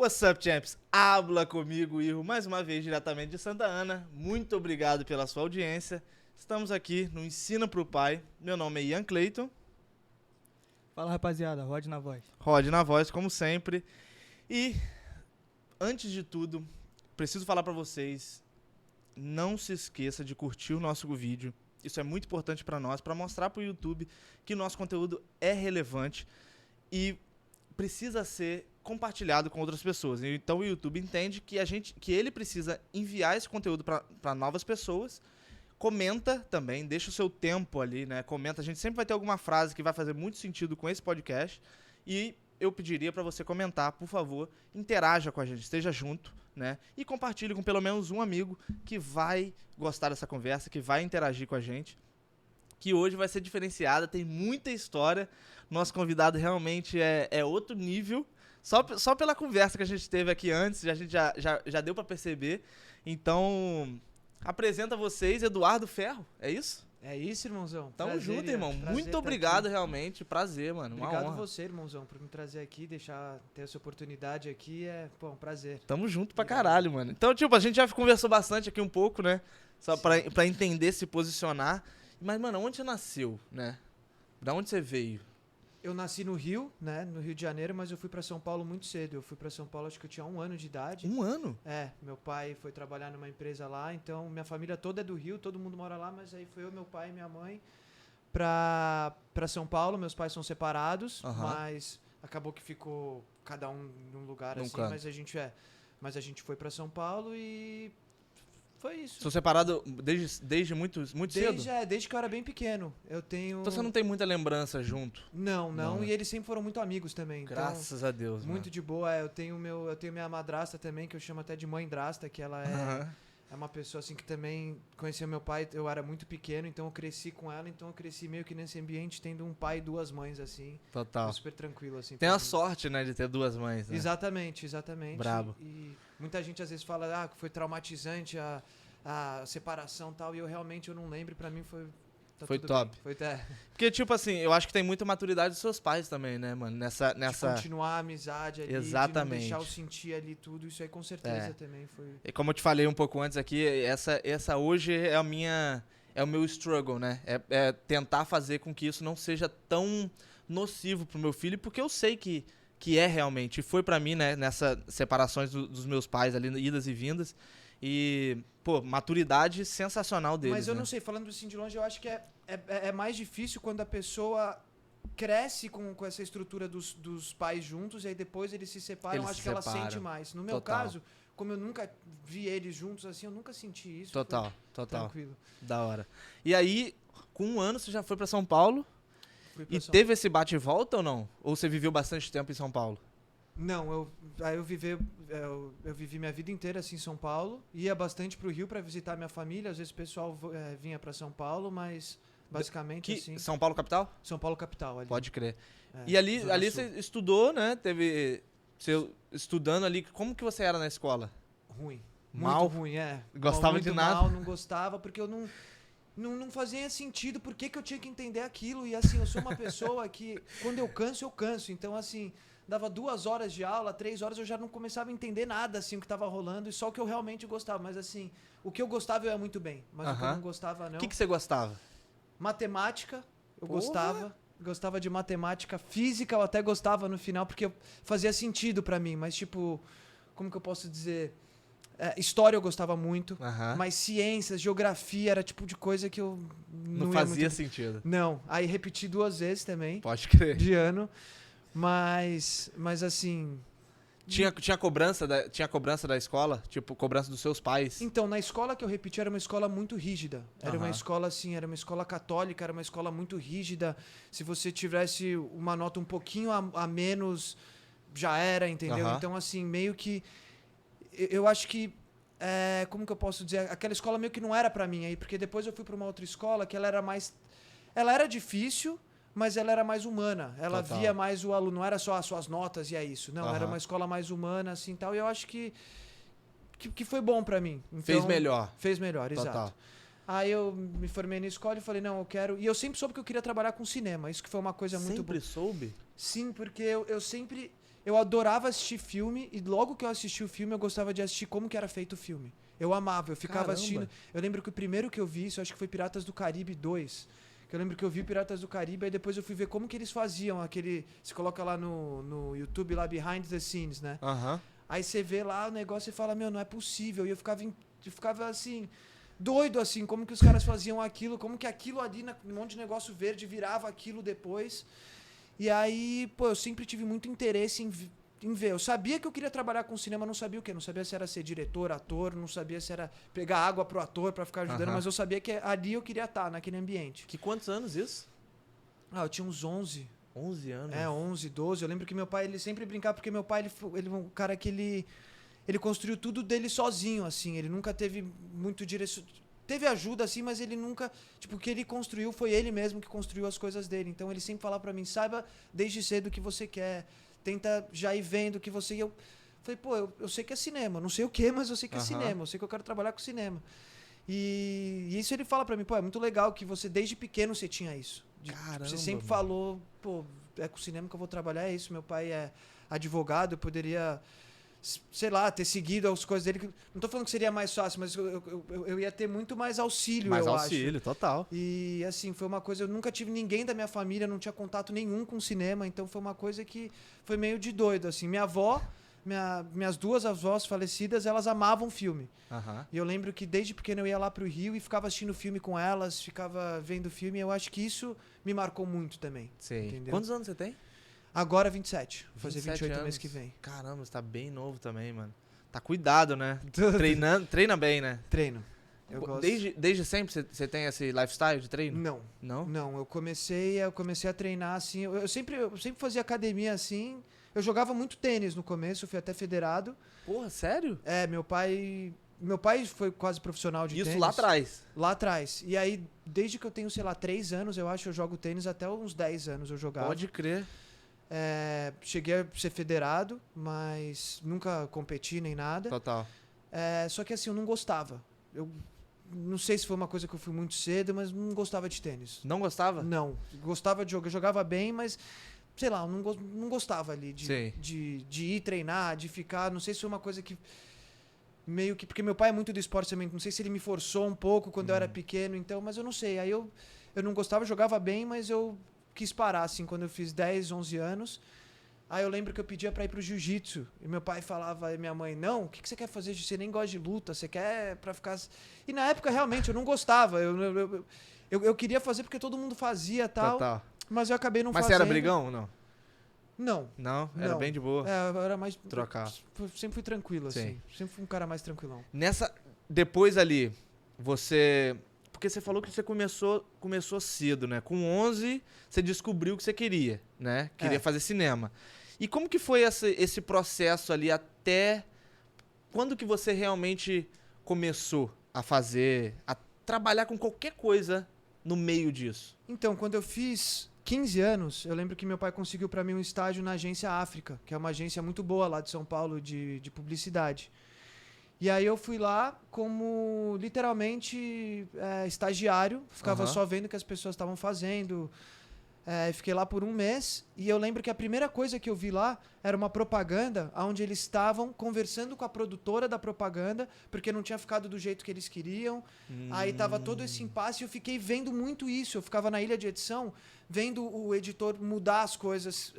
What's up, champs? Habla comigo, Irro, mais uma vez diretamente de Santa Ana. Muito obrigado pela sua audiência. Estamos aqui no Ensina Pro Pai. Meu nome é Ian Clayton. Fala, rapaziada, Rod na voz. Rod na voz, como sempre. E, antes de tudo, preciso falar pra vocês, não se esqueça de curtir o nosso vídeo. Isso é muito importante pra nós, pra mostrar pro YouTube que o nosso conteúdo é relevante e precisa ser compartilhado com outras pessoas. Então o YouTube entende que ele precisa enviar esse conteúdo para novas pessoas. Comenta também, deixa o seu tempo ali, né? Comenta, a gente sempre vai ter alguma frase que vai fazer muito sentido com esse podcast. E eu pediria para você comentar, por favor, interaja com a gente, esteja junto, né? E compartilhe com pelo menos um amigo que vai gostar dessa conversa, que vai interagir com a gente. Que hoje vai ser diferenciada, tem muita história. Nosso convidado realmente é outro nível. Só pela conversa que a gente teve aqui antes, a gente já deu pra perceber. Então, apresento a vocês Eduardo Ferro, é isso? É isso, irmãozão. Tamo Prazer, junto, Ian. irmão. Prazer Muito tá obrigado, aqui. realmente. Prazer, mano. Uma Obrigado honra. você, irmãozão, por me trazer aqui, ter essa oportunidade aqui. Um prazer. Tamo junto pra Obrigado. caralho, mano. Então, tipo, a gente já conversou bastante aqui um pouco, né? Só pra entender, se posicionar. Mas, mano, onde você nasceu, né? Da onde você veio? Eu nasci no Rio, né, no Rio de Janeiro, mas eu fui pra São Paulo muito cedo. Eu fui pra São Paulo, acho que eu tinha 1 ano de idade. 1 ano? Meu pai foi trabalhar numa empresa lá, então minha família toda é do Rio, todo mundo mora lá, mas aí foi eu, meu pai e minha mãe pra São Paulo. Meus pais são separados, mas acabou que ficou cada um num lugar Num assim, canto. mas a gente foi pra São Paulo e foi isso. Sou separado desde muito cedo? Desde que eu era bem pequeno. Eu tenho... Então você não tem muita lembrança junto? Não, Não. E eles sempre foram muito amigos também. Graças a Deus, Então, muito mano. de boa. Eu tenho minha madrasta também, que eu chamo até de mãe drasta, que ela é uma pessoa assim que também conheceu meu pai. Eu era muito pequeno, então eu cresci com ela. Então eu cresci meio que nesse ambiente, tendo um pai e 2 mães, assim. Total. Foi super tranquilo, assim. Tem pra a mim. sorte, né, de ter 2 mães, né? Exatamente. Brabo. E muita gente às vezes fala que foi traumatizante a separação e tal, e eu não lembro, pra mim foi Foi tudo top. bem. Foi até Porque, tipo assim, eu acho que tem muita maturidade dos seus pais também, né, mano? Nessa... de continuar a amizade ali, Exatamente. de não deixar eu sentir ali tudo, isso aí com certeza também foi. E como eu te falei um pouco antes aqui, essa hoje é é o meu struggle, né? É tentar fazer com que isso não seja tão nocivo pro meu filho, porque eu sei que é realmente. E foi pra mim, né, nessas separações dos meus pais ali, idas e vindas. E, pô, maturidade sensacional deles. Mas eu né? não sei, falando assim de longe, eu acho que é mais difícil quando a pessoa cresce com essa estrutura dos pais juntos e aí depois eles se separam, Eles acho se que ela separam. sente mais. No meu Total. caso, como eu nunca vi eles juntos assim, eu nunca senti isso. Total. Foi tranquilo. Da hora. E aí, com 1 ano, você já foi pra São Paulo Fui pra e São teve esse bate e volta ou não? Ou você viveu bastante tempo em São Paulo? Não, eu vivi minha vida inteira assim em São Paulo, ia bastante pro Rio pra visitar minha família, às vezes o pessoal vinha pra São Paulo, mas basicamente assim, São Paulo capital? São Paulo capital ali. Pode crer. É, E ali Zona Sul. você estudou, né? Você estudando ali, como que você era na escola? Ruim. Mal? Muito ruim, Gostava muito de nada? Mal, não gostava, porque eu não fazia sentido por que eu tinha que entender aquilo. E assim, eu sou uma pessoa que, quando eu canso. Então, assim, dava 2 horas de aula, 3 horas, eu já não começava a entender nada, assim, o que tava rolando. E só o que eu realmente gostava. Mas, assim, o que eu gostava eu ia muito bem. Mas o que eu não gostava, não. O que você gostava? Matemática, eu Porra! gostava. Gostava de matemática. Física eu até gostava no final, porque fazia sentido pra mim. Mas, tipo, como que eu posso dizer? História eu gostava muito. Mas ciências, geografia, era tipo de coisa que eu Não ia fazia muito... sentido. Não. Aí repeti 2 vezes também, Pode crer. de ano. Mas assim... Tinha cobrança da escola? Tipo, cobrança dos seus pais? Então, na escola que eu repeti, era uma escola muito rígida. Era uma escola, assim, era uma escola católica, era uma escola muito rígida. Se você tivesse uma nota um pouquinho a menos, já era, entendeu? Então, assim, meio que... Eu acho que... como que eu posso dizer? Aquela escola meio que não era pra mim aí, porque depois eu fui pra uma outra escola que ela era mais... Ela era difícil, mas ela era mais humana. Ela Total. via mais o aluno, não era só as suas notas e é isso. Não, era uma escola mais humana, assim, tal. E eu acho que foi bom pra mim. Então, Fez melhor. Fez melhor, Total. exato. Aí eu me formei na escola e falei, não, eu quero... E eu sempre soube que eu queria trabalhar com cinema. Isso que foi uma coisa muito boa. Sempre soube? Sim, porque eu sempre... eu adorava assistir filme e logo que eu assisti o filme eu gostava de assistir como que era feito o filme. Eu amava, eu ficava Caramba. assistindo. Eu lembro que o primeiro que eu vi, isso eu acho que foi Piratas do Caribe 2. Que eu lembro que eu vi Piratas do Caribe, aí depois eu fui ver como que eles faziam aquele... Você coloca lá no YouTube, lá Behind the Scenes, né? Aham. Aí você vê lá o negócio e fala, meu, não é possível. E eu ficava assim, doido assim, como que os caras faziam aquilo, como que aquilo ali, um monte de negócio verde, virava aquilo depois. E aí, pô, eu sempre tive muito interesse em ver. Eu sabia que eu queria trabalhar com cinema, não sabia o quê. Não sabia se era ser diretor, ator, não sabia se era pegar água pro ator pra ficar ajudando, Aham. mas eu sabia que ali eu queria estar, naquele ambiente. Que quantos anos isso? Ah, eu tinha uns 11. 11 anos. 11, 12. Eu lembro que meu pai, ele sempre brincava, porque meu pai, ele é um cara que ele construiu tudo dele sozinho, assim. Ele nunca teve muito direção. Teve ajuda, assim, mas ele nunca... Tipo, o que ele construiu foi ele mesmo que construiu as coisas dele. Então, ele sempre falava pra mim, saiba desde cedo o que você quer. Tenta já ir vendo o que você... E eu falei, pô, eu sei que é cinema. Não sei o quê, mas eu sei que é cinema. Eu sei que eu quero trabalhar com cinema. E isso ele fala pra mim, pô, é muito legal que você, desde pequeno, você tinha isso. Caramba, Você sempre mano. falou, pô, é com o cinema que eu vou trabalhar, é isso. Meu pai é advogado, eu poderia... sei lá, ter seguido as coisas dele. Não tô falando que seria mais fácil, mas eu ia ter muito mais auxílio, Mais eu auxílio, total. E assim, foi uma coisa, eu nunca tive ninguém da minha família, não tinha contato nenhum com cinema, então foi uma coisa que foi meio de doido, assim. Minha avó, minhas duas avós falecidas, elas amavam filme. Aham. E eu lembro que desde pequeno eu ia lá pro Rio e ficava assistindo filme com elas, ficava vendo filme, e eu acho que isso me marcou muito também. Sei. Entendeu? Quantos anos você tem? Agora 27, vou fazer 27 28 anos. mês que vem. Caramba, você tá bem novo também, mano. Tá cuidado, né? Treina bem, né? Treino. Eu gosto. Desde sempre você tem esse lifestyle de treino? Não. Não? Não, eu comecei a treinar assim. Eu sempre fazia academia assim. Eu jogava muito tênis no começo, fui até federado. Porra, sério? Meu pai foi quase profissional de Isso tênis. lá atrás. Lá atrás. E aí, desde que eu tenho, sei lá, 3 anos, eu acho, eu jogo tênis, até uns 10 anos eu jogava. Pode crer. Cheguei a ser federado, mas nunca competi nem nada. Total. Só que assim, eu não gostava. Eu não sei se foi uma coisa que eu fui muito cedo, mas não gostava de tênis. Não gostava? Não. Gostava de jogar. Eu jogava bem, mas, sei lá, eu não gostava ali Sei. de ir treinar, de ficar. Não sei se foi uma coisa que. Meio que. Porque meu pai é muito do esporte também. Não sei se ele me forçou um pouco quando eu era pequeno, então, mas eu não sei. Aí eu não gostava, eu jogava bem, mas eu quis parar, assim, quando eu fiz 10, 11 anos. Aí eu lembro que eu pedia pra ir pro jiu-jitsu. E meu pai falava, e minha mãe, não, o que você quer fazer? Você nem gosta de luta, você quer pra ficar... E na época, realmente, eu não gostava. Eu queria fazer porque todo mundo fazia e tal, Total. mas eu acabei não Mas fazendo. você era brigão ou não? Não. Não? Era Não. bem de boa. Eu era mais... Trocar. Sempre fui tranquilo, Sim. assim. Sempre fui um cara mais tranquilão. Depois ali, você... Porque você falou que você começou cedo, né? Com 11, você descobriu o que você queria, né? Queria fazer cinema. E como que foi esse processo ali até... Quando que você realmente começou a trabalhar com qualquer coisa no meio disso? Então, quando eu fiz 15 anos, eu lembro que meu pai conseguiu pra mim um estágio na Agência África, que é uma agência muito boa lá de São Paulo de publicidade. E aí eu fui lá como, literalmente, estagiário. Ficava só vendo o que as pessoas estavam fazendo. Fiquei lá por um mês. E eu lembro que a primeira coisa que eu vi lá era uma propaganda onde eles estavam conversando com a produtora da propaganda, porque não tinha ficado do jeito que eles queriam. Aí tava todo esse impasse e eu fiquei vendo muito isso. Eu ficava na ilha de edição, vendo o editor mudar as coisas.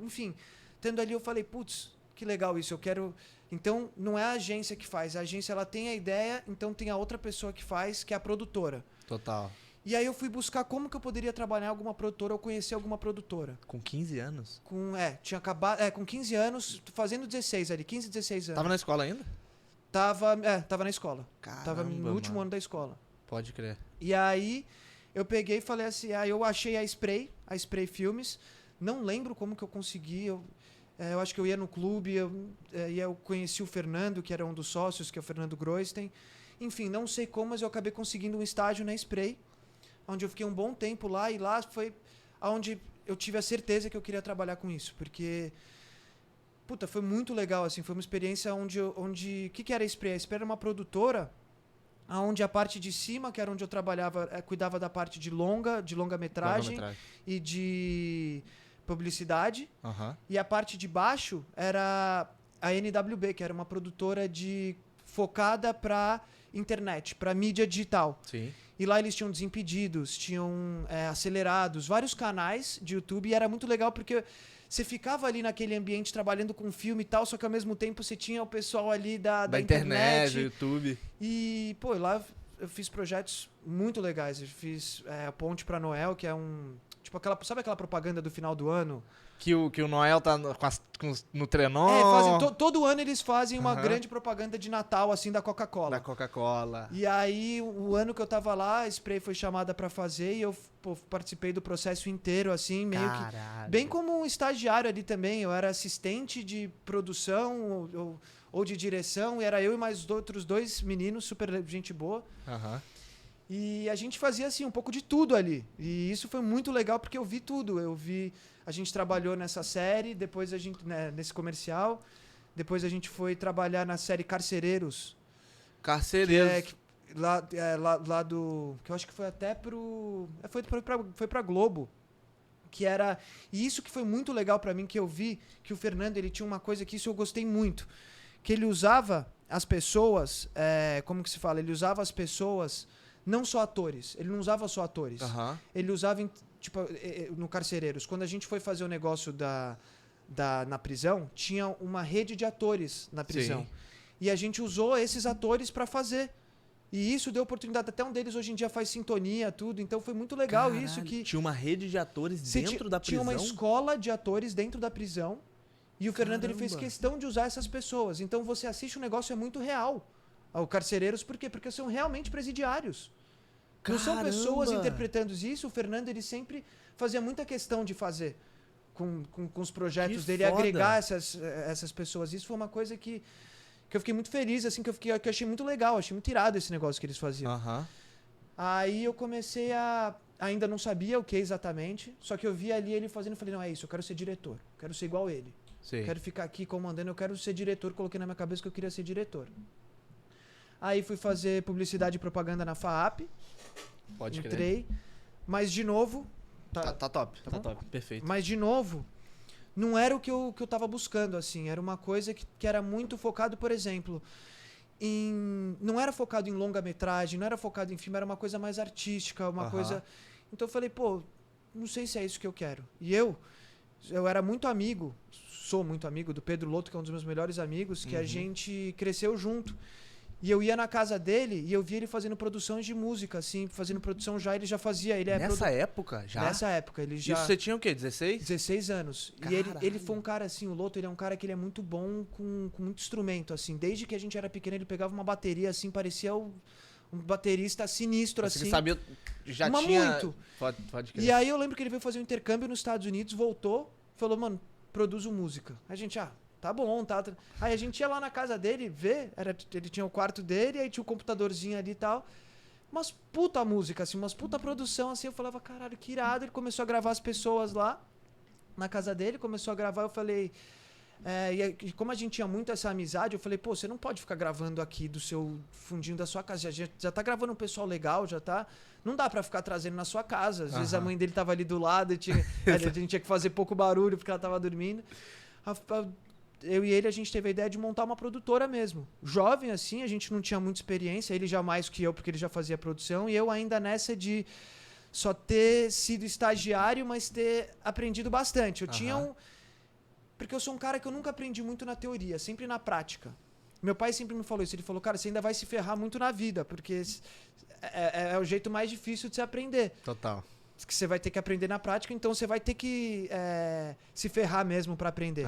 Enfim, tendo ali eu falei, putz, que legal isso, eu quero... Então, não é a agência que faz. A agência ela tem a ideia, então tem a outra pessoa que faz, que é a produtora. Total. E aí eu fui buscar como que eu poderia trabalhar em alguma produtora ou conhecer alguma produtora. Com 15 anos? Tinha acabado... com 15 anos, fazendo 16 ali, 15, 16 anos. Tava na escola ainda? Tava na escola. Caramba, Tava no último mano. ano da escola. Pode crer. E aí, eu peguei e falei assim, aí eu achei a Spray Filmes. Não lembro como que eu consegui, eu acho que eu ia no clube, eu conheci o Fernando, que era um dos sócios, que é o Fernando Groisten. Enfim, não sei como, mas eu acabei conseguindo um estágio na Spray, onde eu fiquei um bom tempo lá, e lá foi onde eu tive a certeza que eu queria trabalhar com isso, porque foi muito legal, assim, foi uma experiência onde o que era a Spray? A Spray era uma produtora onde a parte de cima, que era onde eu trabalhava, cuidava da parte de longa-metragem e de publicidade. Aham. E a parte de baixo era a NWB, que era uma produtora focada para internet, para mídia digital. Sim. E lá eles tinham Desimpedidos, tinham Acelerados, vários canais de YouTube. E era muito legal porque você ficava ali naquele ambiente trabalhando com filme e tal, só que ao mesmo tempo você tinha o pessoal ali da internet, do YouTube. E, pô, lá eu fiz projetos muito legais. Eu fiz a Ponte para Noel, que é tipo sabe aquela propaganda do final do ano? Que o Noel tá no trenó. Todo ano eles fazem uma Aham. grande propaganda de Natal, assim, da Coca-Cola. Da Coca-Cola. E aí, o ano que eu tava lá, a Spray foi chamada pra fazer e eu participei do processo inteiro, assim, meio Caralho. que... Bem como um estagiário ali também. Eu era assistente de produção ou de direção, e era eu e mais outros 2 meninos, super gente boa. Aham. E a gente fazia, assim, um pouco de tudo ali. E isso foi muito legal porque eu vi tudo. A gente trabalhou nessa série, depois a gente, né, nesse comercial. Depois a gente foi trabalhar na série Carcereiros. Carcereiros. Lá do... Que eu acho que foi até pro... Foi pra Globo. Que era... E isso que foi muito legal pra mim, que eu vi que o Fernando, ele tinha uma coisa que isso eu gostei muito. Que ele usava as pessoas... como que se fala? Ele usava as pessoas... Não só atores. Ele não usava só atores. Aham. Ele usava, tipo, no Carcereiros. Quando a gente foi fazer o negócio na prisão, tinha uma rede de atores na prisão. Sim. E a gente usou esses atores pra fazer. E isso deu oportunidade. Até um deles hoje em dia faz sintonia, tudo. Então foi muito legal. Caralho, Isso que... Tinha uma rede de atores dentro da prisão? Tinha uma escola de atores dentro da prisão. E o Fernando, ele fez Caramba. questão de usar essas pessoas. Então você assiste, o negócio é muito real. Ao Carcereiros, por quê? Porque são realmente presidiários. Não são Caramba. pessoas interpretando isso. O Fernando, ele sempre fazia muita questão de fazer com os projetos Que dele, foda. agregar essas pessoas. Isso foi uma coisa que eu fiquei muito feliz, assim, que eu achei muito legal, achei muito irado esse negócio que eles faziam. Aham. Aí eu comecei a... Ainda não sabia o que exatamente, só que eu vi ali ele fazendo e falei, não, é isso, eu quero ser diretor. Eu quero ser igual ele. Sim. Quero ficar aqui comandando, eu quero ser diretor. Coloquei na minha cabeça que eu queria ser diretor. Aí fui fazer publicidade e propaganda na FAAP. Pode crer. Entrei. Mas, de novo... Tá top. Tá Tá bom? top. Perfeito. Mas, de novo, não era o que eu tava buscando, assim. Era uma coisa que era muito focado, por exemplo, não era focado em longa-metragem, não era focado em filme, era uma coisa mais artística, uma Aham. coisa... Então eu falei, pô, não sei se é isso que eu quero. E eu era muito amigo, sou muito amigo do Pedro Lotto, que é um dos meus melhores amigos, que a gente cresceu junto. E eu ia na casa dele e eu via ele fazendo produções de música, assim, fazendo produção já, ele já fazia. Ele Nessa época, já? Nessa época, ele já... Isso você tinha o quê? 16? 16 anos. E ele foi um cara, assim, o Lotto, ele é um cara que ele é muito bom com muito instrumento, assim. Desde que a gente era pequeno, ele pegava uma bateria, assim, parecia um baterista sinistro, Você assim. que sabia, já Mas tinha... muito. Pode crer. E aí eu lembro que ele veio fazer um intercâmbio nos Estados Unidos, voltou, falou, mano, produzo música. A gente, tá bom, tá. Aí a gente ia lá na casa dele ver, ele tinha o quarto dele, aí tinha o computadorzinho ali e tal. Umas puta música, assim, umas puta produção, assim. Eu falava, caralho, que irado. Ele começou a gravar as pessoas lá na casa dele, começou a gravar. Eu falei... e como a gente tinha muito essa amizade, eu falei, pô, você não pode ficar gravando aqui do seu fundinho da sua casa. Já tá gravando um pessoal legal, já tá... Não dá pra ficar trazendo na sua casa. Às vezes a mãe dele tava ali do lado, a gente tinha que fazer pouco barulho porque ela tava dormindo. Eu e ele, a gente teve a ideia de montar uma produtora mesmo. Jovem, assim, a gente não tinha muita experiência. Ele já mais que eu, porque ele já fazia produção. E eu ainda nessa de só ter sido estagiário, mas ter aprendido bastante. Eu tinha Porque eu sou um cara que eu nunca aprendi muito na teoria, sempre na prática. Meu pai sempre me falou isso. Ele falou, cara, você ainda vai se ferrar muito na vida, porque é o jeito mais difícil de se aprender. Total. Que você vai ter que aprender na prática, então você vai ter que se ferrar mesmo pra aprender.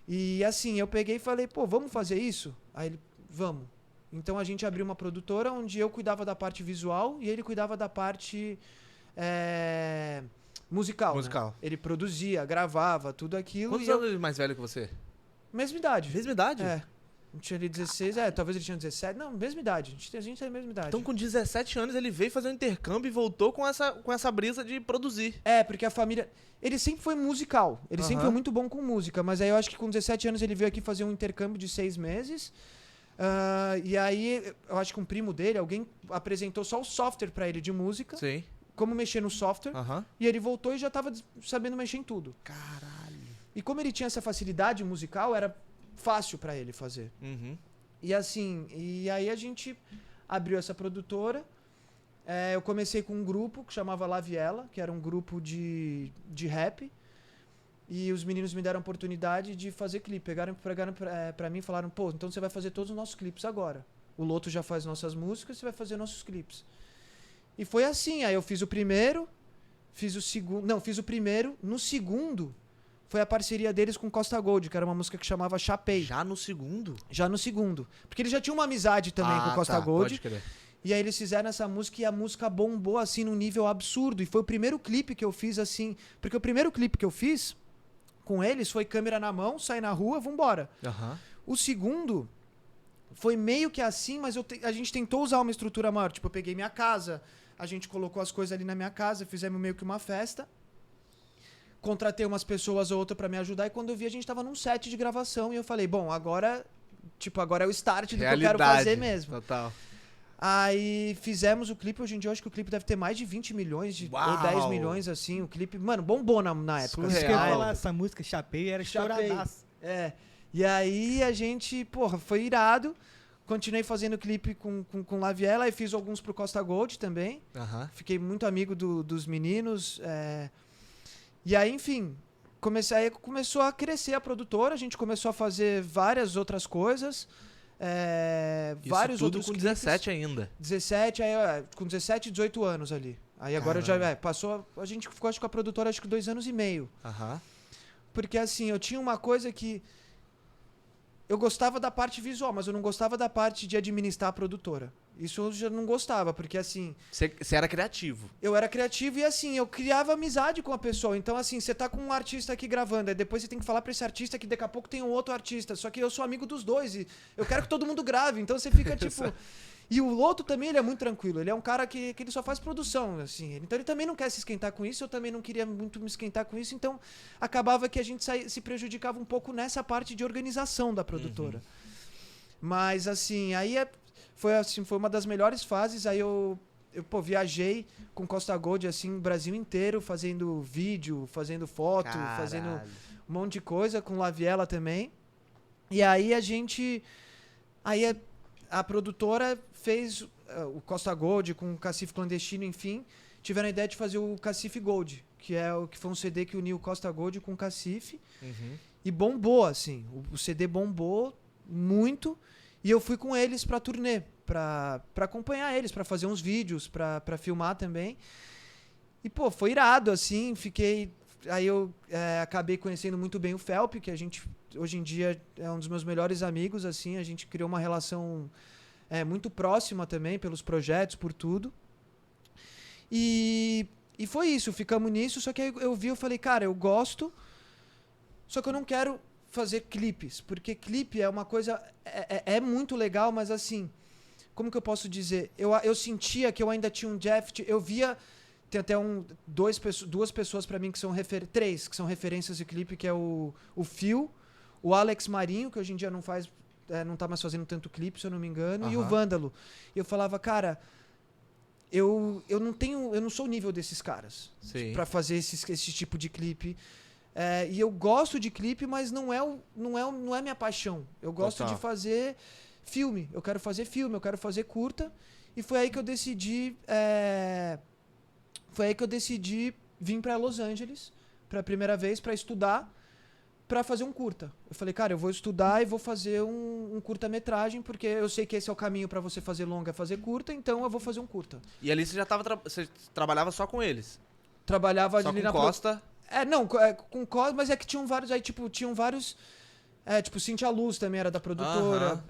E assim, eu peguei e falei, pô, vamos fazer isso? Aí ele, vamos. Então a gente abriu uma produtora onde eu cuidava da parte visual e ele cuidava da parte musical. Né? Ele produzia, gravava, tudo aquilo. Quantos anos ele mais velho que você? Mesma idade. Mesma idade? A gente tinha ali 16, talvez ele tinha 17. Não, mesma idade. A gente tem a mesma idade. Então com 17 anos ele veio fazer um intercâmbio e voltou com essa brisa de produzir. Porque a família... Ele sempre foi musical. Ele sempre foi muito bom com música. Mas aí eu acho que com 17 anos ele veio aqui fazer um intercâmbio de 6 meses. E aí eu acho que um primo dele, alguém apresentou só o software pra ele de música. Sim. como mexer no software. Aham. E ele voltou e já tava sabendo mexer em tudo. Caralho. E como ele tinha essa facilidade musical, era fácil pra ele fazer. Uhum. E assim, e aí a gente abriu essa produtora. Eu comecei com um grupo que chamava La Viela, que era um grupo de rap. E os meninos me deram a oportunidade de fazer clipe. Pegaram pra mim e falaram, pô, então você vai fazer todos os nossos clipes agora. O Loto já faz nossas músicas, você vai fazer nossos clipes. E foi assim, aí eu fiz o primeiro, fiz o segundo... Não, fiz o primeiro. No segundo, foi a parceria deles com Costa Gold, que era uma música que chamava Chapei. Já no segundo? Já no segundo. Porque eles já tinham uma amizade também com Costa Gold. Pode crer. E aí eles fizeram essa música e a música bombou, assim, num nível absurdo. E foi o primeiro clipe que eu fiz, assim... Porque o primeiro clipe que eu fiz com eles foi câmera na mão, sair na rua, vambora. Aham. O segundo foi meio que assim, mas a gente tentou usar uma estrutura maior. Tipo, eu peguei minha casa, a gente colocou as coisas ali na minha casa, fizemos meio que uma festa. Contratei umas pessoas ou outra pra me ajudar. E quando eu vi, a gente tava num set de gravação. E eu falei, bom, agora... Tipo, agora é o start do que eu quero fazer mesmo. Total. Aí fizemos o clipe. Hoje em dia eu acho que o clipe deve ter mais de 20 milhões ou 10 milhões, assim. O clipe, mano, bombou na época. Isso que eu ia falar, essa música Chapei era estouradaço. E aí a gente, porra, foi irado. Continuei fazendo clipe com La Viela e fiz alguns pro Costa Gold também. Aham. Fiquei muito amigo dos meninos. E aí, enfim, começou a crescer a produtora. A gente começou a fazer várias outras coisas. Isso Vários tudo outros com clipes. 17 ainda. 17, com 17, 18 anos ali. Aí agora passou, a gente ficou acho que com a produtora acho que 2 anos e meio. Aham. Porque assim, eu tinha uma coisa que eu gostava da parte visual, mas eu não gostava da parte de administrar a produtora. Isso eu já não gostava, porque assim... Você era criativo. Eu era criativo e assim, eu criava amizade com a pessoa. Então assim, você tá com um artista aqui gravando, aí depois você tem que falar pra esse artista que daqui a pouco tem um outro artista. Só que eu sou amigo dos dois e eu quero que todo mundo grave. Então você fica tipo... E o Loto também, ele é muito tranquilo. Ele é um cara que ele só faz produção, assim. Então ele também não quer se esquentar com isso, eu também não queria muito me esquentar com isso. Então acabava que a gente se prejudicava um pouco nessa parte de organização da produtora. Uhum. Mas assim, aí foi uma das melhores fases. Aí eu viajei com Costa Gold, assim, o Brasil inteiro, fazendo vídeo, fazendo foto, fazendo um monte de coisa, com La Viela também. E aí a produtora fez o Costa Gold com o Cacife Clandestino, enfim, tiveram a ideia de fazer o Cacife Gold, que foi um CD que uniu o Costa Gold com o Cacife. Uhum. E bombou, assim. O CD bombou muito. E eu fui com eles pra turnê, pra acompanhar eles, pra fazer uns vídeos, pra filmar também. E, pô, foi irado, assim. Aí eu acabei conhecendo muito bem o Felpe, que a gente, hoje em dia, é um dos meus melhores amigos, assim. A gente criou uma relação muito próxima também, pelos projetos, por tudo. E foi isso, ficamos nisso. Só que aí eu falei, cara, eu gosto, só que eu não quero fazer clipes, porque clipe é uma coisa... É muito legal, mas assim... Como que eu posso dizer? Eu sentia que eu ainda tinha um déficit. Eu via... Tem até duas pessoas pra mim que são três que são referências de clipe, que é o Phil, o Alex Marinho, que hoje em dia não tá mais fazendo tanto clipe, se eu não me engano, e o Vândalo. E eu falava, cara, eu não sou o nível desses caras pra fazer esse tipo de clipe. E eu gosto de clipe, mas não é minha paixão. Eu gosto de fazer filme. Eu quero fazer filme, eu quero fazer curta. E foi aí que eu decidi... vir pra Los Angeles pela primeira vez pra estudar, pra fazer um curta. Eu falei, cara, eu vou estudar e vou fazer um curta-metragem, porque eu sei que esse é o caminho pra você fazer longa, é fazer curta, então eu vou fazer um curta. E ali você já você trabalhava só com eles? Trabalhava só ali com na Costa? Com Costa, mas é que tinham vários, aí tipo, tipo, Cintia Luz também era da produtora,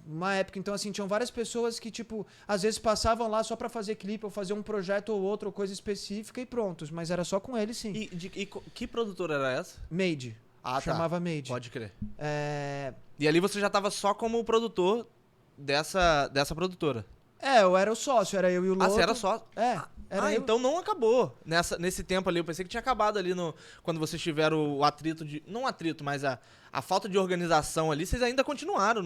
uma época, então assim, tinham várias pessoas que, tipo, às vezes passavam lá só pra fazer clipe, ou fazer um projeto ou outro, ou coisa específica e prontos, mas era só com eles, sim. E que produtora era essa? Made. Chamava Made. Pode crer. E ali você já tava só como produtor dessa produtora? Eu era o sócio, era eu e o Loto. Você era só? Então não acabou. Nesse tempo ali, eu pensei que tinha acabado ali quando vocês tiveram o atrito não atrito, mas a falta de organização ali, vocês ainda continuaram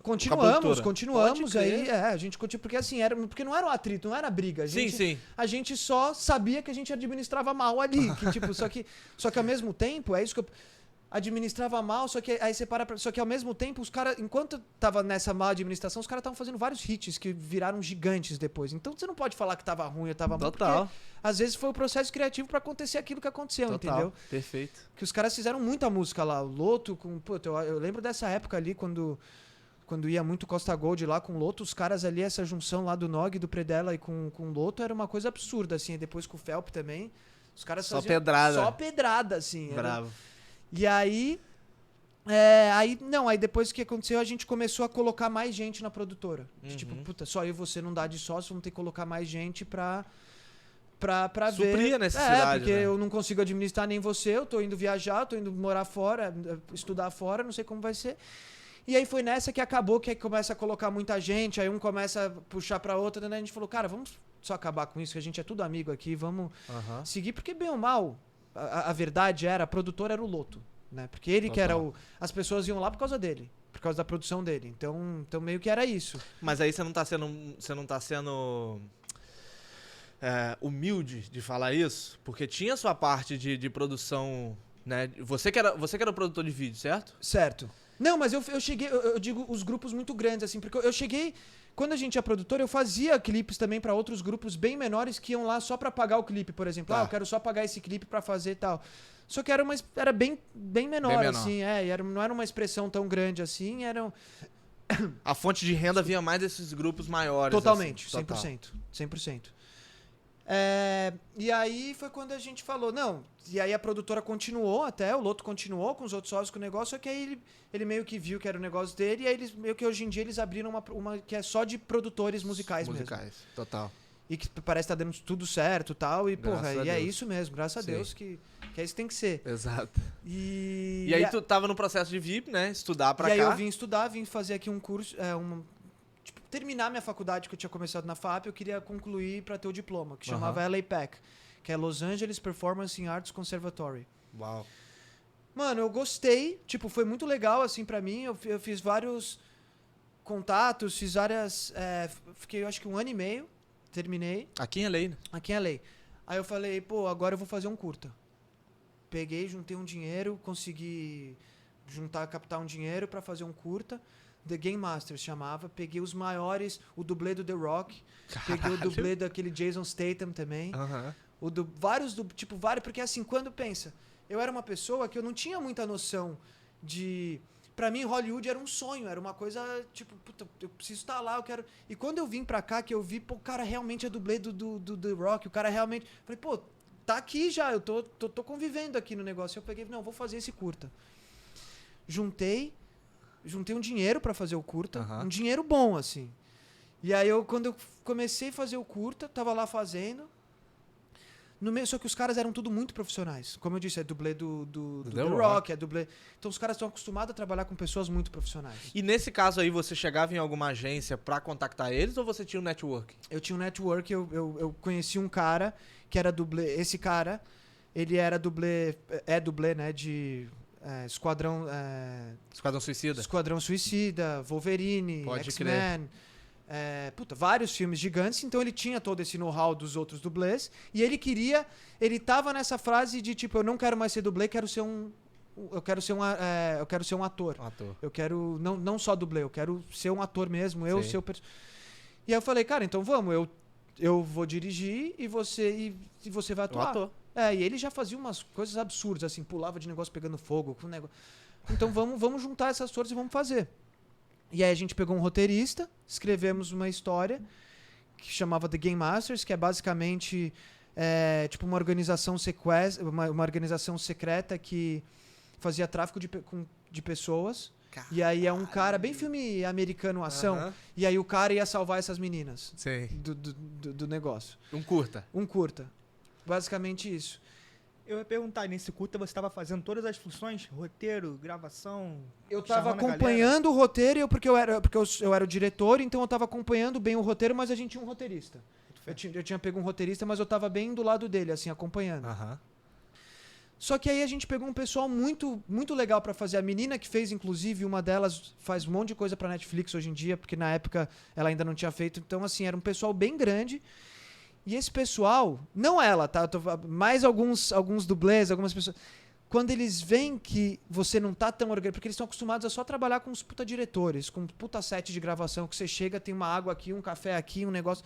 Continuamos aí, a gente continua, porque assim, porque não era um atrito, não era briga. Sim. A gente só sabia que a gente administrava mal ali, que, tipo, só que ao mesmo tempo, é isso que eu administrava mal, só que aí você só que ao mesmo tempo os caras, enquanto tava nessa má administração, os caras estavam fazendo vários hits que viraram gigantes depois. Então você não pode falar que tava ruim ou tava mal, porque às vezes foi o processo criativo pra acontecer aquilo que aconteceu, entendeu? Perfeito. Que os caras fizeram muita música lá, o Loto eu lembro dessa época ali quando ia muito Costa Gold lá com o Loto, os caras ali, essa junção lá do Nog, do Predella e com o Loto era uma coisa absurda, assim, e depois com o Felp também. Os caras só pedrada, assim. Bravo. E aí, aí depois que aconteceu, a gente começou a colocar mais gente na produtora. Tipo, puta, só eu e você não dá de sócio, vamos ter que colocar mais gente pra ver. Suprir a necessidade, porque né? eu não consigo administrar nem você, eu tô indo viajar, tô indo morar fora, estudar fora, não sei como vai ser. E aí foi nessa que acabou, que aí começa a colocar muita gente, aí um começa a puxar pra outra, né? A gente falou, cara, vamos só acabar com isso, que a gente é tudo amigo aqui, vamos seguir, porque bem ou mal, a verdade a produtora era o Loto, né? Porque ele que era as pessoas iam lá por causa dele, por causa da produção dele. Então meio que era isso. Mas aí você não tá sendo humilde de falar isso, porque tinha sua parte de produção, né? Você que era o produtor de vídeo, certo? Certo. Não, mas eu cheguei, eu digo os grupos muito grandes, assim, porque eu cheguei, quando a gente é produtor, eu fazia clipes também pra outros grupos bem menores que iam lá só pra pagar o clipe, por exemplo. Eu quero só pagar esse clipe pra fazer e tal. Só que era bem menor, assim, não era uma expressão tão grande assim, A fonte de renda vinha mais desses grupos maiores. Totalmente, assim, 100%. E aí foi quando a gente falou, não, e aí a produtora continuou até, o Loto continuou com os outros sócios com o negócio, só que aí ele meio que viu que era o negócio dele, e aí eles meio que hoje em dia eles abriram uma que é só de produtores musicais mesmo. Total. E que parece que tá dando tudo certo e tal, e porra, e é isso mesmo, graças a Deus que é isso que tem que ser. Exato. E aí tu tava no processo de VIP, né, estudar pra cá. E aí eu vim estudar, vim fazer aqui um curso, terminar minha faculdade que eu tinha começado na FAP, eu queria concluir para ter o diploma, que chamava LAPAC, que é Los Angeles Performance Arts Conservatory. Uau. Mano, eu gostei, foi muito legal, assim, pra mim, eu fiz vários contatos, fiz várias, fiquei, eu acho que 1 ano e meio, terminei. Aqui em LA, né? Aqui em LA. Aí eu falei, agora eu vou fazer um curta. Peguei, juntei um dinheiro, consegui captar um dinheiro pra fazer um curta. The Game Masters chamava. Peguei os maiores, o dublê do The Rock. Caralho. Peguei o dublê daquele Jason Statham também. Vários, porque assim, quando pensa, eu era uma pessoa que eu não tinha muita noção de... Pra mim, Hollywood era um sonho, era uma coisa, puta, eu preciso estar lá, eu quero... E quando eu vim pra cá, que eu vi, o cara realmente é dublê do The Rock, o cara realmente... Falei, tá aqui já, eu tô convivendo aqui no negócio. Eu peguei, não, vou fazer esse curta. Juntei um dinheiro pra fazer o curta, um dinheiro bom, assim. E aí, quando eu comecei a fazer o curta, tava lá fazendo... Só que os caras eram tudo muito profissionais. Como eu disse, é dublê do The Rock, é dublê... Então os caras estão acostumados a trabalhar com pessoas muito profissionais. E nesse caso aí, você chegava em alguma agência pra contactar eles ou você tinha um network? Eu tinha um network, eu conheci um cara que era dublê... Esse cara, ele era dublê... É dublê, né, de... Esquadrão Suicida? Esquadrão Suicida, Wolverine, X-Men... vários filmes gigantes, então ele tinha todo esse know-how dos outros dublês, e ele tava nessa frase de eu não quero mais ser dublê, eu quero ser um ator. Eu quero não só dublê, eu quero ser um ator mesmo, ser o E aí eu falei, cara, então vamos, eu vou dirigir e você vai atuar. O ator. E ele já fazia umas coisas absurdas, assim, pulava de negócio pegando fogo, com negócio. Então vamos juntar essas forças e vamos fazer. E aí a gente pegou um roteirista, escrevemos uma história que chamava The Game Masters, que é basicamente uma organização uma organização secreta que fazia tráfico de pessoas. Caralho. E aí é um cara, bem filme americano, ação, e aí o cara ia salvar essas meninas do negócio. Um curta. Basicamente isso. Eu ia perguntar, nesse curta você estava fazendo todas as funções? Roteiro, gravação? Eu estava acompanhando o roteiro, porque eu era o diretor, então eu estava acompanhando bem o roteiro, mas a gente tinha um roteirista. Eu tinha pego um roteirista, mas eu tava bem do lado dele, assim, acompanhando. Aham. Só que aí a gente pegou um pessoal muito, muito legal pra fazer. A menina que fez, inclusive, uma delas faz um monte de coisa pra Netflix hoje em dia, porque na época ela ainda não tinha feito. Então, assim, era um pessoal bem grande. E esse pessoal, não ela, tá? Mais alguns dublês, algumas pessoas. Quando eles veem que você não tá tão organizado, porque eles estão acostumados a só trabalhar com os puta diretores, com puta set de gravação, que você chega, tem uma água aqui, um café aqui, um negócio.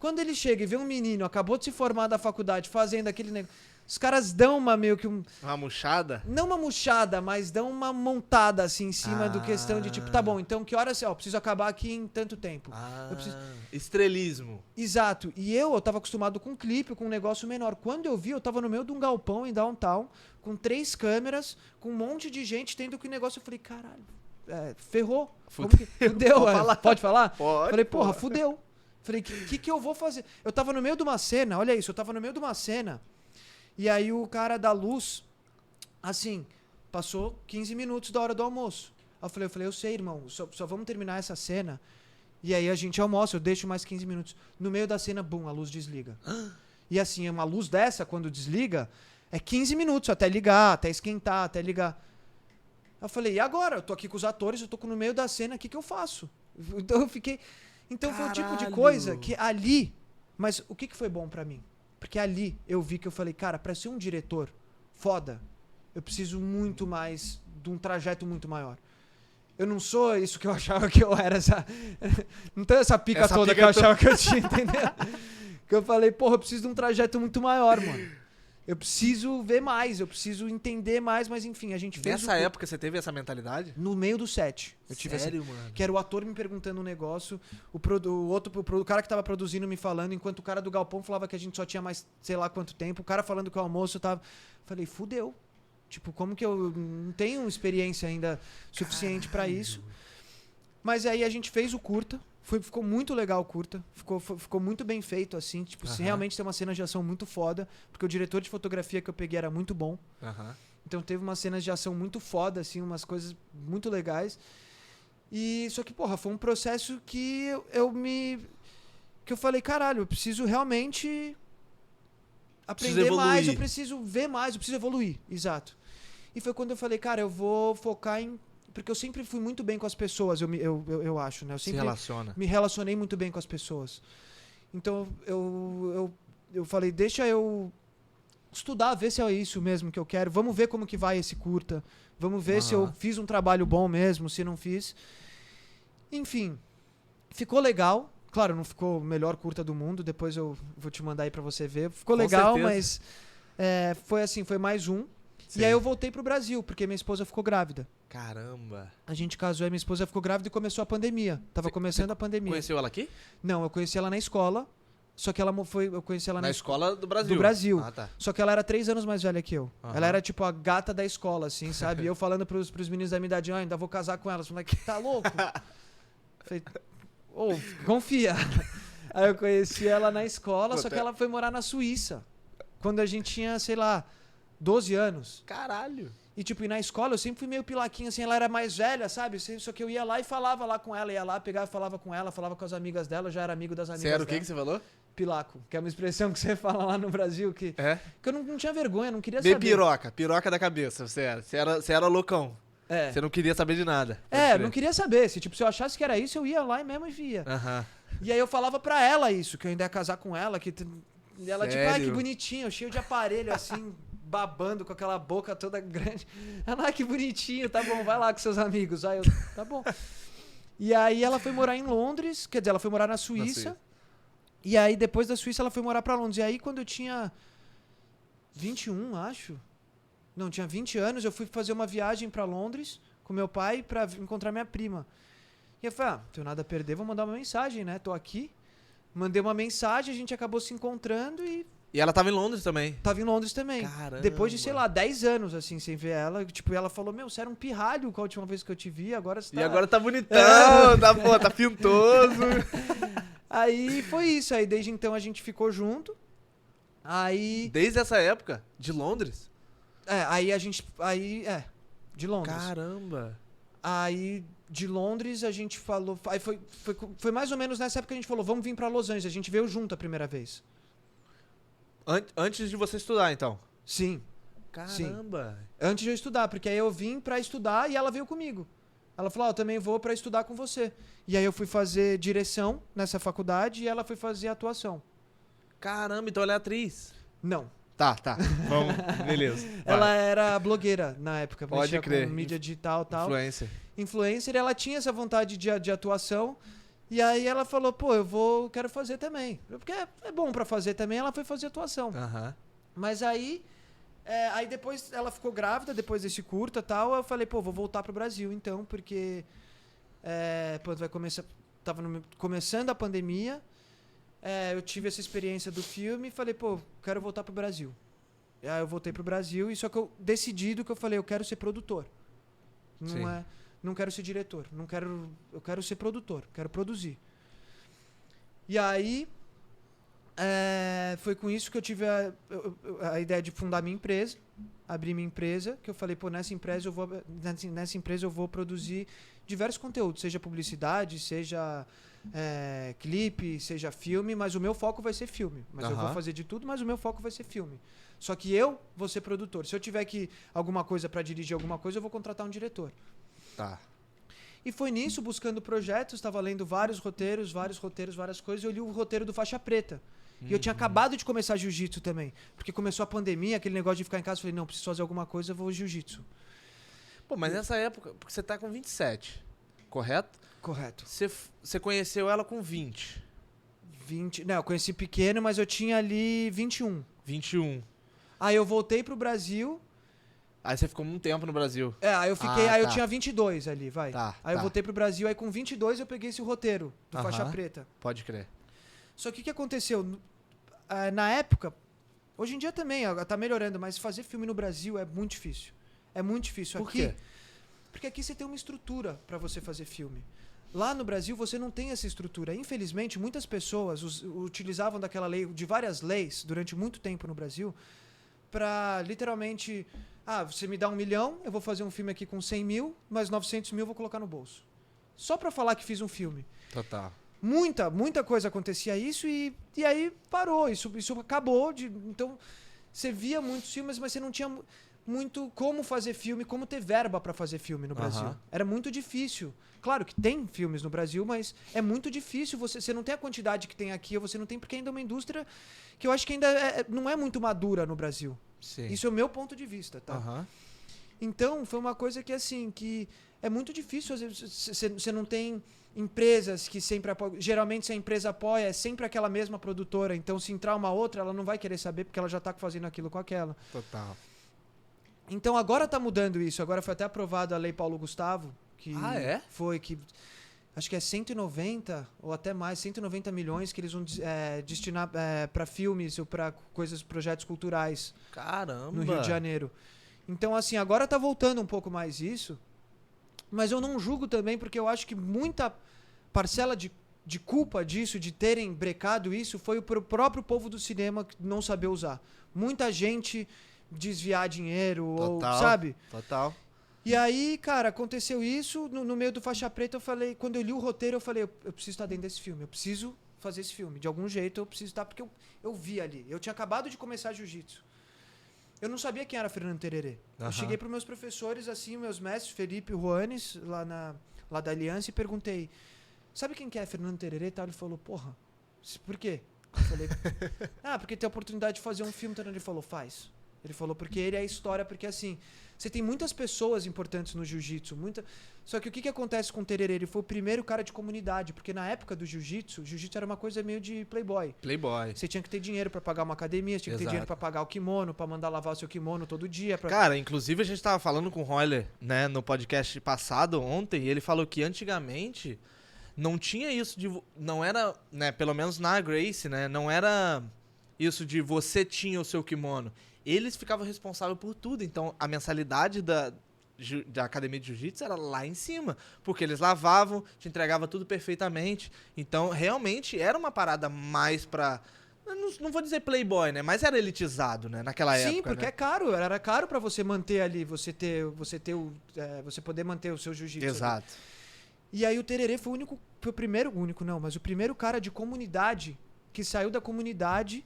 Quando ele chega e vê um menino, acabou de se formar da faculdade, fazendo aquele negócio, os caras dão meio que Uma murchada? não uma murchada, mas dão uma montada assim em cima do questão de tipo, tá bom, então que horas, preciso acabar aqui em tanto tempo. Eu preciso... Estrelismo. Exato. E eu tava acostumado com um clipe, com um negócio menor. Quando eu vi, eu tava no meio de um galpão em downtown, com 3 câmeras, com um monte de gente tendo que o negócio. Eu falei, caralho, ferrou. Fudeu. Fudeu. Pode falar? Pode falar? Pode. Falei, porra, fudeu. Falei, que eu vou fazer? Eu tava no meio de uma cena, olha isso, eu tava no meio de uma cena. E aí o cara da luz, assim, passou 15 minutos da hora do almoço. Aí eu falei, eu sei, irmão, só vamos terminar essa cena. E aí a gente almoça, eu deixo mais 15 minutos. No meio da cena, bum, a luz desliga. E assim, uma luz dessa, quando desliga, é 15 minutos até ligar, até esquentar, até ligar. Eu falei, e agora? Eu tô aqui com os atores, eu tô no meio da cena, o que eu faço? Então eu fiquei... Então foi o tipo de coisa que ali... Mas o que foi bom pra mim? Porque ali eu vi que eu falei, cara, pra ser um diretor foda, eu preciso muito mais de um trajeto muito maior. Eu não sou isso que eu achava que eu era, não tenho essa pica toda que eu achava que eu tinha, entendeu? Que eu falei, porra, eu preciso de um trajeto muito maior, mano. Eu preciso ver mais, eu preciso entender mais, mas enfim, a gente fez. Nessa época você teve essa mentalidade? No meio do set. Eu tive Sério, mano? Que era o ator me perguntando um negócio, o cara que tava produzindo me falando, enquanto o cara do galpão falava que a gente só tinha mais sei lá quanto tempo, o cara falando que o almoço tava... Falei, fudeu. Tipo, como que eu não tenho experiência ainda suficiente pra isso? Mas aí a gente fez o curta. Ficou muito legal o curta. Ficou muito bem feito, assim. Tipo, se realmente tem uma cena de ação muito foda. Porque o diretor de fotografia que eu peguei era muito bom. Então teve umas cenas de ação muito foda, assim. Umas coisas muito legais. E só que, porra, foi um processo que que eu falei, caralho, eu preciso realmente aprender mais. Eu preciso ver mais, eu preciso evoluir. Exato. E foi quando eu falei, cara, eu vou focar em... Porque eu sempre fui muito bem com as pessoas, eu acho, né? Eu sempre me relacionei muito bem com as pessoas. Então, eu falei, deixa eu estudar, ver se é isso mesmo que eu quero. Vamos ver como que vai esse curta. Vamos ver se eu fiz um trabalho bom mesmo, se não fiz. Enfim, ficou legal. Claro, não ficou o melhor curta do mundo. Depois eu vou te mandar aí pra você ver. Ficou legal, mas foi assim, foi mais um. Sim. E aí eu voltei pro Brasil, porque minha esposa ficou grávida. Caramba. A gente casou e minha esposa ficou grávida e começou a pandemia. Tava começando a pandemia. Conheceu ela aqui? Não, eu conheci ela na escola. Só que eu conheci ela na escola do Brasil. Do Brasil. Ah, tá. Só que ela era 3 anos mais velha que eu. Ela era tipo a gata da escola, assim, sabe? E eu falando pros meninos da minha idade, ainda vou casar com ela. Eles falaram, tá louco? Falei, confia. Aí eu conheci ela na escola, só que ela foi morar na Suíça. Quando a gente tinha, sei lá, 12 anos. Caralho. E, tipo, na escola eu sempre fui meio pilaquinho, assim, ela era mais velha, sabe? Só que eu ia lá e falava lá com ela, ia lá, pegava e falava com ela, falava com as amigas dela, eu já era amigo das amigas dela. Você era o que você falou? Pilaco, que é uma expressão que você fala lá no Brasil, que eu não tinha vergonha, não queria saber. Piroca da cabeça, você era loucão. Você não queria saber de nada. Não queria saber. Se eu achasse que era isso, eu ia lá e mesmo via. E aí eu falava pra ela isso, que eu ainda ia casar com ela, e ela, tipo, ai, que bonitinho, cheio de aparelho, assim, babando com aquela boca toda grande. Ela, que bonitinho, tá bom, vai lá com seus amigos. Aí eu, tá bom. E aí ela foi morar em Londres, quer dizer, ela foi morar na Suíça. E aí depois da Suíça ela foi morar pra Londres. E aí quando eu tinha 21, acho. Não, tinha 20 anos, eu fui fazer uma viagem pra Londres com meu pai pra encontrar minha prima. E eu falei, não tenho nada a perder, vou mandar uma mensagem, né? Tô aqui. Mandei uma mensagem, a gente acabou se encontrando e... E ela tava em Londres também? Tava em Londres também. Caramba. Depois de, sei lá, 10 anos, assim, sem ver ela. Tipo, ela falou, você era um pirralho com a última vez que eu te vi, agora você tá... E agora tá bonitão, tá pintoso. Aí foi isso, aí desde então a gente ficou junto. Aí... Desde essa época? De Londres? Aí a gente... de Londres. Caramba. Aí de Londres, a gente falou... Aí foi mais ou menos nessa época que a gente falou, vamos vir pra Los Angeles. A gente veio junto a primeira vez. Antes de você estudar, então? Sim. Caramba! Antes de eu estudar, porque aí eu vim pra estudar e ela veio comigo. Ela falou, eu também vou pra estudar com você. E aí eu fui fazer direção nessa faculdade e ela foi fazer atuação. Caramba, então ela é atriz. Não. Tá. Vamos, beleza. Ela era blogueira na época. Pode mexia crer. Com mídia digital e tal. Influencer. Ela tinha essa vontade de atuação. E aí ela falou, quero fazer também. Porque é bom pra fazer também, ela foi fazer atuação. Mas aí depois ela ficou grávida, depois desse curta e tal. Eu falei, vou voltar pro Brasil então, porque vai começar. Tava começando a pandemia. Eu tive essa experiência do filme e falei, quero voltar pro Brasil. E aí eu voltei pro Brasil e só que eu decidi que eu falei, eu quero ser produtor. Não quero ser diretor. Eu quero ser produtor, quero produzir. E aí foi com isso que eu tive a ideia de fundar minha empresa, abrir minha empresa, que eu falei, nessa empresa eu vou produzir diversos conteúdos, seja publicidade, seja clipe, seja filme, mas o meu foco vai ser filme. Mas eu vou fazer de tudo, mas o meu foco vai ser filme. Só que eu vou ser produtor. Se eu tiver alguma coisa para dirigir alguma coisa, eu vou contratar um diretor. Tá. E foi nisso, buscando projetos, estava lendo várias coisas, eu li o roteiro do Faixa Preta. E eu tinha acabado de começar jiu-jitsu também. Porque começou a pandemia, aquele negócio de ficar em casa, eu falei, não, preciso fazer alguma coisa, eu vou jiu-jitsu. Mas nessa época, porque você tá com 27, correto? Correto. Você conheceu ela com 20. 20. Não, eu conheci pequeno, mas eu tinha ali 21. 21. Aí eu voltei pro Brasil. Aí você ficou um tempo no Brasil. Aí eu fiquei, eu tinha 22 ali, vai. Aí eu voltei pro Brasil, aí com 22 eu peguei esse roteiro do Faixa Preta. Pode crer. Só que o que aconteceu? Na época, hoje em dia também, tá melhorando, mas fazer filme no Brasil é muito difícil. É muito difícil. Por quê? Porque aqui você tem uma estrutura pra você fazer filme. Lá no Brasil você não tem essa estrutura. Infelizmente, muitas pessoas utilizavam daquela lei, de várias leis, durante muito tempo no Brasil, pra literalmente... você me dá 1 milhão, eu vou fazer um filme aqui com 100 mil, mas 900 mil eu vou colocar no bolso. Só pra falar que fiz um filme. Total. Muita coisa acontecia isso e aí parou. Isso acabou. Então, você via muitos filmes, mas você não tinha muito como fazer filme, como ter verba pra fazer filme no Brasil. Era muito difícil. Claro que tem filmes no Brasil, mas é muito difícil. Você não tem a quantidade que tem aqui, ou você não tem, porque ainda é uma indústria que eu acho que ainda não é muito madura no Brasil. Sim. Isso é o meu ponto de vista, tá? Então, foi uma coisa que, assim, que é muito difícil. Às vezes, você não tem empresas que sempre apoiam. Geralmente, se a empresa apoia, é sempre aquela mesma produtora. Então, se entrar uma outra, ela não vai querer saber, porque ela já tá fazendo aquilo com aquela. Total. Então, agora tá mudando isso. Agora foi até aprovado a Lei Paulo Gustavo. Que foi que... Acho que é 190 ou até mais, 190 milhões que eles vão destinar para filmes ou para projetos culturais. Caramba! No Rio de Janeiro. Então, assim, agora tá voltando um pouco mais isso, mas eu não julgo também, porque eu acho que muita parcela de culpa disso, de terem brecado isso, foi o próprio povo do cinema que não saber usar. Muita gente desviar dinheiro, ou, sabe? Total. E aí, cara, aconteceu isso, no meio do Faixa Preta eu falei, quando eu li o roteiro eu falei, eu preciso estar dentro desse filme, eu preciso fazer esse filme, de algum jeito eu preciso estar, porque eu vi ali, eu tinha acabado de começar jiu-jitsu. Eu não sabia quem era Fernando Tererê. Eu cheguei para meus professores, assim, meus mestres, Felipe e Juanes, lá da Aliança, e perguntei, sabe quem que é Fernando Tererê? Ele falou, porra, por quê? Eu falei, porque tem a oportunidade de fazer um filme. Ele falou, faz. Ele falou, porque ele é a história, porque assim, você tem muitas pessoas importantes no jiu-jitsu, só que o que acontece com o Tererê? Ele foi o primeiro cara de comunidade, porque na época do jiu-jitsu, o jiu-jitsu era uma coisa meio de playboy. Você tinha que ter dinheiro pra pagar uma academia, você tinha que ter dinheiro pra pagar o kimono, pra mandar lavar o seu kimono todo dia. Cara, inclusive a gente tava falando com o Royler, né, no podcast passado, ontem, e ele falou que antigamente não tinha isso de... Não era, né, pelo menos na Gracie, né, não era isso de você tinha o seu kimono. Eles ficavam responsáveis por tudo, então a mensalidade da academia de jiu-jitsu era lá em cima, porque eles lavavam, te entregava tudo perfeitamente, então realmente era uma parada mais pra, não vou dizer playboy, né, mas era elitizado, né, naquela época. Sim, porque né? é caro, era caro pra você manter ali, você poder manter o seu jiu-jitsu. Exato. Ali. E aí o Tererê foi o primeiro cara de comunidade que saiu da comunidade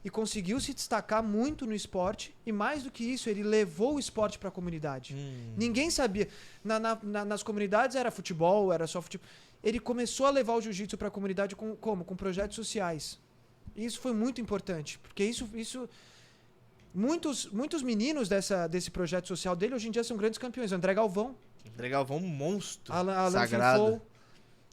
e conseguiu se destacar muito no esporte. E mais do que isso, ele levou o esporte pra comunidade. Ninguém sabia. Nas comunidades era futebol, era só futebol. Ele começou a levar o jiu-jitsu pra comunidade com projetos sociais. E isso foi muito importante, porque isso muitos meninos desse projeto social dele hoje em dia são grandes campeões. André Galvão, Um monstro. Alan sagrado. Finfou,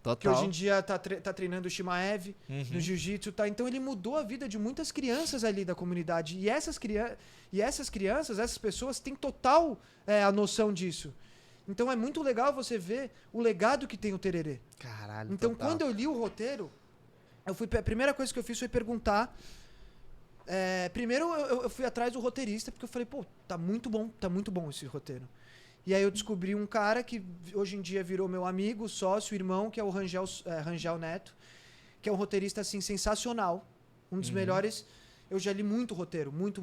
Total. que hoje em dia tá treinando o Shimaev no jiu-jitsu, tá? Então ele mudou a vida de muitas crianças ali da comunidade. E essas crianças, essas pessoas têm total a noção disso. Então é muito legal você ver o legado que tem o Tererê. Caralho, Então total. quando eu li o roteiro, a primeira coisa que eu fiz foi perguntar. Primeiro eu fui atrás do roteirista, porque eu falei, pô, tá muito bom esse roteiro. E aí eu descobri um cara que hoje em dia virou meu amigo, sócio, irmão, que é o Rangel Neto, que é um roteirista, assim, sensacional. Um dos melhores. Eu já li muito roteiro, muito,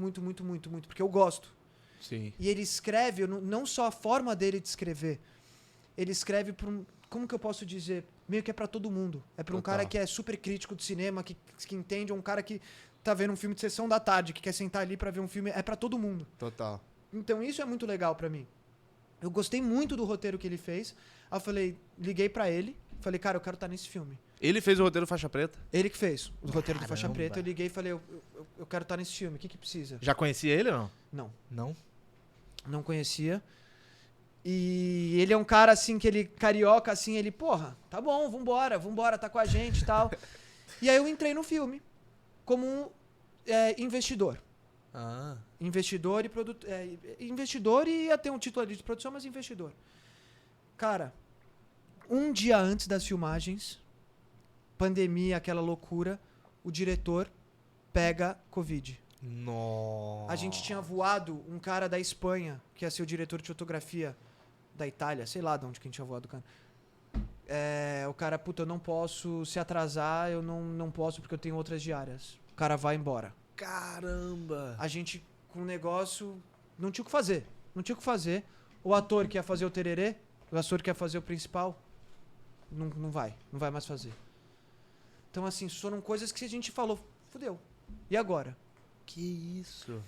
porque eu gosto. Sim. E ele escreve, não só a forma dele de escrever, ele escreve para como que eu posso dizer? Meio que é pra todo mundo. É pra um cara que é super crítico de cinema, que entende, é um cara que tá vendo um filme de sessão da tarde, que quer sentar ali pra ver um filme, é pra todo mundo. Total. Então isso é muito legal pra mim. Eu gostei muito do roteiro que ele fez. Aí eu liguei pra ele, falei, cara, eu quero estar nesse filme. Ele fez o roteiro Faixa Preta? Ele que fez o roteiro do Faixa Caramba. Preta. Eu liguei e falei, eu quero estar nesse filme, o que precisa? Já conhecia ele ou não? Não. Não? Não conhecia. E ele é um cara, assim, que ele, carioca, assim, ele, porra, tá bom, vambora, tá com a gente e tal. E aí eu entrei no filme como um investidor. Ah. Investidor e produtor. Investidor e ia ter um título ali de produção, mas investidor. Cara, um dia antes das filmagens, pandemia, aquela loucura, o diretor pega Covid. Nossa. A gente tinha voado um cara da Espanha, que ia ser o diretor de fotografia da Itália, sei lá de onde que a gente tinha voado o cara. O cara, puta, eu não posso se atrasar, eu não posso porque eu tenho outras diárias. O cara vai embora. Caramba. A gente, com o negócio, não tinha o que fazer. O ator que ia fazer o Tererê, o ator que ia fazer o principal, não vai mais fazer. Então, assim, foram coisas que a gente falou, fudeu. E agora? Que isso?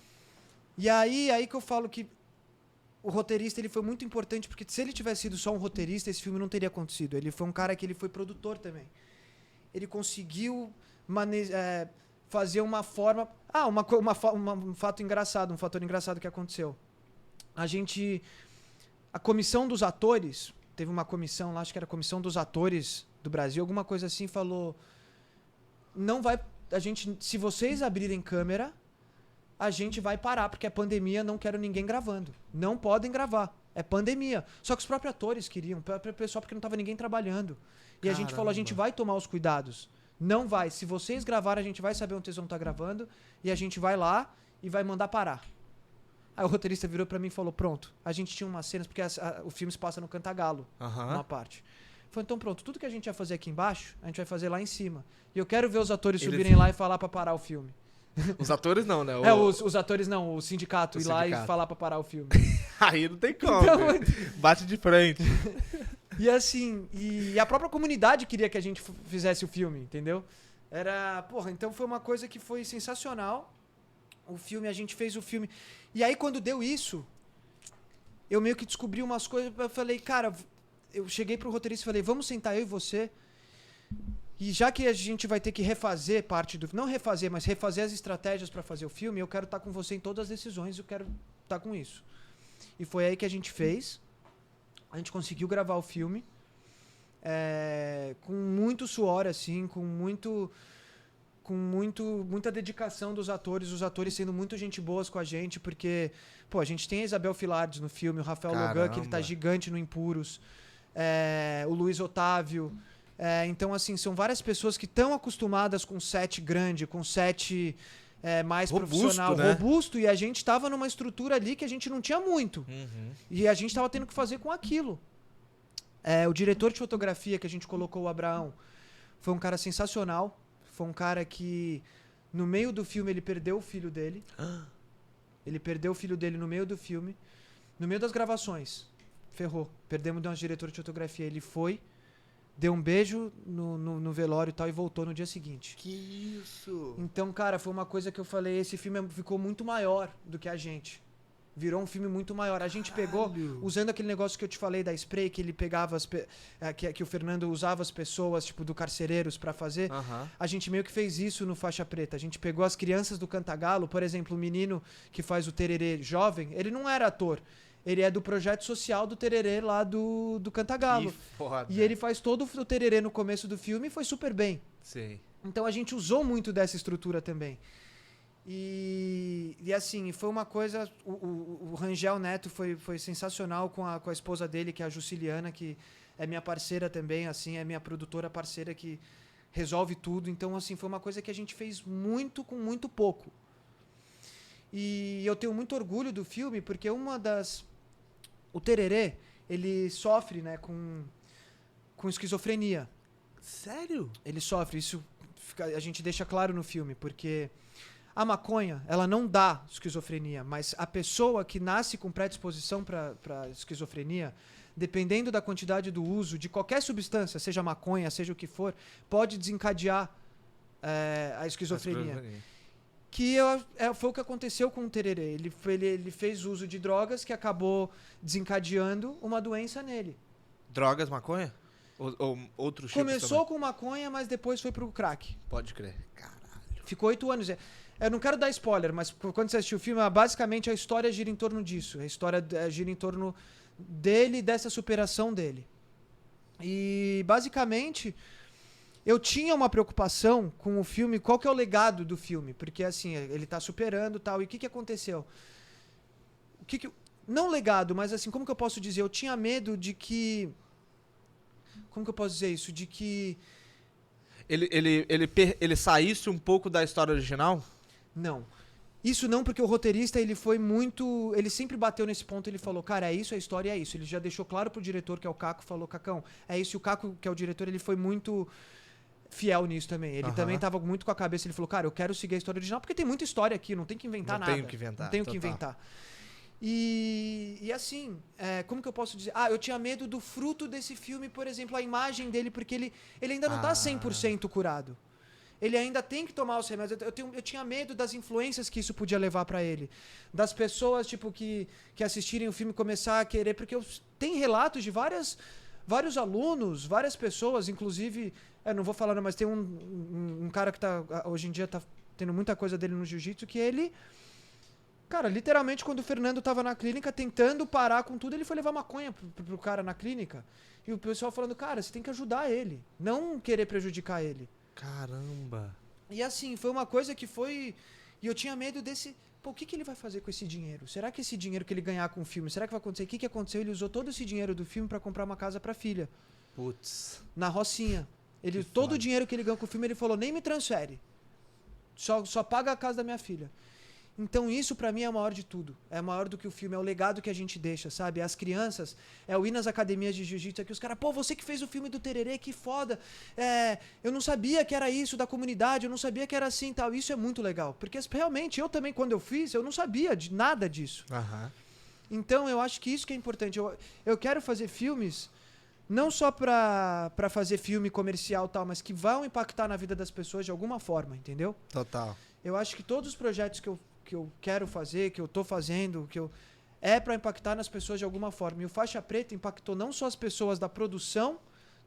E aí que eu falo que o roteirista ele foi muito importante, porque se ele tivesse sido só um roteirista, esse filme não teria acontecido. Ele foi um cara que ele foi produtor também. Ele conseguiu fazer uma forma... um fator engraçado que aconteceu. A comissão dos atores, teve uma comissão lá, acho que era a comissão dos atores do Brasil, alguma coisa assim, falou... se vocês abrirem câmera, a gente vai parar, porque é pandemia, não quero ninguém gravando. Não podem gravar. É pandemia. Só que os próprios atores queriam, o pessoal, porque não estava ninguém trabalhando. E a gente falou, a gente vai tomar os cuidados. Não vai. Se vocês gravarem, a gente vai saber onde vocês vão estar gravando, e a gente vai lá e vai mandar parar. Aí o roteirista virou pra mim e falou, pronto, a gente tinha umas cenas, porque o filme se passa no Cantagalo, uma parte. Falei, então pronto, tudo que a gente ia fazer aqui embaixo, a gente vai fazer lá em cima. E eu quero ver os atores subirem lá e falar pra parar o filme. Os atores não, né? Os atores não, o sindicato ir lá e falar pra parar o filme. Aí não tem como. Então, bate de frente. E assim, e a própria comunidade queria que a gente fizesse o filme, entendeu? Então foi uma coisa que foi sensacional. O filme, a gente fez o filme. E aí quando deu isso, eu meio que descobri umas coisas, eu falei, cara, eu cheguei pro roteirista e falei, vamos sentar eu e você. E já que a gente vai ter que refazer parte do... Não refazer, mas refazer as estratégias para fazer o filme, eu quero estar com você em todas as decisões, eu quero estar com isso. E foi aí que a gente fez. A gente conseguiu gravar o filme. Com muito suor, assim, com muita dedicação dos atores. Os atores sendo muito gente boas com a gente, porque... Pô, a gente tem a Isabel Filardes no filme, o Rafael Logan, que ele tá gigante no Impuros. O Luiz Otávio... então, assim, são várias pessoas que estão acostumadas com set grande, com set mais robusto, profissional, né? Robusto, e a gente estava numa estrutura ali que a gente não tinha muito. E a gente estava tendo que fazer com aquilo. O diretor de fotografia que a gente colocou, o Abraão, foi um cara sensacional. Foi um cara que, no meio do filme, ele perdeu o filho dele. Ele perdeu o filho dele no meio do filme. No meio das gravações. Ferrou. Perdemos de um diretor de fotografia. Ele foi... deu um beijo no velório e tal e voltou no dia seguinte. Que isso? Então, cara, foi uma coisa que eu falei, esse filme ficou muito maior do que a gente. Virou um filme muito maior. A gente pegou, usando aquele negócio que eu te falei da spray, que ele pegava que o Fernando usava as pessoas, tipo, do Carcereiros pra fazer. A gente meio que fez isso no Faixa Preta. A gente pegou as crianças do Cantagalo, por exemplo, o menino que faz o Tererê jovem, ele não era ator. Ele é do projeto social do Tererê lá do Cantagalo. Que foda. E ele faz todo o Tererê no começo do filme e foi super bem. Sim. Então a gente usou muito dessa estrutura também. E assim, foi uma coisa... O Rangel Neto foi sensacional com a esposa dele, que é a Juciliana, que é minha parceira também, assim, é minha produtora parceira que resolve tudo. Então, assim, foi uma coisa que a gente fez muito com muito pouco. E eu tenho muito orgulho do filme, porque o Tererê, ele sofre, né, com esquizofrenia. Sério? Ele sofre, isso a gente deixa claro no filme, porque... A maconha, ela não dá esquizofrenia, mas a pessoa que nasce com predisposição para esquizofrenia, dependendo da quantidade do uso de qualquer substância, seja maconha, seja o que for, pode desencadear a esquizofrenia. Que foi o que aconteceu com o Tererê. Ele fez uso de drogas que acabou desencadeando uma doença nele. Drogas, maconha? Ou outros tipos Começou também? com maconha, mas depois foi pro crack. Pode crer. Caralho. Ficou 8 anos. Eu não quero dar spoiler, mas quando você assistiu o filme, basicamente a história gira em torno disso. A história gira em torno dele e dessa superação dele. E, basicamente, eu tinha uma preocupação com o filme, qual que é o legado do filme? Porque, assim, ele tá superando e tal. E o que aconteceu? Não legado, mas, assim, como que eu posso dizer? Eu tinha medo de que... Como que eu posso dizer isso? De que... Ele saísse um pouco da história original? Não. Isso não, porque o roteirista, ele foi muito... Ele sempre bateu nesse ponto, ele falou, cara, é isso, a história é isso. Ele já deixou claro pro diretor, que é o Caco, falou, Cacão, é isso. E o Caco, que é o diretor, ele foi muito fiel nisso também. Ele também tava muito com a cabeça, ele falou, cara, eu quero seguir a história original, porque tem muita história aqui, não tem que inventar nada. Não tenho que inventar. Não tenho que inventar. E assim, como que eu posso dizer? Eu tinha medo do fruto desse filme, por exemplo, a imagem dele, porque ele ainda não tá 100% curado. Ele ainda tem que tomar os remédios. Eu tinha medo das influências que isso podia levar pra ele. Das pessoas, tipo, que assistirem o filme começar a querer... Porque tem relatos de vários alunos, várias pessoas, inclusive... não vou falar, não, mas tem um cara que hoje em dia tá tendo muita coisa dele no jiu-jitsu, que ele... Cara, literalmente, quando o Fernando tava na clínica tentando parar com tudo, ele foi levar maconha pro cara na clínica. E o pessoal falando, cara, você tem que ajudar ele, não querer prejudicar ele. Caramba. E assim, foi uma coisa que foi... E eu tinha medo desse... Pô, o que ele vai fazer com esse dinheiro? Será que esse dinheiro que ele ganhar com o filme, será que vai acontecer? O que aconteceu? Ele usou todo esse dinheiro do filme pra comprar uma casa pra filha. Putz. Na Rocinha. Todo o dinheiro que ele ganhou com o filme, ele falou, nem me transfere. Só paga a casa da minha filha. Então isso pra mim é o maior de tudo. É maior do que o filme, é o legado que a gente deixa, sabe? As crianças, o ir nas academias de jiu-jitsu aqui, os caras, pô, você que fez o filme do Tererê, que foda. Eu não sabia que era isso da comunidade, eu não sabia que era assim e tal. Isso é muito legal. Porque realmente, eu também, quando eu fiz, eu não sabia de nada disso. Então eu acho que isso que é importante. Eu quero fazer filmes, não só pra fazer filme comercial e tal, mas que vão impactar na vida das pessoas de alguma forma, entendeu? Total. Eu acho que todos os projetos que eu quero fazer, que eu tô fazendo, pra impactar nas pessoas de alguma forma. E o Faixa Preta impactou não só as pessoas da produção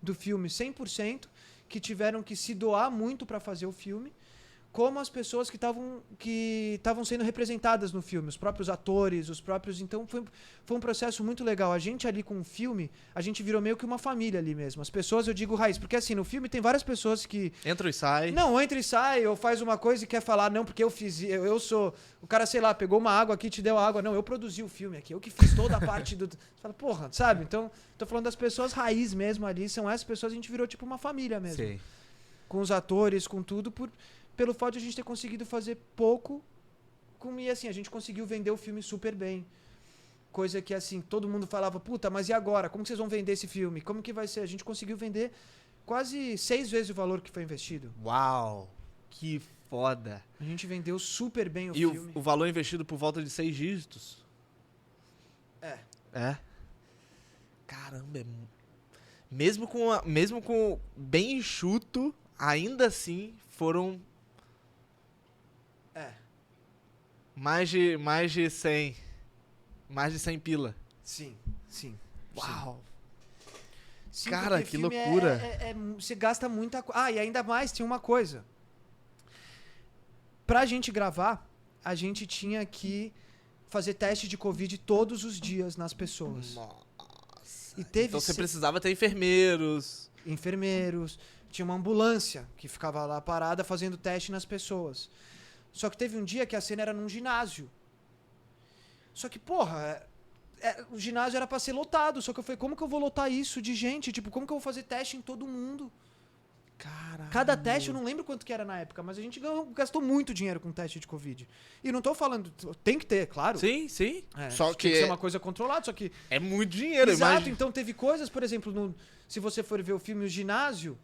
do filme 100%, que tiveram que se doar muito para fazer o filme, como as pessoas que estavam sendo representadas no filme, os próprios atores, os próprios... Então foi um processo muito legal. A gente ali com o filme, a gente virou meio que uma família ali mesmo. As pessoas, eu digo raiz, porque assim, no filme tem várias pessoas que... Entra e sai. Não, entra e sai, ou faz uma coisa e quer falar, não, porque eu fiz, eu sou... O cara, sei lá, pegou uma água aqui e te deu água. Não, eu produzi o filme aqui, eu que fiz toda a parte do... Você fala, porra, sabe? Então, tô falando das pessoas raiz mesmo ali, são essas pessoas, a gente virou tipo uma família mesmo. Sim. Com os atores, com tudo, pelo fato de a gente ter conseguido fazer pouco, e assim, a gente conseguiu vender o filme super bem. Coisa que, assim, todo mundo falava, puta, mas e agora? Como que vocês vão vender esse filme? Como que vai ser? A gente conseguiu vender quase 6 vezes o valor que foi investido. Uau! Que foda! A gente vendeu super bem o e filme. E o valor investido por volta de 6 dígitos? É. É? Caramba, Mesmo com bem enxuto, ainda assim foram É. mais de 100. Mais de 100 pila. Sim. Uau. Sim, Cara, porque que filme loucura. você gasta muita coisa. Ah, e ainda mais tinha uma coisa. Pra gente gravar, a gente tinha que fazer teste de Covid todos os dias nas pessoas. Nossa. E teve Então você precisava ter enfermeiros. enfermeiros, tinha uma ambulância que ficava lá parada fazendo teste nas pessoas. Só que teve um dia que a cena era num ginásio. Só que, porra, o ginásio era pra ser lotado. Só que eu falei, como que eu vou lotar isso de gente? Tipo, como que eu vou fazer teste em todo mundo? Caralho. Cada teste, eu não lembro quanto que era na época, mas a gente gastou muito dinheiro com teste de Covid. E não tô falando, tem que ter, claro. Sim. Só Tem que ser uma coisa controlada, só que... é muito dinheiro, Exato, imagina. então teve coisas, por exemplo, se você for ver o filme O Ginásio,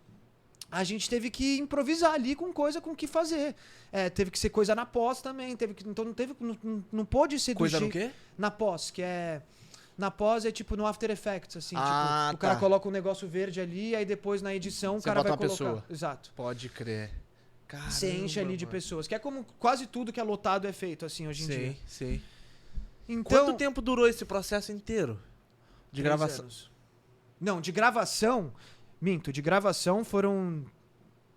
a gente teve que improvisar ali com coisa com o que fazer. Teve que ser coisa na pós também, então não pôde ser Coisa do no quê? na pós, que é... Na pós é tipo no After Effects, assim, Ah, tipo, o cara tá. coloca um negócio verde ali, aí depois na edição o Você cara bota vai uma colocar. pessoa. Exato. Pode crer. Caramba, Você enche ali de mano. pessoas, que é como quase tudo que é lotado é feito, assim, hoje em dia. Sim. Então, Quanto tempo durou esse processo inteiro de 3 gravação? anos. Não, de gravação, minto, de gravação foram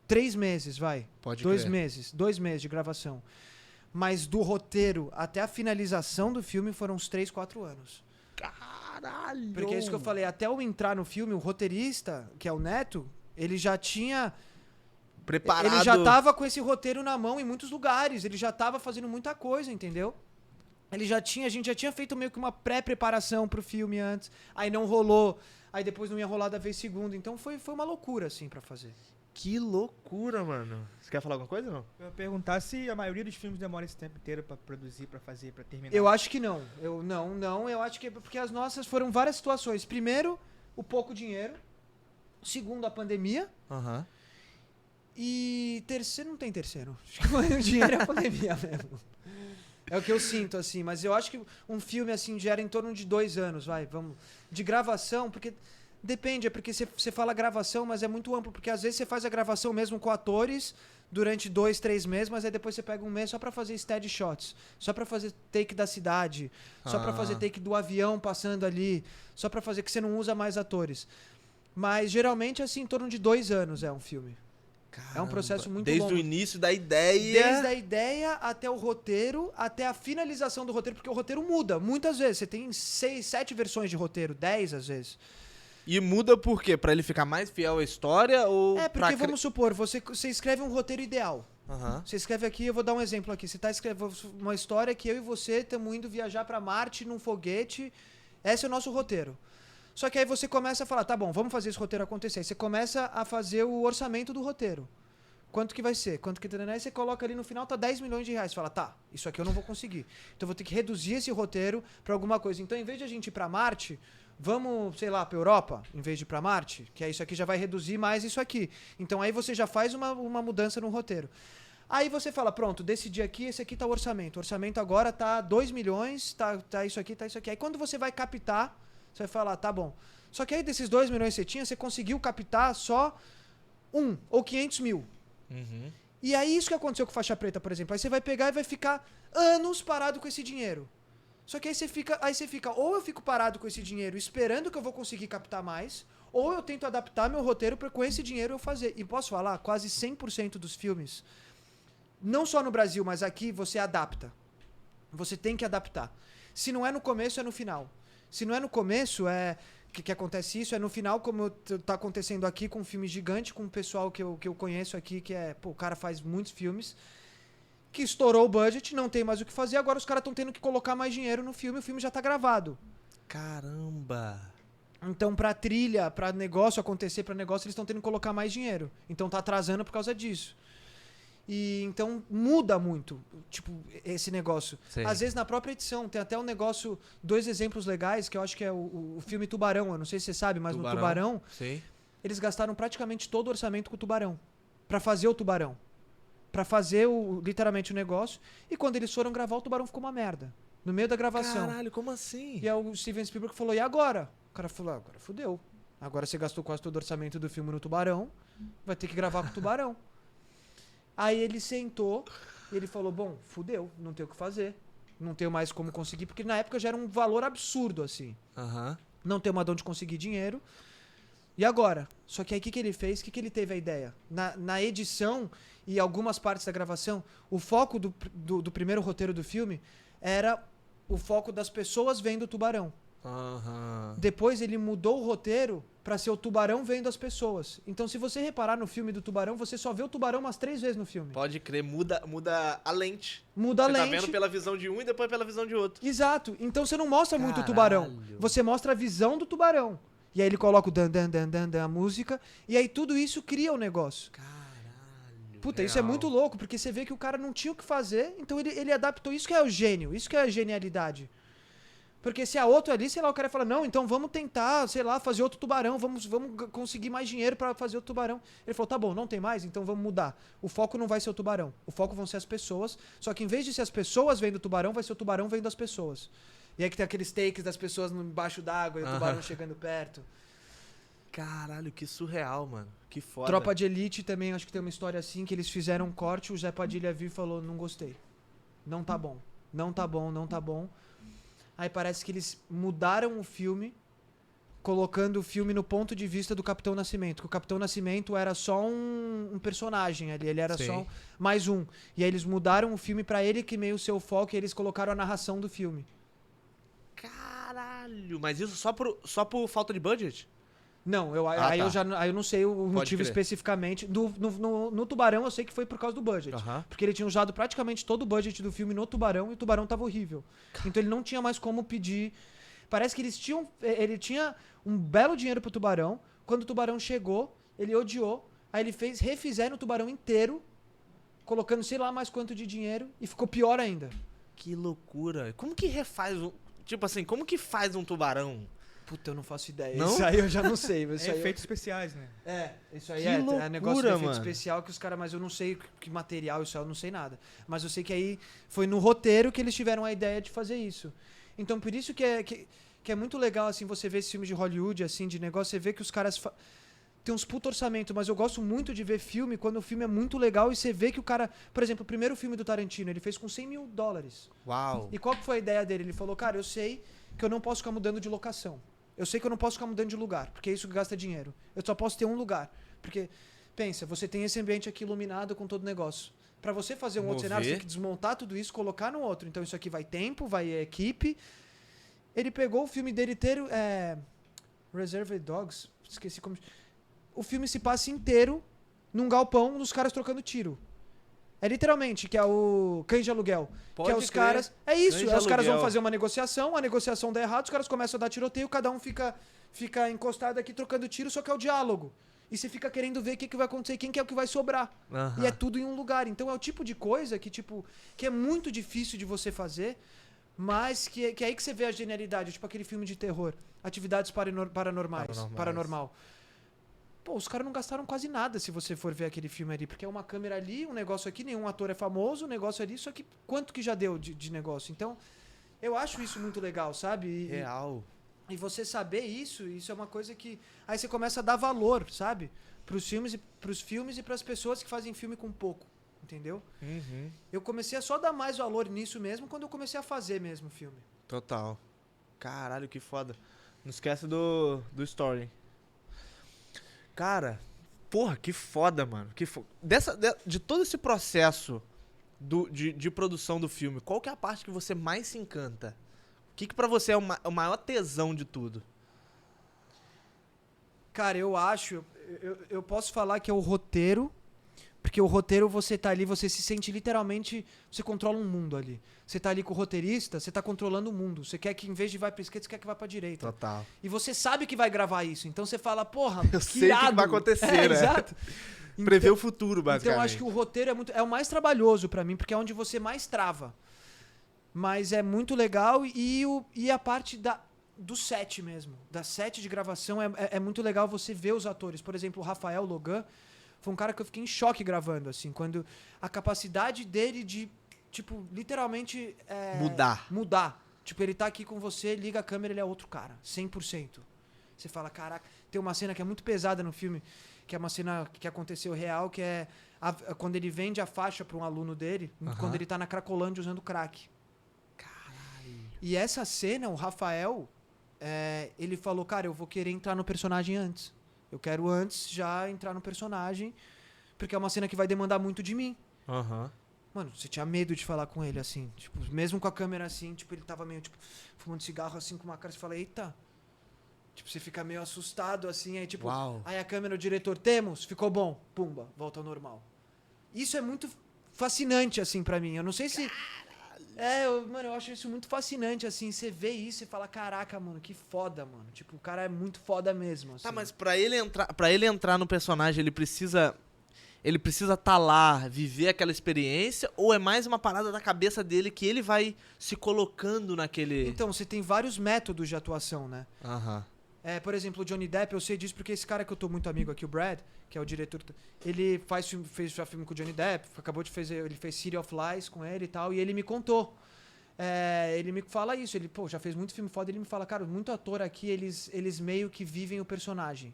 3 meses, vai. Pode 2 crer. meses, 2 meses de gravação. Mas do roteiro até a finalização do filme foram uns 3, 4 anos. Caralho! Porque é isso que eu falei, até eu entrar no filme, o roteirista, que é o Neto, ele já tinha... Preparado. Ele já tava com esse roteiro na mão em muitos lugares, ele já tava fazendo muita coisa, entendeu? A gente já tinha feito meio que uma pré-preparação pro filme antes, aí não rolou, aí depois não ia rolar da vez segunda, então foi uma loucura, assim, pra fazer. Que loucura, mano. Você quer falar alguma coisa ou não? Eu ia perguntar se a maioria dos filmes demora esse tempo inteiro pra produzir, pra fazer, pra terminar. Eu acho que não. Eu acho que é porque as nossas foram várias situações. Primeiro, o pouco dinheiro. Segundo, a pandemia. Aham. E terceiro, não tem terceiro. Acho que o dinheiro é a pandemia mesmo. É o que eu sinto, assim. Mas eu acho que um filme, assim, gera em torno de 2 anos, vai. Vamos. De gravação, porque... Depende, é porque você fala gravação, mas é muito amplo. Porque às vezes você faz a gravação mesmo com atores durante 2, 3 meses, mas aí depois você pega um mês só pra fazer steady shots. Só pra fazer take da cidade. Só pra fazer take do avião passando ali. Só pra fazer que você não usa mais atores. Mas geralmente, assim, em torno de 2 anos é um filme. É um processo muito Desde longo. o início da ideia. Desde a ideia até o roteiro, até a finalização do roteiro, porque o roteiro muda. Muitas vezes. Você tem 6, 7 versões de roteiro, 10 às vezes. E muda por quê? Pra ele ficar mais fiel à história ou É, pra porque vamos supor, você escreve um roteiro ideal. Aham. Você escreve aqui, eu vou dar um exemplo aqui. Você tá escrevendo uma história que eu e você estamos indo viajar pra Marte num foguete. Esse é o nosso roteiro. Só que aí você começa a falar, tá bom, vamos fazer esse roteiro acontecer. Aí você começa a fazer o orçamento do roteiro. Quanto que vai ser? Quanto que... Aí você coloca ali no final, tá 10 milhões de reais. Você fala, tá, isso aqui eu não vou conseguir. Então eu vou ter que reduzir esse roteiro pra alguma coisa. Então, em vez de a gente ir pra Marte, vamos, sei lá, pra Europa, em vez de ir pra Marte, que aí isso aqui já vai reduzir mais isso aqui. Então aí você já faz uma mudança no roteiro. Aí você fala, pronto, decidi aqui, esse aqui tá o orçamento. O orçamento agora tá 2 milhões, tá isso aqui, tá isso aqui. Aí quando você vai captar, você vai falar, tá bom. Só que aí desses 2 milhões que você tinha, você conseguiu captar só 1 ou 500 mil. Uhum. E aí isso que aconteceu com Faixa Preta, por exemplo. Aí você vai pegar e vai ficar anos parado com esse dinheiro. Só que aí você fica, ou eu fico parado com esse dinheiro esperando que eu vou conseguir captar mais, ou eu tento adaptar meu roteiro para com esse dinheiro eu fazer. E posso falar, quase 100% dos filmes, não só no Brasil, mas aqui, você adapta. Você tem que adaptar. Se não é no começo, é no final. Se não é no começo, que acontece isso, é no final, como tá acontecendo aqui com um filme gigante, com um pessoal que eu conheço aqui, que o cara faz muitos filmes, que estourou o budget, não tem mais o que fazer, agora os caras estão tendo que colocar mais dinheiro no filme, o filme já tá gravado. Caramba. Então, pra trilha, pra negócio acontecer, pra negócio, eles estão tendo que colocar mais dinheiro. Então tá atrasando por causa disso. E então muda muito, tipo, esse negócio. Sei. Às vezes na própria edição, tem até um negócio, 2 exemplos legais, que eu acho que é o filme Tubarão, eu não sei se você sabe, mas no Tubarão, Sei. eles gastaram praticamente todo o orçamento com o Tubarão. Pra fazer o Tubarão. Pra fazer literalmente o negócio. E quando eles foram gravar, o Tubarão ficou uma merda. No meio da gravação. Caralho, como assim? E aí o Steven Spielberg falou, e agora? O cara falou, agora fudeu. Agora você gastou quase todo o orçamento do filme no Tubarão, vai ter que gravar com o Tubarão. Aí ele sentou e ele falou, bom, fudeu, não tem o que fazer. Não tenho mais como conseguir, porque na época já era um valor absurdo, assim. Aham. Não tem uma de onde conseguir dinheiro. E agora? Só que aí o que ele fez? O que ele teve a ideia? Na edição e algumas partes da gravação, o foco do primeiro roteiro do filme era o foco das pessoas vendo o tubarão. Aham. Depois ele mudou o roteiro pra ser o tubarão vendo as pessoas. Então se você reparar no filme do tubarão, você só vê o tubarão umas 3 vezes no filme. Pode crer, muda a lente. Muda a Você lente. tá vendo pela visão de um e depois pela visão de outro. Exato. Então você não mostra muito o Caralho. tubarão. Você mostra a visão do tubarão. E aí ele coloca o dan dan dan dan dan, a música. E aí tudo isso cria o negócio. Caralho. Puta, isso é muito louco, porque você vê que o cara não tinha o que fazer, então ele adaptou. Isso que é o gênio, isso que é a genialidade. Porque se a outro ali, sei lá, o cara fala, não, então vamos tentar, sei lá, fazer outro tubarão, vamos conseguir mais dinheiro pra fazer outro tubarão. Ele falou, tá bom, não tem mais, então vamos mudar. O foco não vai ser o tubarão, o foco vão ser as pessoas, só que em vez de ser as pessoas vendo o tubarão, vai ser o tubarão vendo as pessoas. E aí que tem aqueles takes das pessoas embaixo d'água e o tubarão chegando perto. Caralho, que surreal, mano. Que foda. Tropa de Elite também, acho que tem uma história assim, que eles fizeram um corte, o Zé Padilha viu e falou, não gostei. Não tá bom. Não tá bom, não tá bom. Aí parece que eles mudaram o filme, colocando o filme no ponto de vista do Capitão Nascimento. Que o Capitão Nascimento era só um personagem ali, ele era Sim. só mais um. E aí eles mudaram o filme pra ele que meio seu foco e eles colocaram a narração do filme. Caralho, mas isso só por falta de budget? Não, tá. aí eu não sei o motivo crer. especificamente. No Tubarão eu sei que foi por causa do budget. Aham. Porque ele tinha usado praticamente todo o budget do filme no Tubarão e o Tubarão tava horrível. Então ele não tinha mais como pedir. Parece que ele tinha um belo dinheiro pro Tubarão. Quando o Tubarão chegou, ele odiou. Aí ele refizeram o Tubarão inteiro, colocando sei lá mais quanto de dinheiro e ficou pior ainda. Que loucura. Como que refaz um... Tipo assim, como que faz um tubarão? Puta, eu não faço ideia. Não? Isso aí eu já não sei. Isso É aí efeitos especiais, né? isso aí Que é loucura, negócio de efeito mano. especial que os caras... Mas eu não sei que material isso é, eu não sei nada. Mas eu sei que aí foi no roteiro que eles tiveram a ideia de fazer isso. Então por isso que é muito legal, assim, você ver esses filmes de Hollywood, assim, de negócio, você vê que os caras... Tem uns puto orçamento, mas eu gosto muito de ver filme quando o filme é muito legal e você vê que o cara... Por exemplo, o primeiro filme do Tarantino, ele fez com $100 mil. Uau. E qual que foi a ideia dele? Ele falou, cara, eu sei que eu não posso ficar mudando de locação. Eu sei que eu não posso ficar mudando de lugar, porque é isso que gasta dinheiro. Eu só posso ter um lugar. Porque, pensa, você tem esse ambiente aqui iluminado com todo o negócio. Pra você fazer um outro cenário, você tem que desmontar tudo isso, colocar no outro. Então isso aqui vai tempo, vai equipe. Ele pegou o filme dele inteiro, Reservoir Dogs, esqueci como... O filme se passa inteiro num galpão, nos caras trocando tiro. É literalmente, que é o Cães de Aluguel. Pode que é os crer. caras... É isso, Cães de os caras vão Aluguel. fazer uma negociação, a negociação dá errado, os caras começam a dar tiroteio, cada um fica encostado aqui trocando tiro, só que é o diálogo. E você fica querendo ver o que vai acontecer, quem que é o que vai sobrar. Aham. E é tudo em um lugar. Então é o tipo de coisa que é muito difícil de você fazer, mas que é aí que você vê a genialidade. Tipo aquele filme de terror, Atividades Paranormal. Pô, os caras não gastaram quase nada se você for ver aquele filme ali, porque é uma câmera ali, um negócio aqui, nenhum ator é famoso, um negócio ali, só que quanto que já deu de negócio? Então, eu acho isso muito legal, sabe? Real. E você saber isso é uma coisa que... Aí você começa a dar valor, sabe? Pros filmes e pras pessoas que fazem filme com pouco, entendeu? Uhum. Eu comecei a só dar mais valor nisso mesmo quando eu comecei a fazer mesmo o filme. Total. Caralho, que foda. Não esquece do story. Cara, porra, que foda, mano. De todo esse processo de produção do filme, qual que é a parte que você mais se encanta? O que pra você é o maior tesão de tudo? Cara, eu acho... Eu posso falar que é o roteiro, porque o roteiro você tá ali, você se sente literalmente... Você controla um mundo ali. Você tá ali com o roteirista, você tá controlando o mundo. Você quer que, em vez de vai pra esquerda, você quer que vá pra direita. Total. E você sabe que vai gravar isso. Então você fala, porra, Eu que sei o que irado. vai acontecer, né? Exato. Prever o futuro, basicamente. Então eu acho que o roteiro é o mais trabalhoso pra mim, porque é onde você mais trava. Mas é muito legal e a parte do set mesmo. Da set de gravação é muito legal você ver os atores. Por exemplo, o Rafael Logan foi um cara que eu fiquei em choque gravando, assim. Quando a capacidade dele de, tipo, literalmente... Mudar. Tipo, ele tá aqui com você, liga a câmera, ele é outro cara. 100%. Você fala, caraca... tem uma cena que é muito pesada no filme, que é uma cena que aconteceu real, que é quando ele vende a faixa para um aluno dele, quando ele tá na Cracolândia usando crack. Caralho. E essa cena, o Rafael, ele falou, cara, eu vou querer entrar no personagem antes. Eu quero antes já entrar no personagem, porque é uma cena que vai demandar muito de mim. Mano, você tinha medo de falar com ele, assim. Tipo, mesmo com a câmera assim, tipo, ele tava meio, tipo, fumando cigarro, assim, com uma cara, você fala, eita. Tipo, você fica meio assustado, assim, aí, tipo... Uau. Aí a câmera, o diretor, temos, ficou bom. Pumba, volta ao normal. Isso é muito fascinante, assim, pra mim. Eu não sei se... Mano, eu acho isso muito fascinante, assim. Você vê isso e fala, caraca, mano, que foda, mano. Tipo, o cara é muito foda mesmo, assim. Tá, mas pra ele entrar no personagem, ele precisa tá lá, viver aquela experiência, ou é mais uma parada da cabeça dele que ele vai se colocando naquele... Então, você tem vários métodos de atuação, né? Por exemplo, o Johnny Depp, eu sei disso porque esse cara que eu tô muito amigo aqui, o Brad, que é o diretor, ele fez já filme com o Johnny Depp, ele fez City of Lies com ele e tal, e ele me contou. Ele me fala isso, ele, já fez muito filme foda, ele me fala, cara, muito ator aqui, eles meio que vivem o personagem.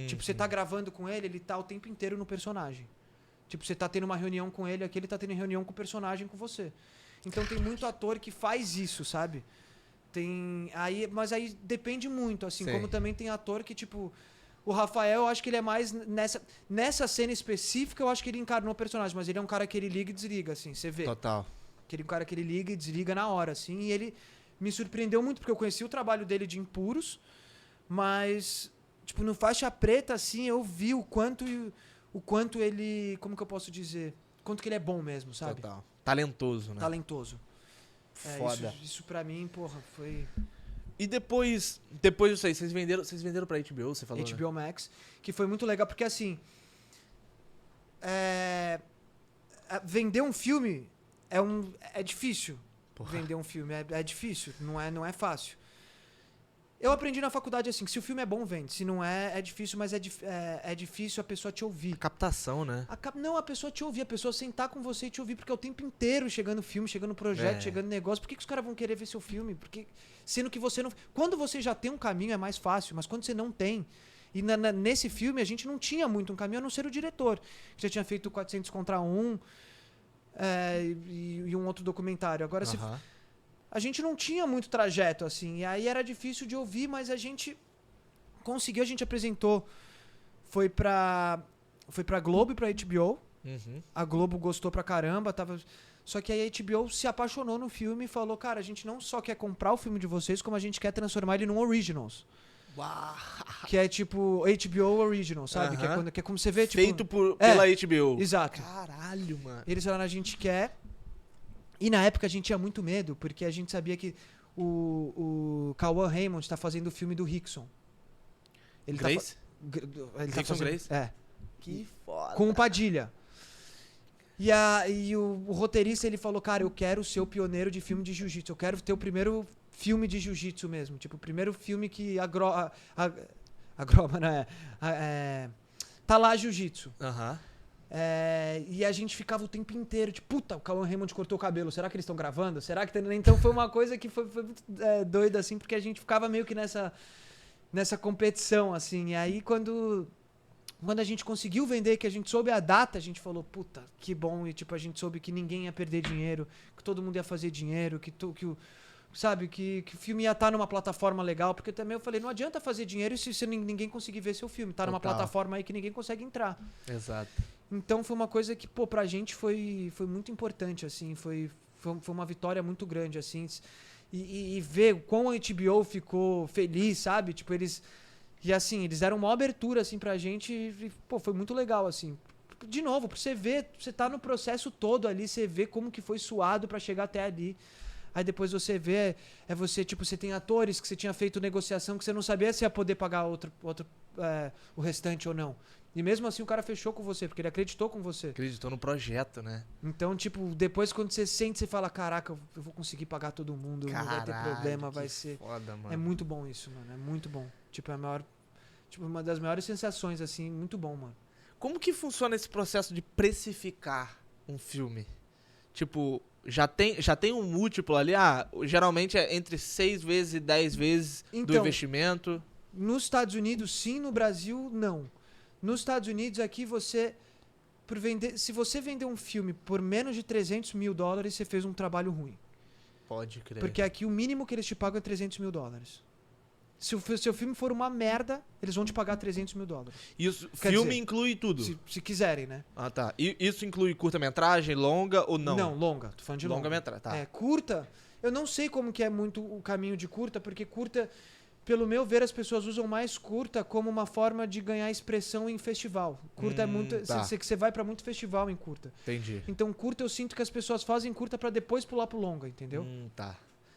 Tipo, você tá gravando com ele tá o tempo inteiro no personagem. Tipo, você tá tendo uma reunião com ele aqui, ele tá tendo reunião com o personagem com você. Então tem muito ator que faz isso, sabe? Mas aí depende muito, assim, como também tem ator que, tipo, o Rafael, eu acho que ele é mais nessa cena específica, eu acho que ele encarnou o personagem, mas ele é um cara que ele liga e desliga, assim, você vê. Total. Aquele cara que ele liga e desliga na hora, assim, e ele me surpreendeu muito, porque eu conheci o trabalho dele de Impuros, mas, tipo, no Faixa Preta, assim, eu vi o quanto ele, como que eu posso dizer, quanto que ele é bom mesmo, sabe? Total. Talentoso, né? Talentoso. Foda. Isso pra mim, porra, foi... E depois disso aí, vocês venderam pra HBO, você falou, HBO Max, que foi muito legal, porque assim, vender um filme é difícil. Porra. Vender um filme é difícil, não é fácil. Eu aprendi na faculdade assim, que se o filme é bom, vende. Se não é difícil, mas é difícil a pessoa te ouvir. A captação, né? Não, a pessoa te ouvir, a pessoa sentar com você e te ouvir, porque é o tempo inteiro chegando filme, chegando projeto, chegando negócio. Por que os caras vão querer ver seu filme? Porque, sendo que você não... Quando você já tem um caminho é mais fácil, mas quando você não tem... E nesse filme a gente não tinha muito um caminho, a não ser o diretor, que já tinha feito 400 contra 1 e um outro documentário. Agora, a gente não tinha muito trajeto, assim, e aí era difícil de ouvir, mas a gente conseguiu, a gente apresentou, foi pra Globo e pra HBO, a Globo gostou pra caramba, só que aí a HBO se apaixonou no filme e falou, cara, a gente não só quer comprar o filme de vocês, como a gente quer transformar ele num Originals. Uau. Que é tipo HBO Original, sabe? Que é como você vê, tipo... Feito pela HBO. Exato. Caralho, mano. Eles falaram, a gente quer... E na época a gente tinha muito medo, porque a gente sabia que o Cauã Raymond tá fazendo o filme do Rickson. Grace? Ele tá fazendo... Grace? Que foda. Com o Padilha. E o roteirista, ele falou, cara, eu quero ser o pioneiro de filme de jiu-jitsu. Eu quero ter o primeiro filme de jiu-jitsu mesmo. Tipo, o primeiro filme que agroma, né? Tá lá jiu-jitsu. E a gente ficava o tempo inteiro, tipo, puta, o Cauã Raymond cortou o cabelo, será que eles estão gravando? Será que então foi uma coisa que foi muito doida, assim, porque a gente ficava meio que nessa competição, assim. E aí, quando a gente conseguiu vender, que a gente soube a data, a gente falou, puta, que bom. E, tipo, a gente soube que ninguém ia perder dinheiro, que todo mundo ia fazer dinheiro, que o filme ia estar numa plataforma legal. Porque também eu falei, não adianta fazer dinheiro se ninguém conseguir ver seu filme. Tá numa plataforma aí que ninguém consegue entrar. Exato. Então foi uma coisa que, pô, pra gente foi muito importante, assim. Foi uma vitória muito grande, assim. E ver o quão a HBO ficou feliz, sabe? Tipo, eles deram uma abertura, assim, pra gente. E, pô, foi muito legal, assim. De novo, pra você ver, você tá no processo todo ali, você vê como que foi suado pra chegar até ali. Aí depois você vê, você tem atores que você tinha feito negociação que você não sabia se ia poder pagar o restante ou não. E mesmo assim o cara fechou com você, porque ele acreditou com você. Acreditou no projeto, né? Então, tipo, depois quando você sente, você fala, caraca, eu vou conseguir pagar todo mundo, não vai ter problema, vai ser... Foda, mano. É muito bom isso, mano, é muito bom. Tipo, uma das maiores sensações, assim, muito bom, mano. Como que funciona esse processo de precificar um filme? Tipo, já tem um múltiplo ali? Geralmente é entre 6 vezes e 10 vezes do investimento. Nos Estados Unidos, sim. No Brasil, não. Nos Estados Unidos, aqui você... se você vender um filme por menos de $300 mil, você fez um trabalho ruim. Pode crer. Porque aqui o mínimo que eles te pagam é $300 mil. Se o seu filme for uma merda, eles vão te pagar $300 mil. Isso, Quer filme dizer, inclui tudo? Se quiserem, né? Ah, tá. E isso inclui curta-metragem, longa ou não? Não, longa. Tô falando de longa. Longa-metragem, tá. Curta, eu não sei como que é muito o caminho de curta, porque curta, pelo meu ver, as pessoas usam mais curta como uma forma de ganhar expressão em festival. Curta é muito... Tá. Você vai pra muito festival em curta. Entendi. Então, curta, eu sinto que as pessoas fazem curta pra depois pular pro longa, entendeu? Tá.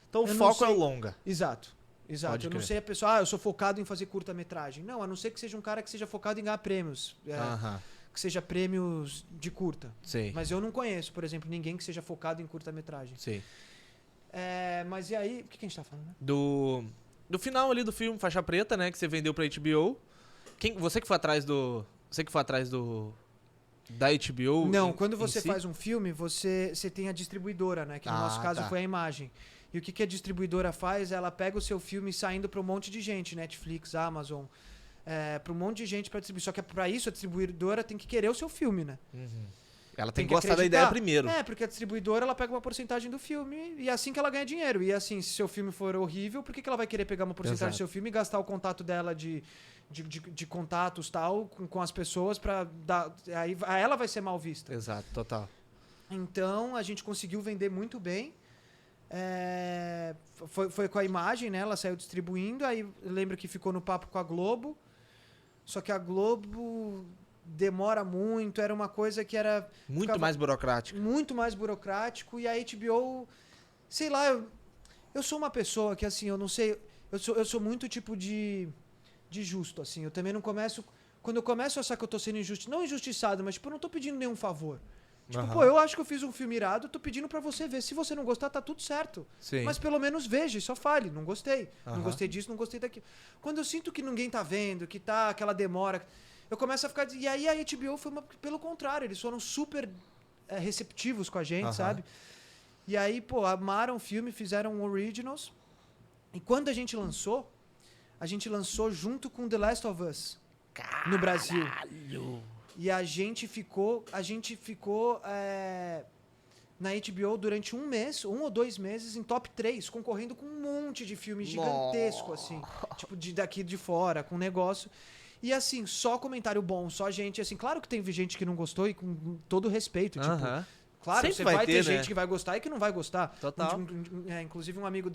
Então o Eu não foco é sei. o longa. Exato. Pode Eu não crer. sei a pessoa, eu sou focado em fazer curta-metragem. Não, a não ser que seja um cara que seja focado em ganhar prêmios. Aham. Que seja prêmios de curta. Sei. Mas eu não conheço, por exemplo, ninguém que seja focado em curta-metragem. Sei. Mas e aí, o que a gente tá falando, né? Do final ali do filme Faixa Preta, né? Que você vendeu pra HBO. Você que foi atrás do... Da HBO? Não, quando em você si? faz um filme, você tem a distribuidora, né? Que no nosso caso tá. foi a Imagem. E o que a distribuidora faz? Ela pega o seu filme saindo para um monte de gente, Netflix, Amazon, para um monte de gente para distribuir. Só que para isso a distribuidora tem que querer o seu filme, né? Uhum. Ela tem que que gostar da acreditar. ideia primeiro. Porque a distribuidora ela pega uma porcentagem do filme e é assim que ela ganha dinheiro. E assim, se seu filme for horrível, por que ela vai querer pegar uma porcentagem Exato. do seu filme e gastar o contato dela de contatos tal com as pessoas para dar. Aí ela vai ser mal vista. Exato, total. Então a gente conseguiu vender muito bem. Foi com a Imagem, né? Ela saiu distribuindo. Aí eu lembro que ficou no papo com a Globo. Só que a Globo demora muito. Era uma coisa que era Muito mais burocrático. muito mais burocrático. E a HBO, sei lá, eu sou uma pessoa que assim, eu não sei. Eu sou muito tipo de justo, assim. Eu também não começo. Quando eu começo a achar que eu tô sendo não injustiçado, mas tipo, eu não tô pedindo nenhum favor. Tipo, Aham. pô, eu acho que eu fiz um filme irado, tô pedindo pra você ver. Se você não gostar, tá tudo certo. Sim. Mas pelo menos veja e só fale. Não gostei. Não Aham. gostei disso, não gostei daquilo. Quando eu sinto que ninguém tá vendo, que tá aquela demora, eu começo a ficar... E aí a HBO foi pelo contrário. Eles foram super receptivos com a gente, Aham. sabe? E aí, pô, amaram o filme, fizeram originals. E quando a gente lançou junto com The Last of Us. No Brasil. E a gente ficou na HBO durante um ou 2 meses em top 3, concorrendo com um monte de filme gigantesco, assim. Tipo, daqui de fora, com negócio. E assim, só comentário bom, só gente, assim. Claro que tem gente que não gostou e com todo respeito, tipo... Aham. Claro, Sempre você vai vai ter ter, né? gente que vai gostar e que não vai gostar. Total. Inclusive um amigo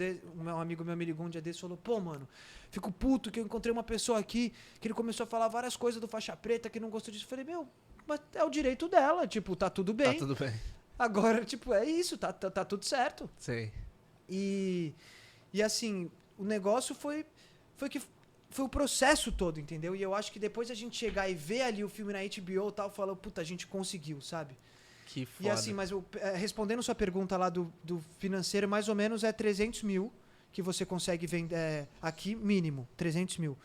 meu me ligou um dia desse e falou, pô, mano, fico puto que eu encontrei uma pessoa aqui que ele começou a falar várias coisas do Faixa Preta que não gostou disso. Eu falei, meu, mas é o direito dela, tipo, tá tudo bem. Tá tudo bem. Agora, tipo, é isso, tá tudo certo. Sei. E assim, o negócio foi o processo todo, entendeu? E eu acho que depois a gente chegar e ver ali o filme na HBO e tal, falou, puta, a gente conseguiu, sabe? Que foda. E assim, mas respondendo sua pergunta lá do financeiro, mais ou menos é 300 mil que você consegue vender aqui, mínimo, 300 mil.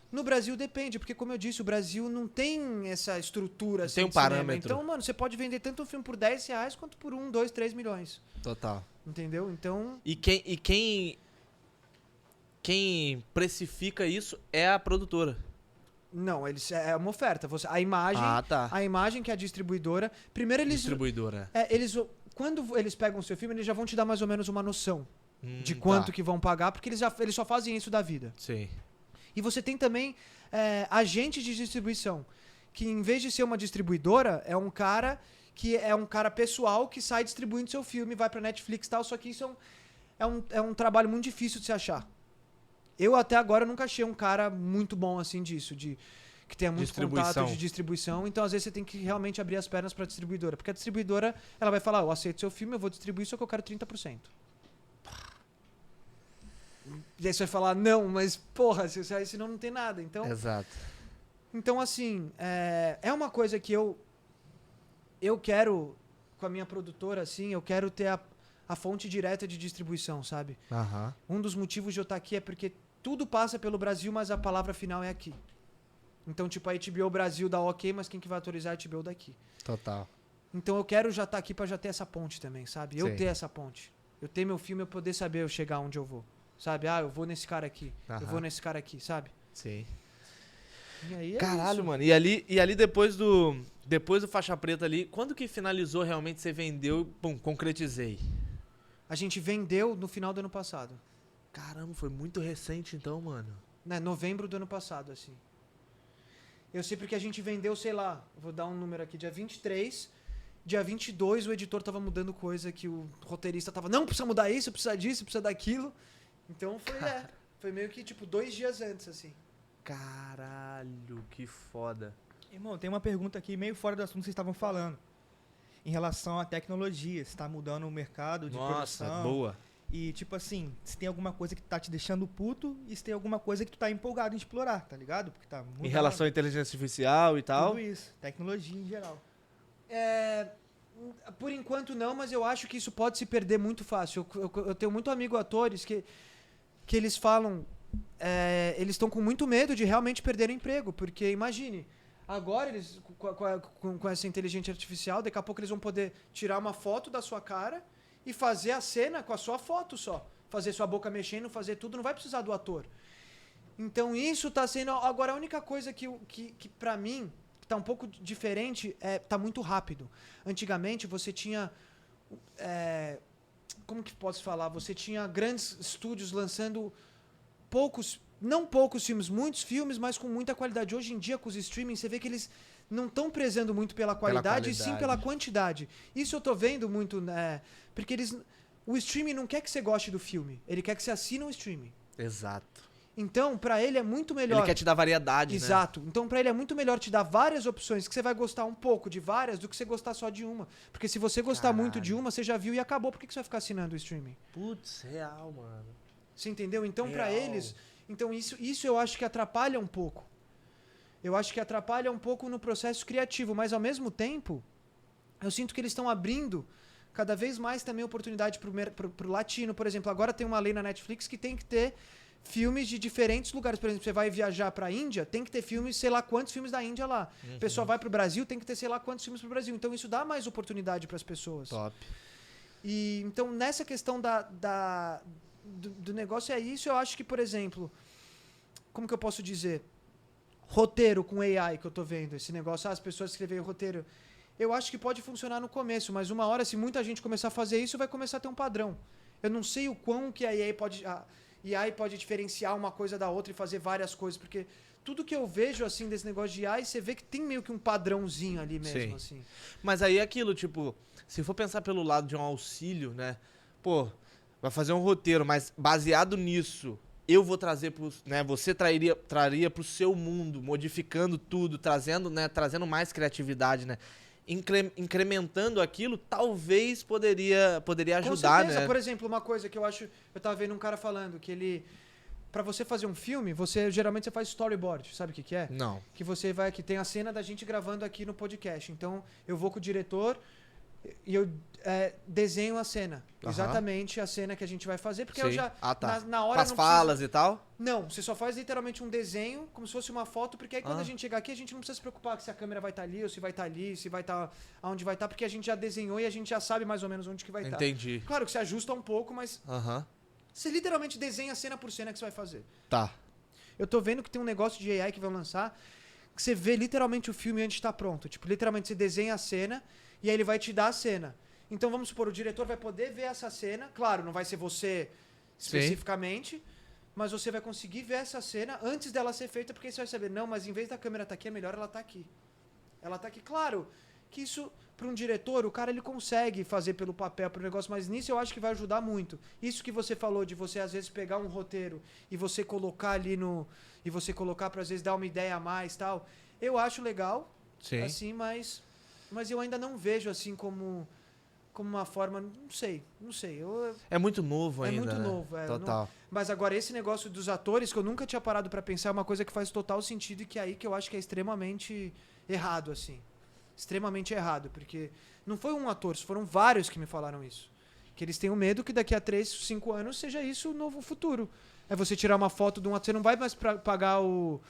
No Brasil depende, porque como eu disse, o Brasil não tem essa estrutura assim, tem um de cinema. parâmetro. Então, mano, você pode vender tanto um filme por R$10 quanto por 1, 2, 3 milhões. Total. Entendeu? Então... E quem precifica isso é a produtora. Não, é uma oferta. A Imagem, tá. a Imagem que é a distribuidora, primeiro eles... Distribuidora. Quando eles pegam o seu filme, eles já vão te dar mais ou menos uma noção de Tá. quanto que vão pagar, porque eles só fazem isso da vida. Sim. E você tem também agentes de distribuição, que em vez de ser uma distribuidora, é um cara pessoal que sai distribuindo seu filme, vai pra Netflix e tal, só que isso é um trabalho muito difícil de se achar. Eu até agora nunca achei um cara muito bom assim disso, que tenha muito contato de distribuição, então às vezes você tem que realmente abrir as pernas pra distribuidora, porque a distribuidora, ela vai falar, eu aceito seu filme, eu vou distribuir, só que eu quero 30%. E aí você vai falar, não, mas porra, senão não tem nada. Então, Exato. então assim, é uma coisa que eu quero, com a minha produtora, assim, eu quero ter a fonte direta de distribuição, sabe? Aham. Um dos motivos de eu estar aqui é porque tudo passa pelo Brasil, mas a palavra final é aqui. Então, tipo, a HBO Brasil dá ok, mas quem que vai autorizar é a HBO daqui. Total. Então eu quero já estar aqui pra já ter essa ponte também, sabe? Eu Sim. ter essa ponte. Eu ter meu filme, eu poder saber eu chegar onde eu vou. Sabe? Eu vou nesse cara aqui. Eu Aham. vou nesse cara aqui, sabe? Sim. E aí é Caralho, isso. mano. E ali depois do Faixa Preta ali, quando que finalizou realmente, você vendeu e, pum, concretizei? A gente vendeu no final do ano passado. Caramba, foi muito recente então, mano. Né, novembro do ano passado, assim. Eu sei porque a gente vendeu, sei lá, vou dar um número aqui, dia 23, dia 22 o editor tava mudando coisa que o roteirista tava, não, precisa mudar isso, precisa disso, precisa daquilo. Então foi meio que tipo 2 dias antes, assim. Caralho, que foda. Irmão, tem uma pergunta aqui meio fora do assunto que vocês estavam falando. Em relação à tecnologia, se tá mudando o mercado de Nossa, produção. boa. E, tipo assim, se tem alguma coisa que tá te deixando puto e se tem alguma coisa que tu tá empolgado em explorar, tá ligado? Porque tá mudando Em relação à inteligência artificial e tal. tudo isso. Tecnologia em geral. Por enquanto não, mas eu acho que isso pode se perder muito fácil. Eu tenho muito amigo atores que eles falam, eles estão com muito medo de realmente perder o emprego, porque imagine, agora eles com essa inteligência artificial, daqui a pouco eles vão poder tirar uma foto da sua cara e fazer a cena com a sua foto só. Fazer sua boca mexendo, fazer tudo, não vai precisar do ator. Então isso tá sendo... Agora a única coisa que pra mim, que tá um pouco diferente, tá muito rápido. Antigamente você tinha... como que posso falar? Você tinha grandes estúdios lançando não poucos filmes, muitos filmes, mas com muita qualidade. Hoje em dia, com os streamings, você vê que eles não estão prezando muito pela qualidade, e sim pela quantidade. Isso eu tô vendo muito, porque o streaming não quer que você goste do filme, ele quer que você assine um streaming. Exato. Então, pra ele é muito melhor. Ele quer te dar variedade, Exato. Então, pra ele é muito melhor te dar várias opções, que você vai gostar um pouco de várias, do que você gostar só de uma. Porque se você gostar muito de uma, você já viu e acabou. Por que você vai ficar assinando o streaming? né? Putz, real, mano. Você entendeu? Então, pra Real. eles... Então, isso eu acho que atrapalha um pouco. Eu acho que atrapalha um pouco no processo criativo, mas ao mesmo tempo, eu sinto que eles estão abrindo cada vez mais também oportunidade pro latino. Por exemplo, agora tem uma lei na Netflix que tem que ter filmes de diferentes lugares. Por exemplo, você vai viajar pra Índia, tem que ter filmes, sei lá quantos filmes da Índia lá. A pessoa vai pro Brasil, tem que ter sei lá quantos filmes pro Brasil. Então isso dá mais oportunidade pras pessoas. Top. E então nessa questão do negócio é isso, eu acho que, por exemplo, como que eu posso dizer? Roteiro com AI que eu tô vendo, esse negócio, as pessoas escreverem roteiro. Eu acho que pode funcionar no começo, mas uma hora, se muita gente começar a fazer isso, vai começar a ter um padrão. Eu não sei o quão que a AI pode diferenciar uma coisa da outra e fazer várias coisas, porque tudo que eu vejo, assim, desse negócio de AI, você vê que tem meio que um padrãozinho ali mesmo, assim. Mas aí é aquilo, tipo, se for pensar pelo lado de um auxílio, né? Pô, vai fazer um roteiro, mas baseado nisso, eu vou trazer você traria pro seu mundo, modificando tudo, trazendo mais criatividade, né? Incrementando aquilo, talvez poderia ajudar, Com certeza. né? Por exemplo, uma coisa que eu tava vendo um cara falando, que ele... Pra você fazer um filme, geralmente você faz storyboard, sabe o que é? Não. Que tem a cena da gente gravando aqui no podcast. Então, eu vou com o diretor e eu desenho a cena. Aham. Exatamente a cena que a gente vai fazer, porque eu Sim. já... Tá. Na hora Com as não falas e tal? Não, você só faz literalmente um desenho, como se fosse uma foto, porque aí quando a gente chegar aqui, a gente não precisa se preocupar se a câmera vai estar ali, ou se vai estar ali, se vai estar aonde vai estar, porque a gente já desenhou e a gente já sabe mais ou menos onde que vai estar. Entendi. Claro que você ajusta um pouco, mas Aham. você literalmente desenha cena por cena que você vai fazer. Tá. Eu tô vendo que tem um negócio de AI que vão lançar, que você vê literalmente o filme antes de estar pronto. Tipo, literalmente você desenha a cena e aí ele vai te dar a cena. Então vamos supor, o diretor vai poder ver essa cena, claro, não vai ser você especificamente, mas você vai conseguir ver essa cena antes dela ser feita, porque você vai saber, não, mas em vez da câmera estar aqui, é melhor ela estar aqui. Ela tá aqui. Claro que isso, para um diretor, o cara ele consegue fazer pelo papel, pro negócio, mas nisso eu acho que vai ajudar muito. Isso que você falou de você, às vezes, pegar um roteiro e você colocar ali e você colocar para às vezes, dar uma ideia a mais tal, eu acho legal, Sim. assim, mas eu ainda não vejo, assim, como uma forma, não sei. É muito novo É ainda, muito né? novo, Total. Mas agora, esse negócio dos atores, que eu nunca tinha parado pra pensar, é uma coisa que faz total sentido e que é aí que eu acho que é extremamente errado, assim. Extremamente errado, porque não foi um ator, foram vários que me falaram isso. Que eles têm o medo que daqui a 3, 5 anos seja isso o novo futuro. É você tirar uma foto de um ator, você não vai mais pagar o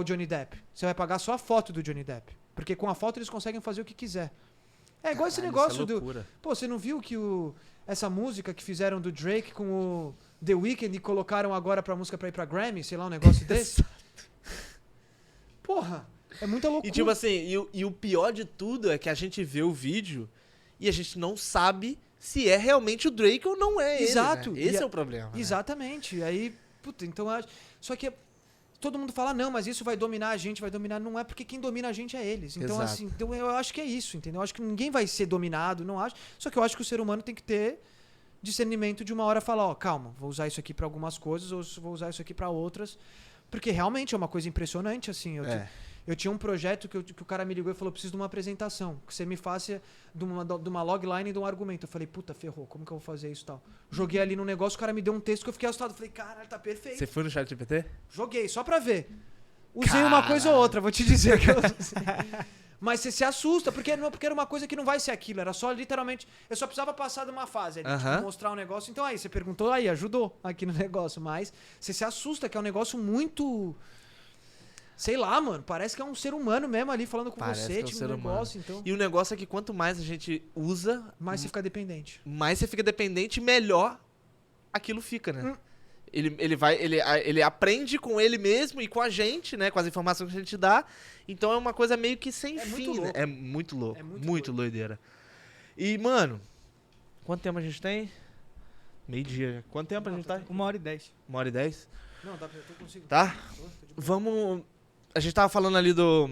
Johnny Depp. Você vai pagar só a foto do Johnny Depp. Porque com a foto eles conseguem fazer o que quiser. É igual esse negócio isso é loucura. Pô, você não viu que essa música que fizeram do Drake com o The Weeknd e colocaram agora pra música pra ir pra Grammy? Sei lá, um negócio desse? porra, é muita loucura. E tipo assim, e o pior de tudo é que a gente vê o vídeo e a gente não sabe se é realmente o Drake ou não é Exato. ele, né? Esse é o problema, né? Exatamente. Aí, puta, então... Só que todo mundo fala, não, mas isso vai dominar a gente, vai dominar. Não é porque quem domina a gente é eles. Então, Exato. assim, então eu acho que é isso, entendeu? Eu acho que ninguém vai ser dominado, não acho. Só que eu acho que o ser humano tem que ter discernimento de uma hora falar, ó, calma, vou usar isso aqui pra algumas coisas ou vou usar isso aqui pra outras. Porque realmente é uma coisa impressionante, assim. Eu tinha um projeto que o cara me ligou e falou, preciso de uma apresentação, que você me faça de uma logline e de um argumento. Eu falei, puta, ferrou, como que eu vou fazer isso e tal? Joguei ali no negócio, o cara me deu um texto que eu fiquei assustado. Eu falei, caralho, tá perfeito. Você foi no chat GPT? Joguei, só pra ver. Usei uma coisa ou outra, vou te dizer que eu Mas você se assusta, porque era uma coisa que não vai ser aquilo. Era só, literalmente, eu só precisava passar de uma fase ali, tipo, mostrar um negócio. Então aí, você perguntou, aí, ajudou aqui no negócio. Mas você se assusta, que é um negócio muito... Sei lá, mano, parece que é um ser humano mesmo ali falando com Parece você, que é um tipo, ser um negócio, então... E o negócio é que quanto mais a gente usa, Mais você fica dependente. mais você fica dependente, melhor aquilo fica, né? Ele aprende com ele mesmo e com a gente, né? Com as informações que a gente dá. Então é uma coisa meio que sem fim, né? É muito louco. É muito doideira. E, mano, quanto tempo a gente tem? Meio-dia. Quanto tempo a gente tá? 1h10. 1h10? Não, dá pra eu consigo. Tá? Vamos... A gente tava falando ali do...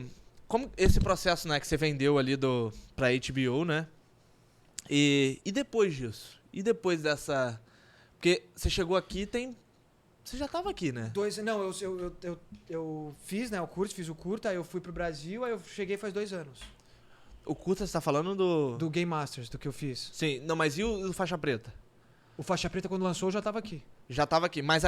Como esse processo, né? Que você vendeu ali pra HBO, né? E depois disso? E depois dessa... Porque você chegou aqui, Você já tava aqui, né? Não, eu fiz, né, o curso, fiz o curta, aí eu fui pro Brasil, aí eu cheguei faz 2 anos. O curta você tá falando do... Do Game Masters, do que eu fiz. Sim, não, mas e o Faixa Preta? O Faixa Preta, quando lançou, eu já tava aqui. Já tava aqui. Mas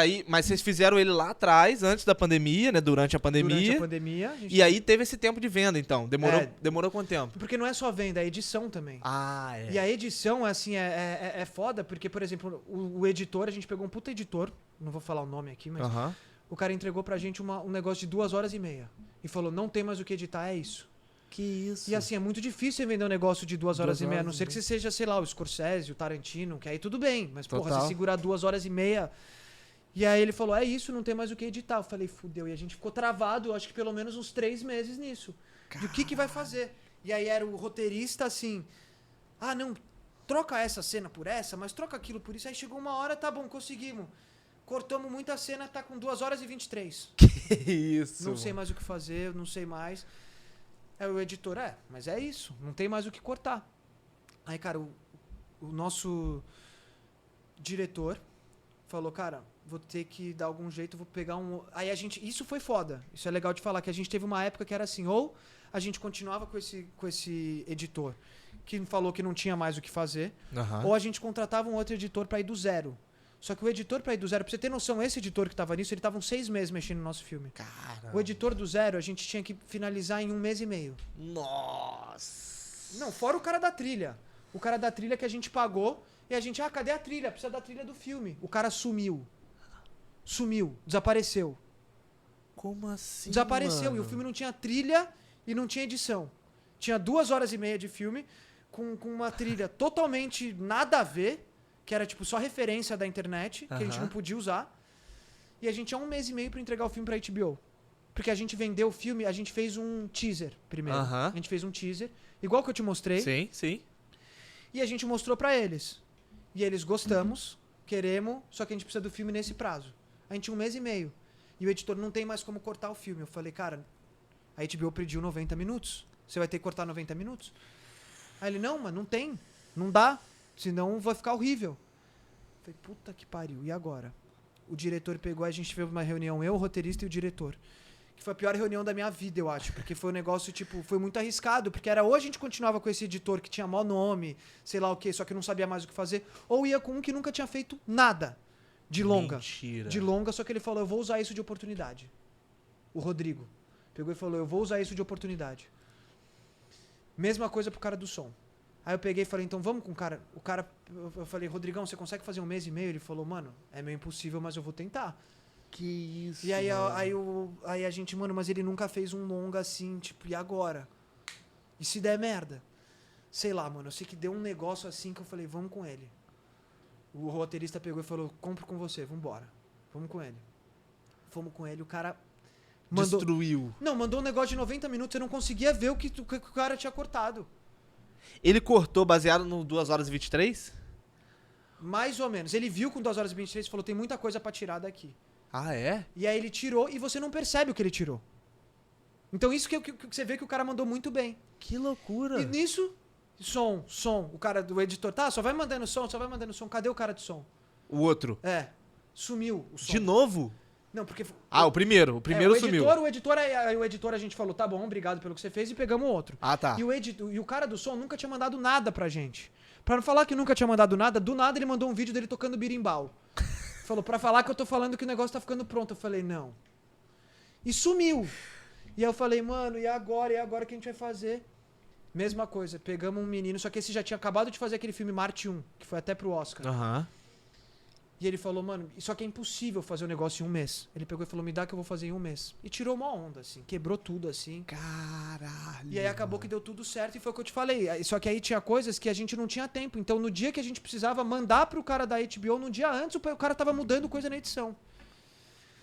vocês fizeram ele lá atrás, antes da pandemia, né? Durante a pandemia. Durante a pandemia. E aí teve esse tempo de venda, então. Demorou quanto tempo? Porque não é só venda, é edição também. Ah, é. E a edição, assim, é foda, porque, por exemplo, o editor, a gente pegou um puta editor, não vou falar o nome aqui, mas o cara entregou pra gente um negócio de 2h30. E falou, não tem mais o que editar, é isso. Que isso. E assim, é muito difícil vender um negócio de 2h30, a não ser que você seja, sei lá, o Scorsese, o Tarantino, que aí tudo bem. Mas, porra, você segurar 2h30... E aí ele falou, é isso, não tem mais o que editar. Eu falei, fudeu. E a gente ficou travado, eu acho que pelo menos uns 3 meses nisso. De o que vai fazer. E aí era o roteirista assim, ah, não, troca essa cena por essa, mas troca aquilo por isso. Aí chegou uma hora, tá bom, conseguimos. Cortamos muita cena, tá com 2h23. Que isso. Não sei mais o que fazer, não sei mais. Aí o editor, mas é isso, não tem mais o que cortar. Aí, cara, o nosso diretor falou, cara, vou ter que dar algum jeito, vou pegar um... Aí a gente... Isso foi foda. Isso é legal de falar, que a gente teve uma época que era assim, ou a gente continuava com esse editor que falou que não tinha mais o que fazer, ou a gente contratava um outro editor pra ir do zero. Só que o editor pra ir do zero, pra você ter noção, esse editor que tava nisso, ele tava uns 6 meses mexendo no nosso filme. Caramba. O editor do zero, a gente tinha que finalizar em 1 mês e meio. Nossa. Não, fora o cara da trilha. O cara da trilha que a gente pagou e a gente, cadê a trilha? Precisa da trilha do filme. O cara sumiu. Desapareceu. Como assim, Desapareceu. mano? E o filme não tinha trilha e não tinha edição. Tinha 2h30 de filme com uma trilha totalmente nada a ver, que era tipo só referência da internet, que a gente não podia usar. E a gente tinha 1 mês e meio pra entregar o filme pra HBO. Porque a gente vendeu o filme, a gente fez um teaser primeiro. A gente fez um teaser, igual que eu te mostrei. Sim, sim. E a gente mostrou pra eles. E eles, gostamos, queremos, só que a gente precisa do filme nesse prazo. A gente tinha 1 mês e meio. E o editor não tem mais como cortar o filme. Eu falei, cara, a HBO pediu 90 minutos. Você vai ter que cortar 90 minutos? Aí ele, não, mas não tem. Não dá. Senão vai ficar horrível. Eu falei, puta que pariu. E agora? O diretor pegou, a gente fez uma reunião, eu, o roteirista e o diretor. Que foi a pior reunião da minha vida, eu acho. Porque foi um negócio, tipo, foi muito arriscado. Porque era ou a gente continuava com esse editor que tinha mau nome, sei lá o quê, só que não sabia mais o que fazer. Ou ia com um que nunca tinha feito nada de longa. Mentira. De longa, só que ele falou, eu vou usar isso de oportunidade. O Rodrigo. Pegou e falou, eu vou usar isso de oportunidade. Mesma coisa pro cara do som. Aí eu peguei e falei, então vamos com o cara. O cara, eu falei, Rodrigão, você consegue fazer 1 mês e meio? Ele falou, mano, é meio impossível, mas eu vou tentar. Que isso. E aí a gente, mano, mas ele nunca fez um longa assim, tipo, e agora? E se der merda? Sei lá, mano, eu sei que deu um negócio assim que eu falei, vamos com ele. O roteirista pegou e falou, compro com você, vambora. Vamos com ele. Fomos com ele, o cara Destruiu. Não, mandou um negócio de 90 minutos, eu não conseguia ver o que o cara tinha cortado. Ele cortou baseado no 2 horas e 23? Mais ou menos. Ele viu com 2 horas e 23 e falou, tem muita coisa pra tirar daqui. Ah, é? E aí ele tirou e você não percebe o que ele tirou. Então isso que você vê que o cara mandou muito bem. Que loucura. E nisso, som. O cara do editor, tá, só vai mandando som. Cadê o cara de som? O outro. Sumiu o som. De novo? Não, porque... Ah, o primeiro. O primeiro sumiu. O editor a gente falou, tá bom, obrigado pelo que você fez e pegamos outro. Ah, tá. E o cara do som nunca tinha mandado nada pra gente. Pra não falar que nunca tinha mandado nada, do nada ele mandou um vídeo dele tocando birimbau. Falou, pra falar que eu tô falando que o negócio tá ficando pronto. Eu falei, não. E sumiu. E aí eu falei, mano, e agora? E agora o que a gente vai fazer? Mesma coisa, pegamos um menino, só que esse já tinha acabado de fazer aquele filme Marte 1, que foi até pro Oscar. Aham. E ele falou, mano, só que é impossível fazer o negócio em 1 mês. Ele pegou e falou, me dá que eu vou fazer em 1 mês. E tirou uma onda, assim, quebrou tudo, assim. Caralho. E aí acabou que deu tudo certo e foi o que eu te falei. Só que aí tinha coisas que a gente não tinha tempo. Então no dia que a gente precisava mandar pro cara da HBO, no dia antes o cara tava mudando coisa na edição.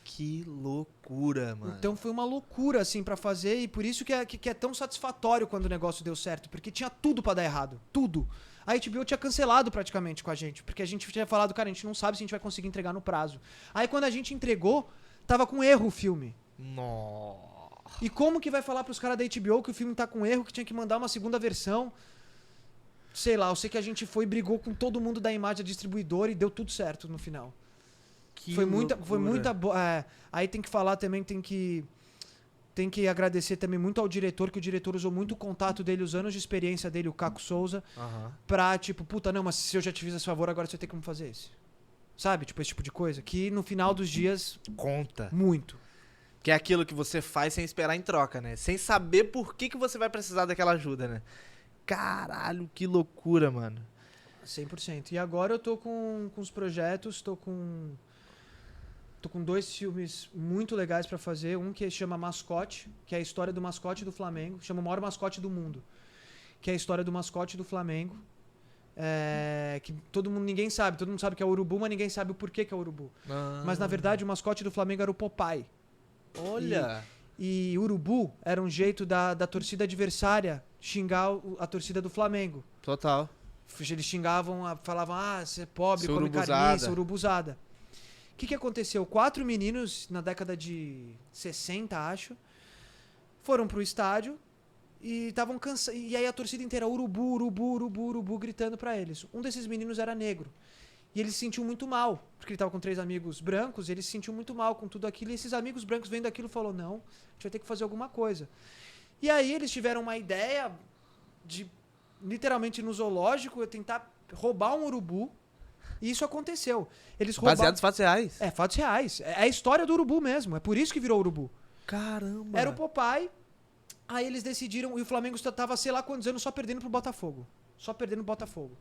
Que loucura, mano. Então foi uma loucura, assim, pra fazer. E por isso que é tão satisfatório quando o negócio deu certo. Porque tinha tudo pra dar errado. Tudo. A HBO tinha cancelado praticamente com a gente. Porque a gente tinha falado, cara, a gente não sabe se a gente vai conseguir entregar no prazo. Aí quando a gente entregou, tava com erro o filme. Nossa. E como que vai falar pros caras da HBO que o filme tá com erro, que tinha que mandar uma segunda versão? Sei lá, eu sei que a gente foi e brigou com todo mundo da imagem da distribuidora e deu tudo certo no final. Que Foi loucura. muita boa. Aí tem que falar também, tem que agradecer também muito ao diretor, que o diretor usou muito o contato dele, os anos de experiência dele, o Caco Souza, Aham. pra tipo, puta, não, mas se eu já te fiz esse favor, agora você tem como fazer esse. Sabe? Tipo, esse tipo de coisa. Que no final dos dias, Conta. muito. Que é aquilo que você faz sem esperar em troca, né? Sem saber por que você vai precisar daquela ajuda, né? Caralho, que loucura, mano. 100%. E agora eu tô com os projetos, tô com 2 filmes muito legais pra fazer. Um que chama Mascote, que é a história do mascote do Flamengo. Chama o maior mascote do mundo. Que é a história do mascote do Flamengo. Que ninguém sabe. Todo mundo sabe que é o urubu, mas ninguém sabe o porquê que é o urubu. Mas na verdade o mascote do Flamengo era o Popeye. Olha. E urubu era um jeito da torcida adversária xingar a torcida do Flamengo. Total. Eles xingavam, falavam, você é pobre, Seu come urubuzada. carniça, urubuzada. O que aconteceu? 4 meninos, na década de 60, acho, foram pro estádio e estavam cansados. E aí a torcida inteira, urubu, urubu, urubu, urubu, gritando pra eles. Um desses meninos era negro. E ele se sentiu muito mal, porque ele tava com 3 amigos brancos, ele se sentiu muito mal com tudo aquilo. E esses amigos brancos vendo aquilo falou, não, a gente vai ter que fazer alguma coisa. E aí eles tiveram uma ideia de, literalmente no zoológico, tentar roubar um urubu. E isso aconteceu. Eles roubaram... Baseado nos fatos reais. Fatos reais. É a história do urubu mesmo. É por isso que virou urubu. Caramba. Era o Popeye. Aí eles decidiram... E o Flamengo tava, sei lá quantos anos, só perdendo pro Botafogo. Só perdendo pro Botafogo.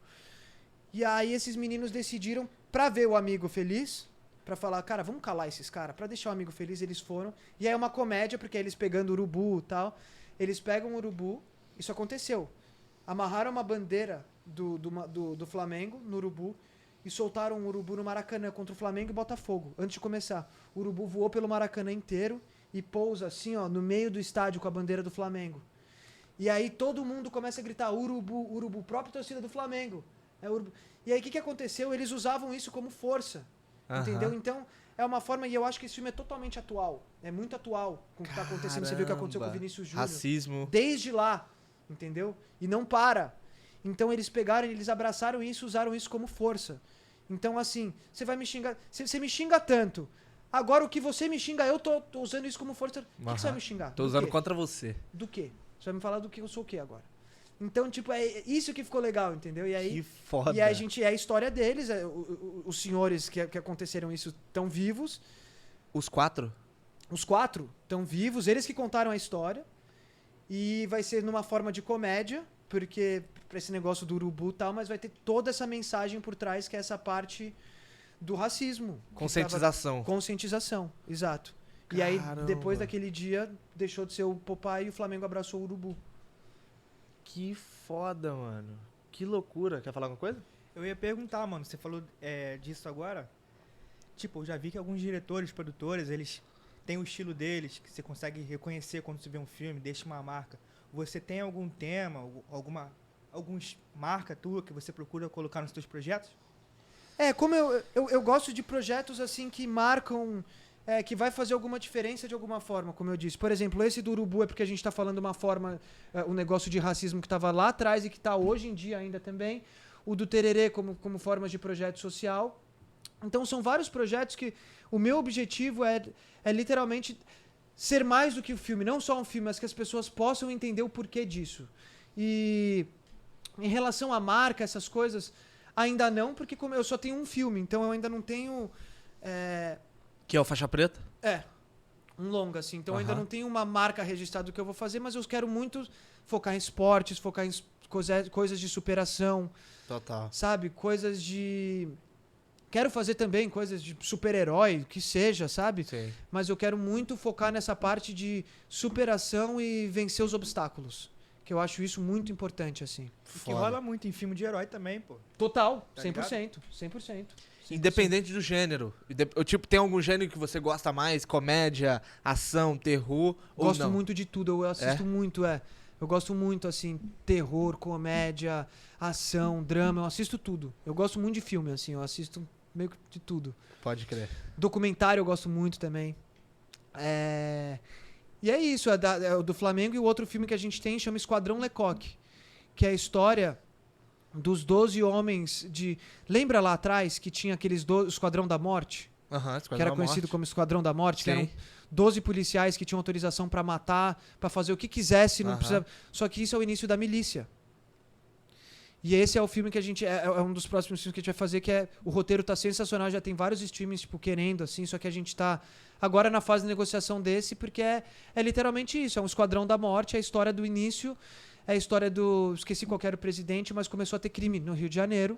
E aí esses meninos decidiram, pra ver o amigo feliz, pra falar, cara, vamos calar esses caras. Pra deixar o amigo feliz, eles foram. E aí é uma comédia, porque eles pegando urubu e tal. Eles pegam o urubu. Isso aconteceu. Amarraram uma bandeira do Flamengo no urubu. E soltaram um urubu no Maracanã contra o Flamengo e Botafogo, antes de começar. O urubu voou pelo Maracanã inteiro e pousa assim, ó, no meio do estádio com a bandeira do Flamengo. E aí todo mundo começa a gritar urubu, urubu, própria torcida do Flamengo. Urubu. E aí o que aconteceu? Eles usavam isso como força, entendeu? Então é uma forma, e eu acho que esse filme é totalmente atual. É muito atual com o que tá acontecendo. Você viu o que aconteceu com o Vinícius Júnior. Racismo. Desde lá, entendeu? E não para. Então eles pegaram, eles abraçaram isso, usaram isso como força. Então, assim, você vai me xingar. Você me xinga tanto. Agora o que você me xinga, eu tô usando isso como força. O que você vai me xingar? Tô usando contra você. Do quê? Você vai me falar do que eu sou o quê agora? Então, tipo, é isso que ficou legal, entendeu? E aí, Que foda. E aí é a história deles. Os senhores que aconteceram isso estão vivos. Os 4? Os 4 estão vivos, eles que contaram a história. E vai ser numa forma de comédia. Porque pra esse negócio do urubu e tal, mas vai ter toda essa mensagem por trás, que é essa parte do racismo. Conscientização. Conscientização, exato. Caramba. E aí, depois daquele dia, deixou de ser o Popeye e o Flamengo abraçou o urubu. Que foda, mano. Que loucura. Quer falar alguma coisa? Eu ia perguntar, mano, você falou disso agora. Tipo, eu já vi que alguns diretores, produtores, eles tem o estilo deles, que você consegue reconhecer quando você vê um filme, deixa uma marca. Você tem algum tema, alguma marca tua que você procura colocar nos seus projetos? Como eu gosto de projetos assim que marcam, que vai fazer alguma diferença de alguma forma, como eu disse. Por exemplo, esse do Urubu é porque a gente está falando uma forma, um negócio de racismo que estava lá atrás e que está hoje em dia ainda também. O do Tererê como forma de projeto social. Então são vários projetos que o meu objetivo é literalmente ser mais do que o filme. Não só um filme, mas que as pessoas possam entender o porquê disso. E em relação à marca, essas coisas, ainda não, porque como eu só tenho um filme, então eu ainda não tenho... Que é o Faixa Preta? Um longa, assim. Então eu ainda não tenho uma marca registrada do que eu vou fazer, mas eu quero muito focar em esportes, focar em coisas de superação. Total. Sabe? Coisas de... Quero fazer também coisas de super-herói, que seja, sabe? Sim. Mas eu quero muito focar nessa parte de superação e vencer os obstáculos. Que eu acho isso muito importante, assim. E que rola muito em filme de herói também, pô. Total, Tá 100%. 100%. Independente do gênero. Tipo, tem algum gênero que você gosta mais? Comédia, ação, terror ou Gosto não? muito de tudo, eu assisto muito, Eu gosto muito, assim, terror, comédia, ação, drama, eu assisto tudo. Eu gosto muito de filme, assim, eu assisto meio que de tudo. Pode crer. Documentário eu gosto muito também. E é isso, é o do Flamengo, e o outro filme que a gente tem chama Esquadrão Lecoq, que é a história dos 12 homens de... Lembra lá atrás que tinha aqueles Esquadrão da Morte? Que era conhecido como Esquadrão da Morte, que eram 12 policiais que tinham autorização pra matar, pra fazer o que quisesse, não precisava... Só que isso é o início da milícia. E esse é o filme que a gente... É um dos próximos filmes que a gente vai fazer, que é... O roteiro tá sensacional, já tem vários streamings, tipo, querendo, assim, só que a gente tá agora na fase de negociação desse, porque é literalmente isso, é um Esquadrão da Morte, é a história do início, é a história do... Esqueci qual era o presidente, mas começou a ter crime no Rio de Janeiro.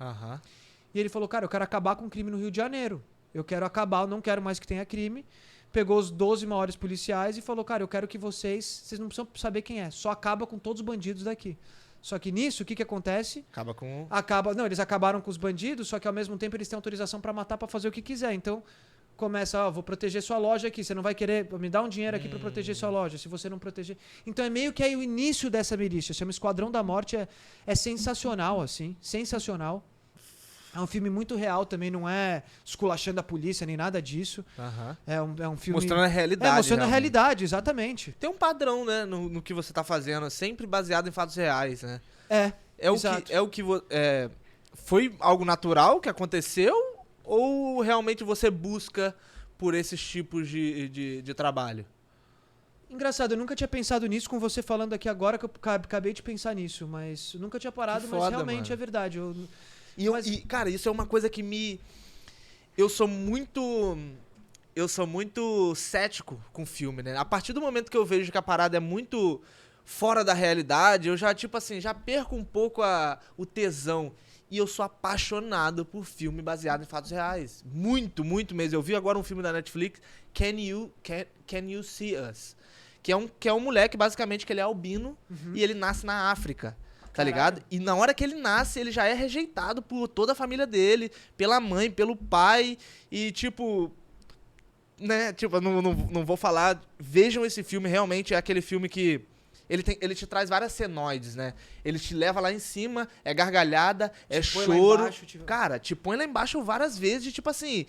E ele falou, cara, eu quero acabar com o crime no Rio de Janeiro. Eu quero acabar, eu não quero mais que tenha crime. Pegou os 12 maiores policiais e falou, cara, eu quero que vocês não precisam saber quem é, só acaba com todos os bandidos daqui. Só que nisso, o que acontece? Não, eles acabaram com os bandidos, só que ao mesmo tempo eles têm autorização pra matar, pra fazer o que quiser. Então, começa, vou proteger sua loja aqui, você não vai querer me dar um dinheiro aqui pra proteger sua loja, se você não proteger... Então é meio que aí o início dessa milícia, chama Esquadrão da Morte, é sensacional, assim, sensacional. É um filme muito real também, não é esculachando a polícia nem nada disso. É um filme... Mostrando a realidade. Mostrando a realidade, exatamente. Tem um padrão, né, no que você tá fazendo, sempre baseado em fatos reais, né? Foi algo natural que aconteceu ou realmente você busca por esses tipos de trabalho? Engraçado, eu nunca tinha pensado nisso, com você falando aqui agora que eu acabei de pensar nisso, mas eu nunca tinha parado, foda, mas realmente mano. É verdade. Cara, isso é uma coisa que me... Eu sou muito cético com filme, né? A partir do momento que eu vejo que a parada é muito fora da realidade, eu já, tipo assim, já perco um pouco o tesão. E eu sou apaixonado por filme baseado em fatos reais. Muito, muito mesmo. Eu vi agora um filme da Netflix, Can You See Us? Que é um moleque, basicamente, que ele é albino e ele nasce na África. Tá ligado? E na hora que ele nasce, ele já é rejeitado por toda a família dele, pela mãe, pelo pai. E, tipo... Né? Tipo, eu não vou falar... Vejam esse filme, realmente é aquele filme que... Ele te traz várias senoides, né? Ele te leva lá em cima, é gargalhada, é choro. Cara, te põe lá embaixo várias vezes, de, tipo assim...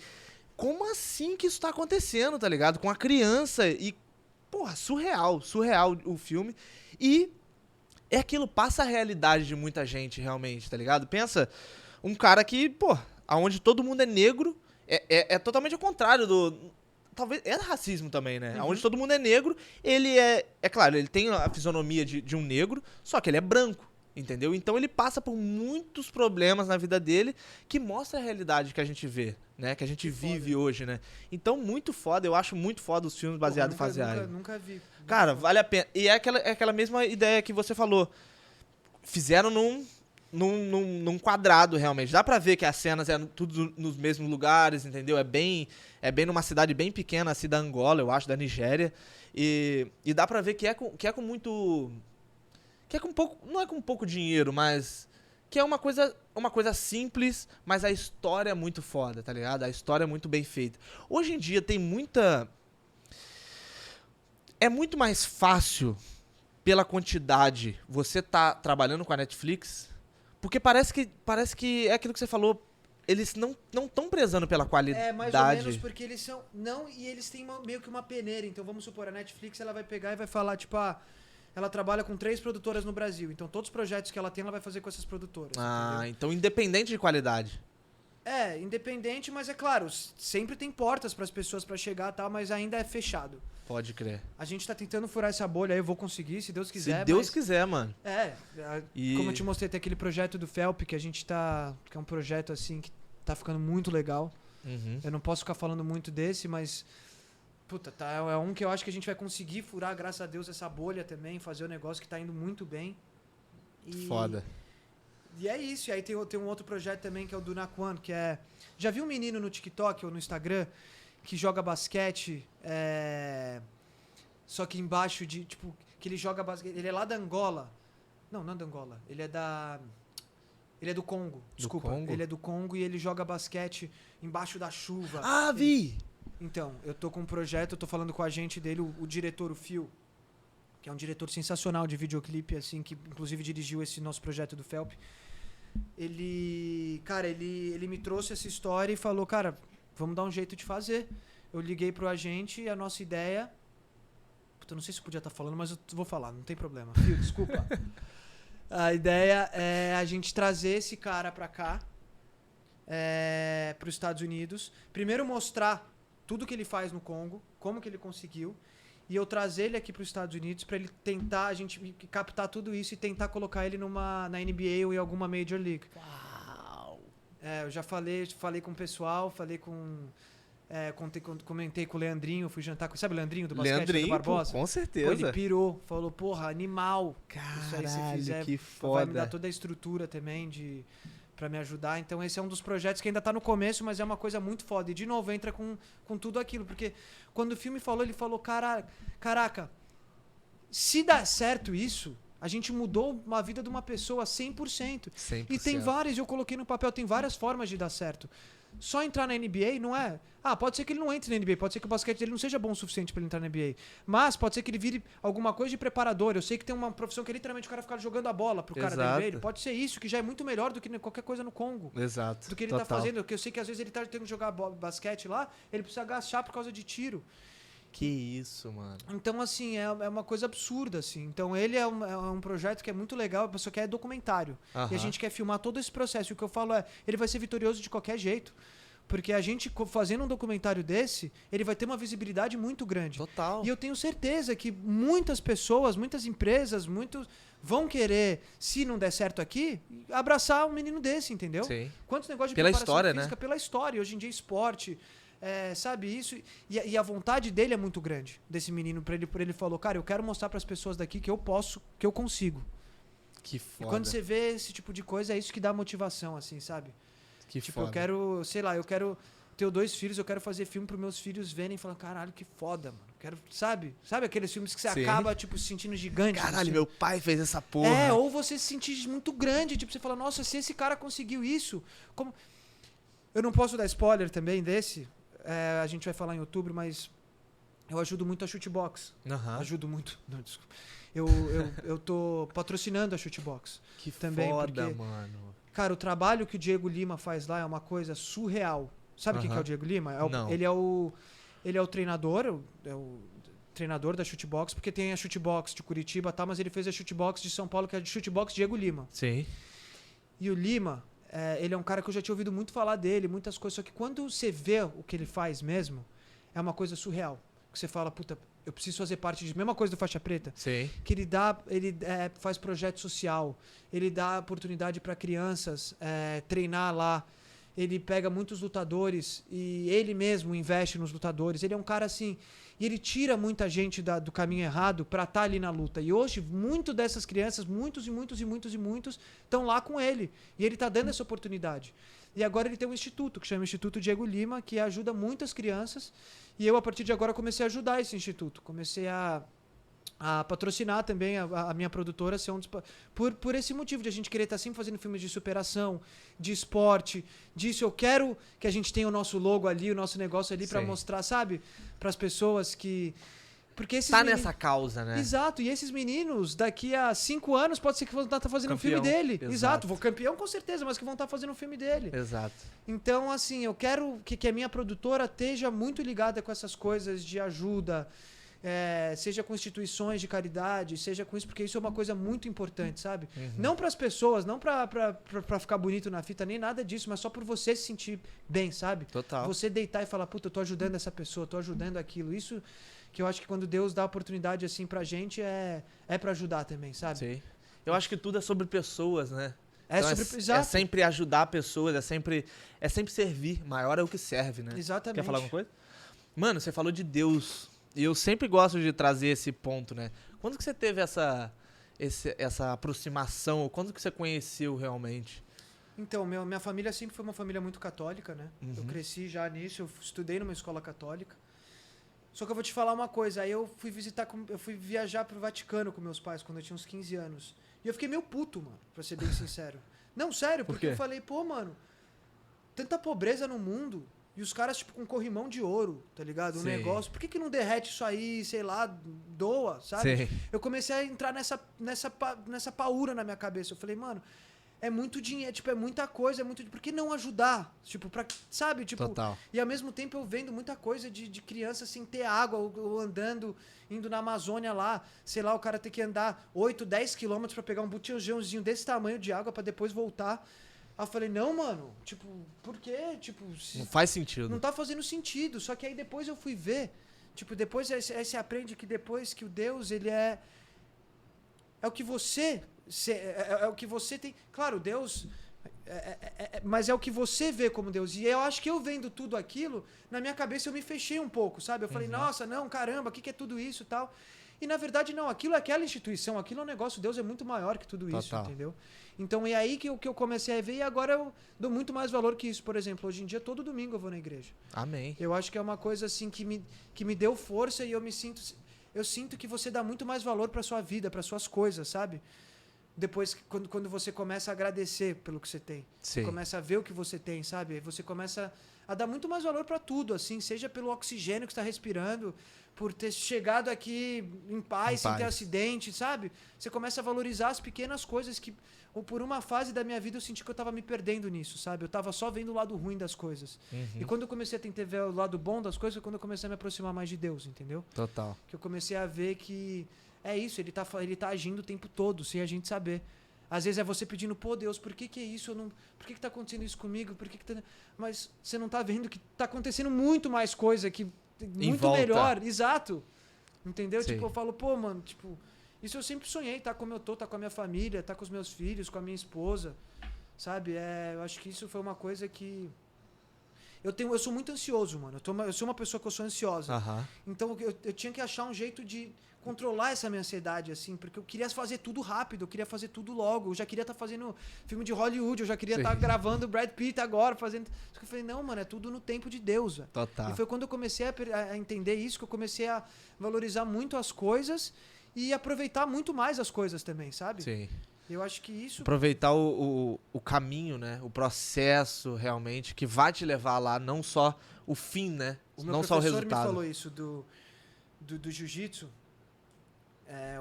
Como assim que isso tá acontecendo, tá ligado? Com a criança e... Porra, surreal o filme. E... É aquilo, passa a realidade de muita gente, realmente, tá ligado? Pensa, um cara que, pô, aonde todo mundo é negro, é totalmente ao contrário do... Talvez, é racismo também, né? Aonde todo mundo é negro, ele é claro, ele tem a fisionomia de um negro, só que ele é branco, entendeu? Então ele passa por muitos problemas na vida dele que mostra a realidade que a gente vê, né? Que a gente vive hoje, né? Então, muito foda, eu acho muito foda os filmes baseados em fatos reais. Nunca vi. Cara, vale a pena. E é aquela mesma ideia que você falou. Fizeram num quadrado, realmente. Dá pra ver que as cenas eram tudo nos mesmos lugares, entendeu? É bem numa cidade bem pequena, assim, da Angola, eu acho, da Nigéria. E dá pra ver que é com muito... Que é com pouco... Não é com pouco dinheiro, mas... Que é uma coisa simples, mas a história é muito foda, tá ligado? A história é muito bem feita. Hoje em dia tem muita... É muito mais fácil, pela quantidade, você tá trabalhando com a Netflix, porque parece que é aquilo que você falou, eles não estão prezando pela qualidade. É, mais ou menos, porque eles são... Não, e eles têm meio que uma peneira. Então, vamos supor, a Netflix, ela vai pegar e vai falar, tipo, ela trabalha com 3 produtoras no Brasil. Então, todos os projetos que ela tem, ela vai fazer com essas produtoras. Entendeu? Então independente de qualidade. É, independente, mas é claro, sempre tem portas para as pessoas para chegar e tal, mas ainda é fechado. Pode crer. A gente tá tentando furar essa bolha aí, eu vou conseguir, se Deus quiser. Se Deus quiser, mano. Como eu te mostrei, tem aquele projeto do Felp, que a gente tá... Que é um projeto, assim, que tá ficando muito legal. Uhum. Eu não posso ficar falando muito desse, mas... Puta, é um que eu acho que a gente vai conseguir furar, graças a Deus, essa bolha também, fazer um negócio que tá indo muito bem. Foda. E é isso. E aí tem um outro projeto também, que é o do Naquan, que é... Já viu um menino no TikTok ou no Instagram que joga basquete, só que embaixo de... Tipo, que ele joga basquete... Ele é lá da Angola. Não é da Angola. Ele é do Congo. Desculpa. Congo? Ele é do Congo e ele joga basquete embaixo da chuva. Vi! Então, eu tô com um projeto, eu tô falando com a agente dele, o diretor, o Phil, que é um diretor sensacional de videoclipe, assim, que inclusive dirigiu esse nosso projeto do Felp. Ele me trouxe essa história e falou, cara, vamos dar um jeito de fazer. Eu liguei pro agente e a nossa ideia... Puta, eu não sei se eu podia estar falando, mas eu vou falar, não tem problema. Phil, desculpa. A ideia é a gente trazer esse cara pra cá, pros Estados Unidos. Primeiro mostrar tudo que ele faz no Congo, como que ele conseguiu, e eu trazer ele aqui para os Estados Unidos para ele tentar, a gente captar tudo isso e tentar colocar ele na NBA ou em alguma Major League. Uau! Eu já falei com o pessoal, comentei com o Leandrinho, fui jantar com... Sabe o Leandrinho do basquete, do Barbosa? Com certeza. Ele pirou, falou, porra, animal. Caralho, isso aí se fizer, que foda. vai me dar toda a estrutura também pra me ajudar. Então esse é um dos projetos que ainda tá no começo, mas é uma coisa muito foda. E de novo, entra com tudo aquilo. Porque quando o filme falou, ele falou, caraca, se dá certo isso, a gente mudou uma vida de uma pessoa 100%. 100%. E tem várias, eu coloquei no papel, tem várias formas de dar certo. Só entrar na NBA não é... pode ser que ele não entre na NBA, pode ser que o basquete dele não seja bom o suficiente pra ele entrar na NBA. Mas pode ser que ele vire alguma coisa de preparador. Eu sei que tem uma profissão que literalmente o cara fica jogando a bola pro cara da NBA. Pode ser isso, que já é muito melhor do que qualquer coisa no Congo. Exato. Do que ele tá fazendo. Porque eu sei que às vezes ele tá tendo que jogar basquete lá, ele precisa agachar por causa de tiro. Que isso, mano. Então, assim, é uma coisa absurda, assim. Então, ele é um projeto que é muito legal, só que é documentário. E a gente quer filmar todo esse processo. E o que eu falo ele vai ser vitorioso de qualquer jeito. Porque a gente, fazendo um documentário desse, ele vai ter uma visibilidade muito grande. Total. E eu tenho certeza que muitas pessoas, muitas empresas, vão querer, se não der certo aqui, abraçar um menino desse, entendeu? Sim. Quantos negócios de pela preparação história, física, né? Pela história. Hoje em dia, esporte... sabe isso? E a vontade dele é muito grande, desse menino, pra ele falou, cara, eu quero mostrar pras pessoas daqui que eu posso, que eu consigo. Que foda. E quando você vê esse tipo de coisa, é isso que dá motivação, assim, sabe? Que tipo, foda. eu quero, sei lá, eu quero ter 2 filhos, eu quero fazer filme pros meus filhos verem e falar, caralho, que foda, mano. Quero, sabe aqueles filmes que você acaba, tipo, se sentindo gigante? Caralho, assim? meu pai fez essa porra. Ou você se sentir muito grande, tipo, você fala, nossa, se esse cara conseguiu isso, como... Eu não posso dar spoiler também desse, a gente vai falar em outubro, mas eu ajudo muito a Shootbox. Ajudo muito. Não, desculpa. Eu tô patrocinando a Shootbox. Que também, foda, porque, mano. Cara, o trabalho que o Diego Lima faz lá é uma coisa surreal. Sabe quem que é o Diego Lima? Não. Ele é o treinador, treinador da Shootbox, porque tem a Shootbox de Curitiba e tal, mas ele fez a Shootbox de São Paulo, que é a Shootbox Diego Lima. Sim. E o Lima... ele é um cara que eu já tinha ouvido muito falar dele, muitas coisas, só que quando você vê o que ele faz mesmo, é uma coisa surreal. Que você fala, puta, eu preciso fazer parte disso. Mesma coisa do Faixa Preta. Sim. Que ele faz projeto social, ele dá oportunidade para crianças treinar lá, ele pega muitos lutadores e ele mesmo investe nos lutadores. Ele é um cara assim... E ele tira muita gente do caminho errado pra estar ali na luta. E hoje, muito dessas crianças, muitos estão lá com ele. E ele tá dando essa oportunidade. E agora ele tem um instituto, que chama Instituto Diego Lima, que ajuda muitas crianças. E eu, a partir de agora, comecei a ajudar esse instituto. Comecei a patrocinar também a minha produtora, ser por esse motivo de a gente querer estar sempre fazendo filmes de superação, de esporte, disso. Eu quero que a gente tenha o nosso logo ali, o nosso negócio ali para mostrar, sabe? Para as pessoas que Porque esses Tá meninos... nessa causa, né? Exato, e esses meninos, daqui a 5 anos, pode ser que vão estar fazendo um filme Campeão, dele. exato. Exato, vou campeão com certeza, mas que vão estar fazendo um filme dele. Exato. Então, assim, eu quero que a minha produtora esteja muito ligada com essas coisas de ajuda, seja com instituições de caridade, seja com isso, porque isso é uma coisa muito importante, sabe? Não para as pessoas, não pra ficar bonito na fita, nem nada disso, mas só por você se sentir bem, sabe? Total. Você deitar e falar, puta, eu tô ajudando essa pessoa, tô ajudando aquilo. Isso que eu acho que quando Deus dá oportunidade assim pra gente é pra ajudar também, sabe? Sim. Eu acho que tudo é sobre pessoas, né? Exato. É sempre ajudar pessoas, é sempre servir. Maior é o que serve, né? Exatamente. Quer falar alguma coisa? Mano, você falou de Deus. E eu sempre gosto de trazer esse ponto, né? Quando que você teve essa aproximação? Quando que você conheceu realmente? Então, minha família sempre foi uma família muito católica, né? Eu cresci já nisso, eu estudei numa escola católica. Só que eu vou te falar uma coisa, aí eu fui viajar pro Vaticano com meus pais quando eu tinha uns 15 anos. E eu fiquei meio puto, mano, pra ser bem sincero. Não, sério, Por porque quê? eu falei, pô, mano, tanta pobreza no mundo e os caras, tipo, com corrimão de ouro, tá ligado? Um Sim. negócio, por que não derrete isso aí, sei lá, doa, sabe? Sim. Eu comecei a entrar nessa paura na minha cabeça. Eu falei, mano, é muito dinheiro, tipo, é muita coisa, por que não ajudar? Tipo, sabe? Tipo, Total. e ao mesmo tempo eu vendo muita coisa de criança sem ter água, ou andando, indo na Amazônia lá, sei lá, o cara ter que andar 8, 10 quilômetros pra pegar um botijãozinho desse tamanho de água pra depois voltar. Aí eu falei, não, mano, tipo, por quê? Tipo, Não faz sentido. não tá fazendo sentido. Só que aí depois eu fui ver, tipo, depois aí você aprende que depois que o Deus, ele é o que você... É o que você tem. Claro, Deus. Mas é o que você vê como Deus. E eu acho que eu vendo tudo aquilo, na minha cabeça eu me fechei um pouco, sabe? Eu falei, nossa, não, caramba, o que é tudo isso e tal? E na verdade, não, aquilo é aquela instituição, aquilo é um negócio, Deus é muito maior que tudo isso, Total. entendeu? Então é aí que eu comecei a ver e agora eu dou muito mais valor que isso. Por exemplo, hoje em dia, todo domingo eu vou na igreja. Amém. Eu acho que é uma coisa assim que me deu força e eu sinto que você dá muito mais valor pra sua vida, para suas coisas, sabe? Depois, quando você começa a agradecer pelo que você tem. Você Sim. começa a ver o que você tem, sabe? Você começa a dar muito mais valor para tudo, assim. Seja pelo oxigênio que você está respirando, por ter chegado aqui em paz, sem ter acidente, sabe? Você começa a valorizar as pequenas coisas que... Ou por uma fase da minha vida eu senti que eu estava me perdendo nisso, sabe? Eu estava só vendo o lado ruim das coisas. E quando eu comecei a tentar ver o lado bom das coisas, foi quando eu comecei a me aproximar mais de Deus, entendeu? Total. Que eu comecei a ver que é isso, ele tá agindo o tempo todo, sem a gente saber. Às vezes é você pedindo, pô, Deus, por que é isso? Por que tá acontecendo isso comigo? Mas você não tá vendo que tá acontecendo muito mais coisa, muito volta. melhor. Exato. Entendeu? Sim. Tipo, eu falo, pô, mano, tipo, isso eu sempre sonhei, tá como eu tô, tá com a minha família, tá com os meus filhos, com a minha esposa, sabe? Eu acho que isso foi uma coisa que... Eu sou muito ansioso, mano. Eu sou uma pessoa que eu sou ansiosa. Então eu tinha que achar um jeito de controlar essa minha ansiedade, assim, porque eu queria fazer tudo rápido, eu queria fazer tudo logo, eu já queria estar fazendo filme de Hollywood, eu já queria estar gravando Brad Pitt agora, fazendo... Só que eu falei, não, mano, é tudo no tempo de Deus, velho. Total. E foi quando eu comecei a entender isso, que eu comecei a valorizar muito as coisas e aproveitar muito mais as coisas também, sabe? Sim. Eu acho que isso... Aproveitar o caminho, né? O processo, realmente, que vai te levar lá, não só o fim, né? O meu não só o professor resultado. me falou isso do jiu-jitsu.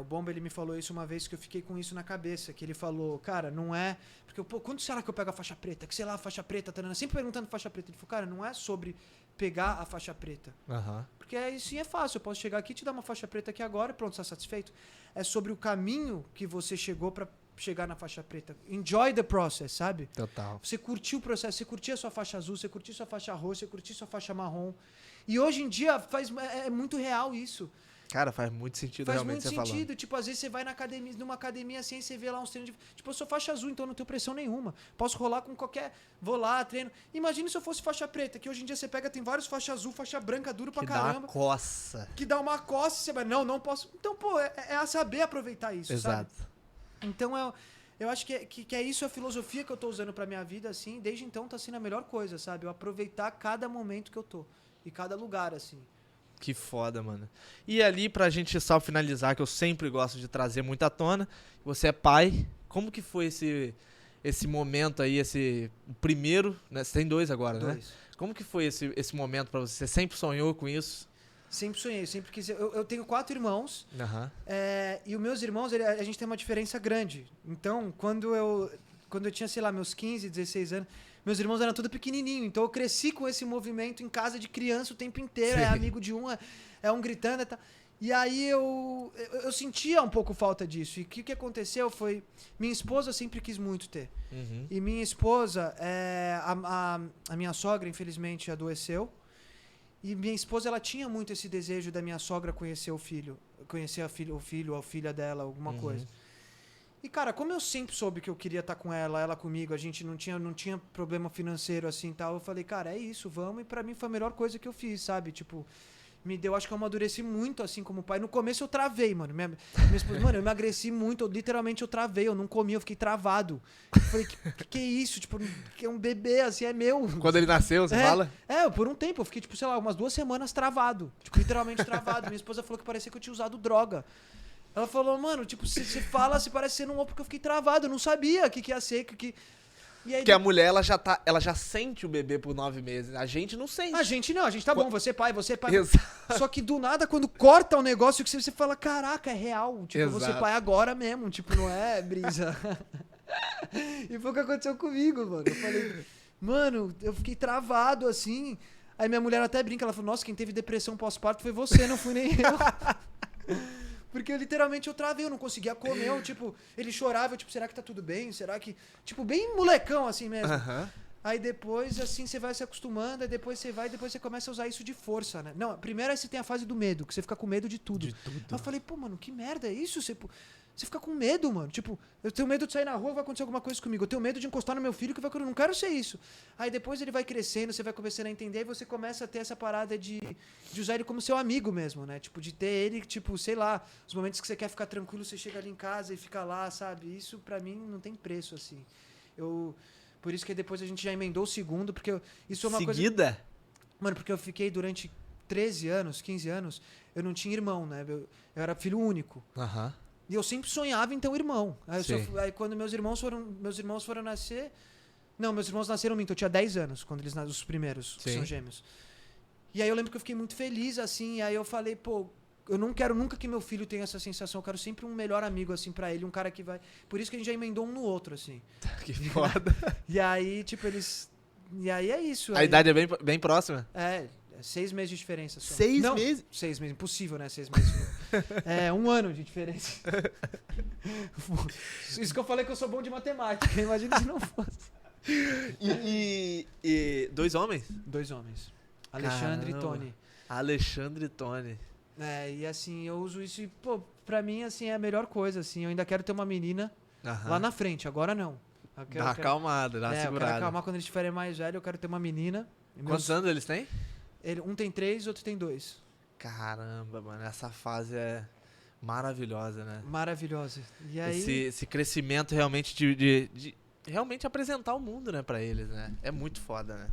O Bomba, ele me falou isso uma vez que eu fiquei com isso na cabeça. Que ele falou, cara, não é... Porque, pô, quando será que eu pego a faixa preta? Que sei lá, a faixa preta, tá, sempre perguntando faixa preta. Ele falou, cara, não é sobre pegar a faixa preta. Porque isso é fácil. Eu posso chegar aqui e te dar uma faixa preta aqui agora e pronto, tá satisfeito. É sobre o caminho que você chegou pra chegar na faixa preta. Enjoy the process, sabe? Total. Você curtiu o processo, você curtiu a sua faixa azul, você curtiu sua faixa roxa, você curtiu sua faixa marrom. E hoje em dia é muito real isso. Cara, faz muito sentido Faz realmente muito você sentido. falando. Tipo, às vezes você vai numa academia assim e você vê lá uns treinos de... Tipo, eu sou faixa azul, então eu não tenho pressão nenhuma. Posso rolar com qualquer... Vou lá, treino. Imagina se eu fosse faixa preta, que hoje em dia você pega, tem vários faixa azul, faixa branca, duro pra Que dá caramba. uma coça. Que dá uma coça e você vai... Não posso... Então, pô, é a saber aproveitar isso, sabe? Exato. Então, eu acho que é isso a filosofia que eu tô usando pra minha vida, assim. Desde então tá sendo a melhor coisa, sabe? Eu aproveitar cada momento que eu tô. E cada lugar, assim. Que foda, mano. E ali, pra gente só finalizar, que eu sempre gosto de trazer muito à tona, você é pai. Como que foi esse momento aí, o primeiro, né? Você tem 2 agora, né? 2. Como que foi esse momento pra você? Você sempre sonhou com isso? Sempre sonhei, sempre quis. Eu tenho 4 irmãos. Aham. E os meus irmãos, a gente tem uma diferença grande. Então, quando eu tinha, sei lá, meus 15, 16 anos, meus irmãos eram tudo pequenininho. Então, eu cresci com esse movimento em casa de criança o tempo inteiro. Sim. É amigo de um, é um gritando e tal. E aí, eu sentia um pouco falta disso. E o que aconteceu foi... Minha esposa eu sempre quis muito ter. Uhum. E minha esposa, a minha sogra, infelizmente, adoeceu. E minha esposa, ela tinha muito esse desejo da minha sogra conhecer o filho. Conhecer o filho ou a filha dela, alguma coisa. E, cara, como eu sempre soube que eu queria estar com ela comigo, a gente não tinha problema financeiro assim e tal, eu falei, cara, é isso, vamos. E pra mim foi a melhor coisa que eu fiz, sabe? Tipo, acho que eu amadureci muito assim como pai. No começo eu travei, mano. Minha esposa, mano, eu emagreci muito, literalmente eu travei, eu não comi, eu fiquei travado. Eu falei, que é isso? Tipo, que é um bebê, assim, é meu. Quando ele nasceu, você fala? Por um tempo, eu fiquei, tipo, sei lá, umas 2 semanas travado. Tipo, literalmente travado. Minha esposa falou que parecia que eu tinha usado droga. Ela falou, mano, tipo, você fala, se parece ser um porque eu fiquei travado, eu não sabia o que ia ser, E aí, Porque a mulher, ela já sente o bebê por 9 meses. A gente não sente. a gente tá bom, você é pai. Exato. Só que do nada, quando corta o negócio, que você fala, caraca, é real. Tipo, Exato. você é pai agora mesmo, tipo, não é brisa. E foi o que aconteceu comigo, mano. Eu falei, mano, eu fiquei travado assim. Aí minha mulher até brinca, ela falou, nossa, quem teve depressão pós-parto foi você, não fui nem eu. Porque literalmente eu travei, eu não conseguia comer, tipo, ele chorava, eu, tipo, será que tá tudo bem? Será que... Tipo, bem molecão assim mesmo. Aí depois, assim, você vai se acostumando, aí depois você começa a usar isso de força, né? Não, primeiro aí você tem a fase do medo, que você fica com medo de tudo. Aí eu falei, pô, mano, que merda é isso? Você fica com medo, mano. Tipo, eu tenho medo de sair na rua, vai acontecer alguma coisa comigo. Eu tenho medo de encostar no meu filho, que eu não quero ser isso. Aí depois ele vai crescendo, você vai começando a entender, e você começa a ter essa parada de usar ele como seu amigo mesmo, né? Tipo, de ter ele, tipo, sei lá, os momentos que você quer ficar tranquilo, você chega ali em casa e fica lá, sabe? Isso pra mim não tem preço, assim. Por isso que depois a gente já emendou o segundo, porque isso é uma coisa... Seguida? Mano, porque eu fiquei durante 13 anos, 15 anos, eu não tinha irmão, né? Eu era filho único. E eu sempre sonhava em ter um irmão. Aí quando meus irmãos foram nascer... Não, meus irmãos nasceram minto. Eu tinha 10 anos, quando eles nasceram, os primeiros, que são gêmeos. E aí eu lembro que eu fiquei muito feliz, assim. Aí eu falei, pô, eu não quero nunca que meu filho tenha essa sensação. Eu quero sempre um melhor amigo, assim, pra ele. Um cara que vai... Por isso que a gente já emendou um no outro, assim. Que foda. E aí, tipo, eles... E aí é isso. A idade é bem próxima? 6 meses de diferença só. 6 meses? 6 meses, impossível, né? 6 meses. 1 ano de diferença. Isso que eu falei que eu sou bom de matemática. Imagina se não fosse. E 2 homens? 2 homens. Alexandre e Tony. Alexandre e Tony. E assim, eu uso isso e, pô, pra mim, assim, é a melhor coisa, assim. Eu ainda quero ter uma menina lá na frente, agora não. Dá uma acalmada, dá uma segurada. Eu quero acalmar quando eles estiverem mais velhos, eu quero ter uma menina. Quantos anos eles têm? Um tem 3, outro tem 2. Caramba, mano, essa fase é maravilhosa, né? Maravilhosa. E aí... Esse crescimento realmente de realmente apresentar o mundo, né, pra eles, né? É muito foda, né?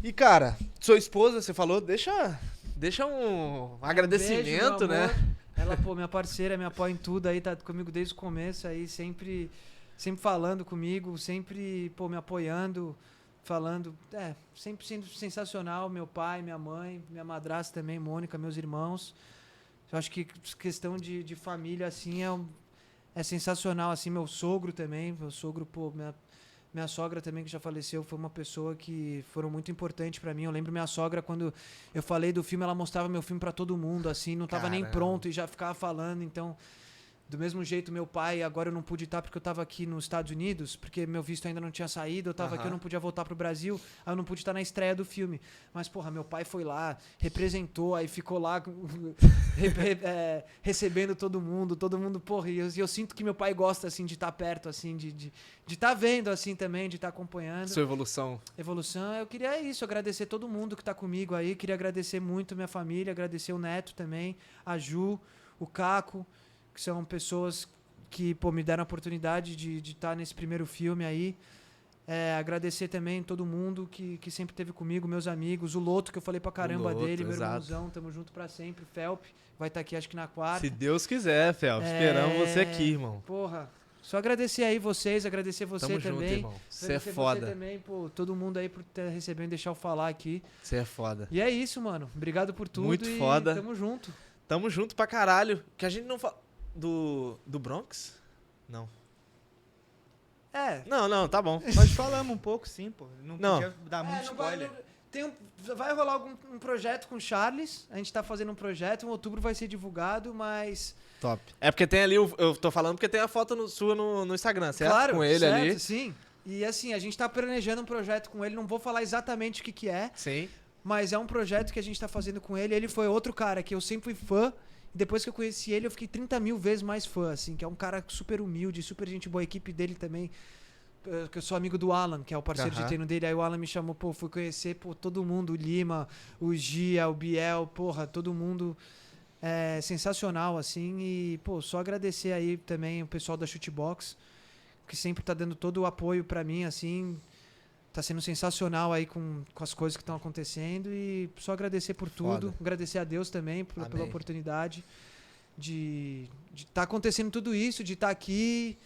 E, cara, sua esposa, você falou, deixa um agradecimento, beijo, né? Ela, pô, minha parceira, me apoia em tudo aí, tá comigo desde o começo aí, sempre falando comigo, sempre, pô, me apoiando, falando, sempre sendo sensacional, meu pai, minha mãe, minha madrasta também, Mônica, meus irmãos. Eu acho que questão de família, assim, é sensacional, assim, meu sogro também, pô, minha sogra também, que já faleceu, foi uma pessoa que foram muito importantes pra mim. Eu lembro minha sogra, quando eu falei do filme, ela mostrava meu filme pra todo mundo, assim, não tava nem pronto e já ficava falando, então... Do mesmo jeito, meu pai, agora eu não pude estar porque eu tava aqui nos Estados Unidos, porque meu visto ainda não tinha saído, eu tava aqui, eu não podia voltar pro Brasil, aí eu não pude estar na estreia do filme. Mas, porra, meu pai foi lá, representou, aí ficou lá recebendo todo mundo, porra, e eu sinto que meu pai gosta, assim, de estar perto, assim, de estar vendo, assim, também, de estar acompanhando. Sua evolução. Eu queria agradecer todo mundo que tá comigo aí, queria agradecer muito minha família, agradecer o Neto também, a Ju, o Caco, que são pessoas que, pô, me deram a oportunidade de estar nesse primeiro filme aí. Agradecer também todo mundo que sempre esteve comigo, meus amigos, o Loto, que eu falei pra caramba dele, meu irmãozão, tamo junto pra sempre, Felp, vai estar aqui acho que na quarta. Se Deus quiser, Felp, esperamos você aqui, irmão. Porra, Só agradecer aí vocês, agradecer você Tamo também. junto, irmão. Você é Agradecer foda. você também, pô, todo mundo aí por ter recebendo, deixar eu falar aqui. Você é foda. E é isso, mano. Obrigado por tudo. Muito e foda. Tamo junto. Tamo junto pra caralho. Que a gente não fala... Do Bronx? Não. É. Não, tá bom. Nós falamos um pouco, sim, pô. Não Não. podia dar muito spoiler. Vai rolar um projeto com o Charles. A gente tá fazendo um projeto. Em outubro vai ser divulgado, mas... Top. É porque tem ali, eu tô falando porque tem a foto sua no Instagram, certo? Claro, Com ele certo, ali. sim. E assim, a gente tá planejando um projeto com ele. Não vou falar exatamente o que é. Sim. Mas é um projeto que a gente tá fazendo com ele. Ele foi outro cara que eu sempre fui fã. E depois que eu conheci ele, eu fiquei 30 mil vezes mais fã, assim. Que é um cara super humilde, super gente boa. A equipe dele também. Que eu sou amigo do Alan, que é o parceiro de treino dele. Aí o Alan me chamou, pô, fui conhecer, pô, todo mundo. O Lima, o Gia, o Biel, porra, todo mundo. É sensacional, assim. E, pô, só agradecer aí também o pessoal da Shootbox, que sempre tá dando todo o apoio pra mim, assim. Tá sendo sensacional aí com as coisas que estão acontecendo e só agradecer por tudo. Foda. Agradecer a Deus também pela Amém. oportunidade de tá acontecendo tudo isso, de estar aqui.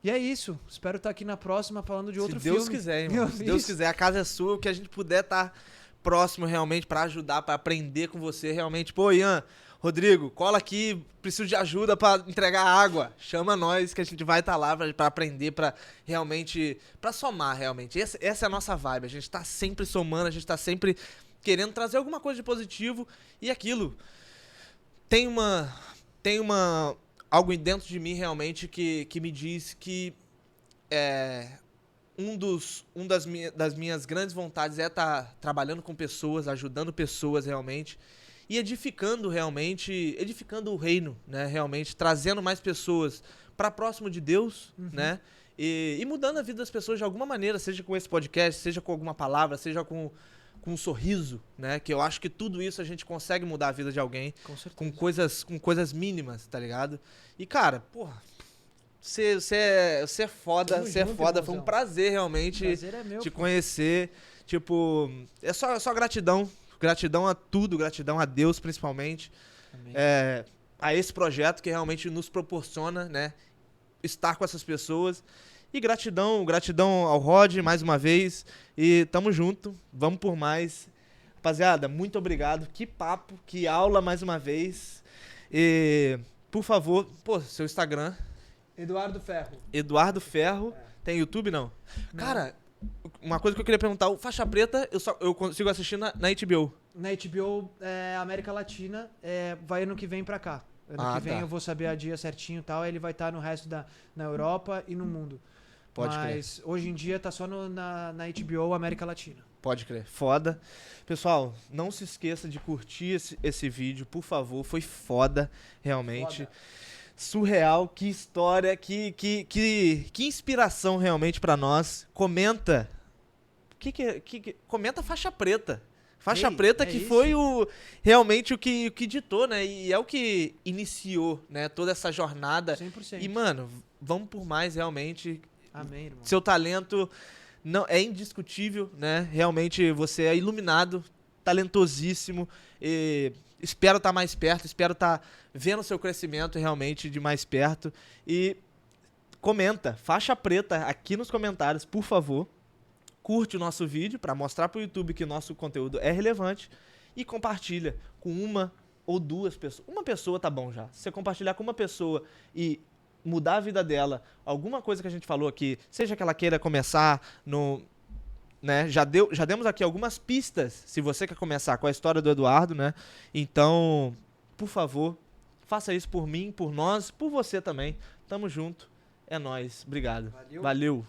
E é isso. Espero estar aqui na próxima falando de outro Se Deus filme. quiser, irmão. Se Deus Isso. quiser, a casa é sua. O que a gente puder estar próximo realmente pra ajudar, pra aprender com você realmente. Pô, Ian, Rodrigo, cola aqui, preciso de ajuda pra entregar água. Chama nós que a gente vai estar lá pra aprender, pra realmente, pra somar realmente. Essa é a nossa vibe, a gente tá sempre somando, a gente tá sempre querendo trazer alguma coisa de positivo e aquilo. Tem algo dentro de mim realmente que me diz que das minhas grandes vontades é estar trabalhando com pessoas, ajudando pessoas realmente. E edificando o reino, né, realmente, trazendo mais pessoas para próximo de Deus, né, e mudando a vida das pessoas de alguma maneira, seja com esse podcast, seja com alguma palavra, seja com um sorriso, né, que eu acho que tudo isso a gente consegue mudar a vida de alguém, Com certeza. com coisas mínimas, tá ligado? E, cara, porra, você é foda, Tamo você é junto, foda, foi um irmãozão. prazer realmente Prazer é meu. te conhecer, tipo, é só gratidão. Gratidão a tudo, gratidão a Deus principalmente, Amém. a esse projeto que realmente nos proporciona, né, estar com essas pessoas. E gratidão ao Rod mais uma vez. E tamo junto, vamos por mais. Rapaziada, muito obrigado. Que papo, que aula mais uma vez. E, por favor, pô, seu Instagram, Eduardo Ferro. Eduardo Ferro. Tem YouTube, não? Cara, uma coisa que eu queria perguntar, o Faixa Preta eu consigo assistir na HBO. Na HBO América Latina, vai ano que vem pra cá. Ano que vem tá. eu vou saber a dia certinho e tal, aí ele vai estar no resto na Europa e no mundo. Pode crer. Mas hoje em dia tá só na HBO América Latina. Pode crer. Foda. Pessoal, não se esqueça de curtir esse vídeo, por favor. Foi foda, realmente. Foda. Surreal, que história, que inspiração realmente pra nós. Comenta. Comenta Faixa Preta. Faixa Ei, Preta é que isso. foi realmente o que ditou, né? E é o que iniciou, né? Toda essa jornada. 100%. E, mano, vamos por mais realmente. Amém, irmão. Seu talento não é indiscutível, né? Realmente você é iluminado, talentosíssimo. E espero estar mais perto, espero estar vendo o seu crescimento realmente de mais perto. E comenta, Faixa Preta aqui nos comentários, por favor. Curte o nosso vídeo para mostrar para o YouTube que nosso conteúdo é relevante e compartilha com uma ou duas pessoas. Uma pessoa tá bom já. Se você compartilhar com uma pessoa e mudar a vida dela, alguma coisa que a gente falou aqui, seja que ela queira começar né, já demos aqui algumas pistas, se você quer começar com a história do Eduardo, né? Então, por favor, faça isso por mim, por nós, por você também. Tamo junto. É nóis. Obrigado. Valeu. Valeu.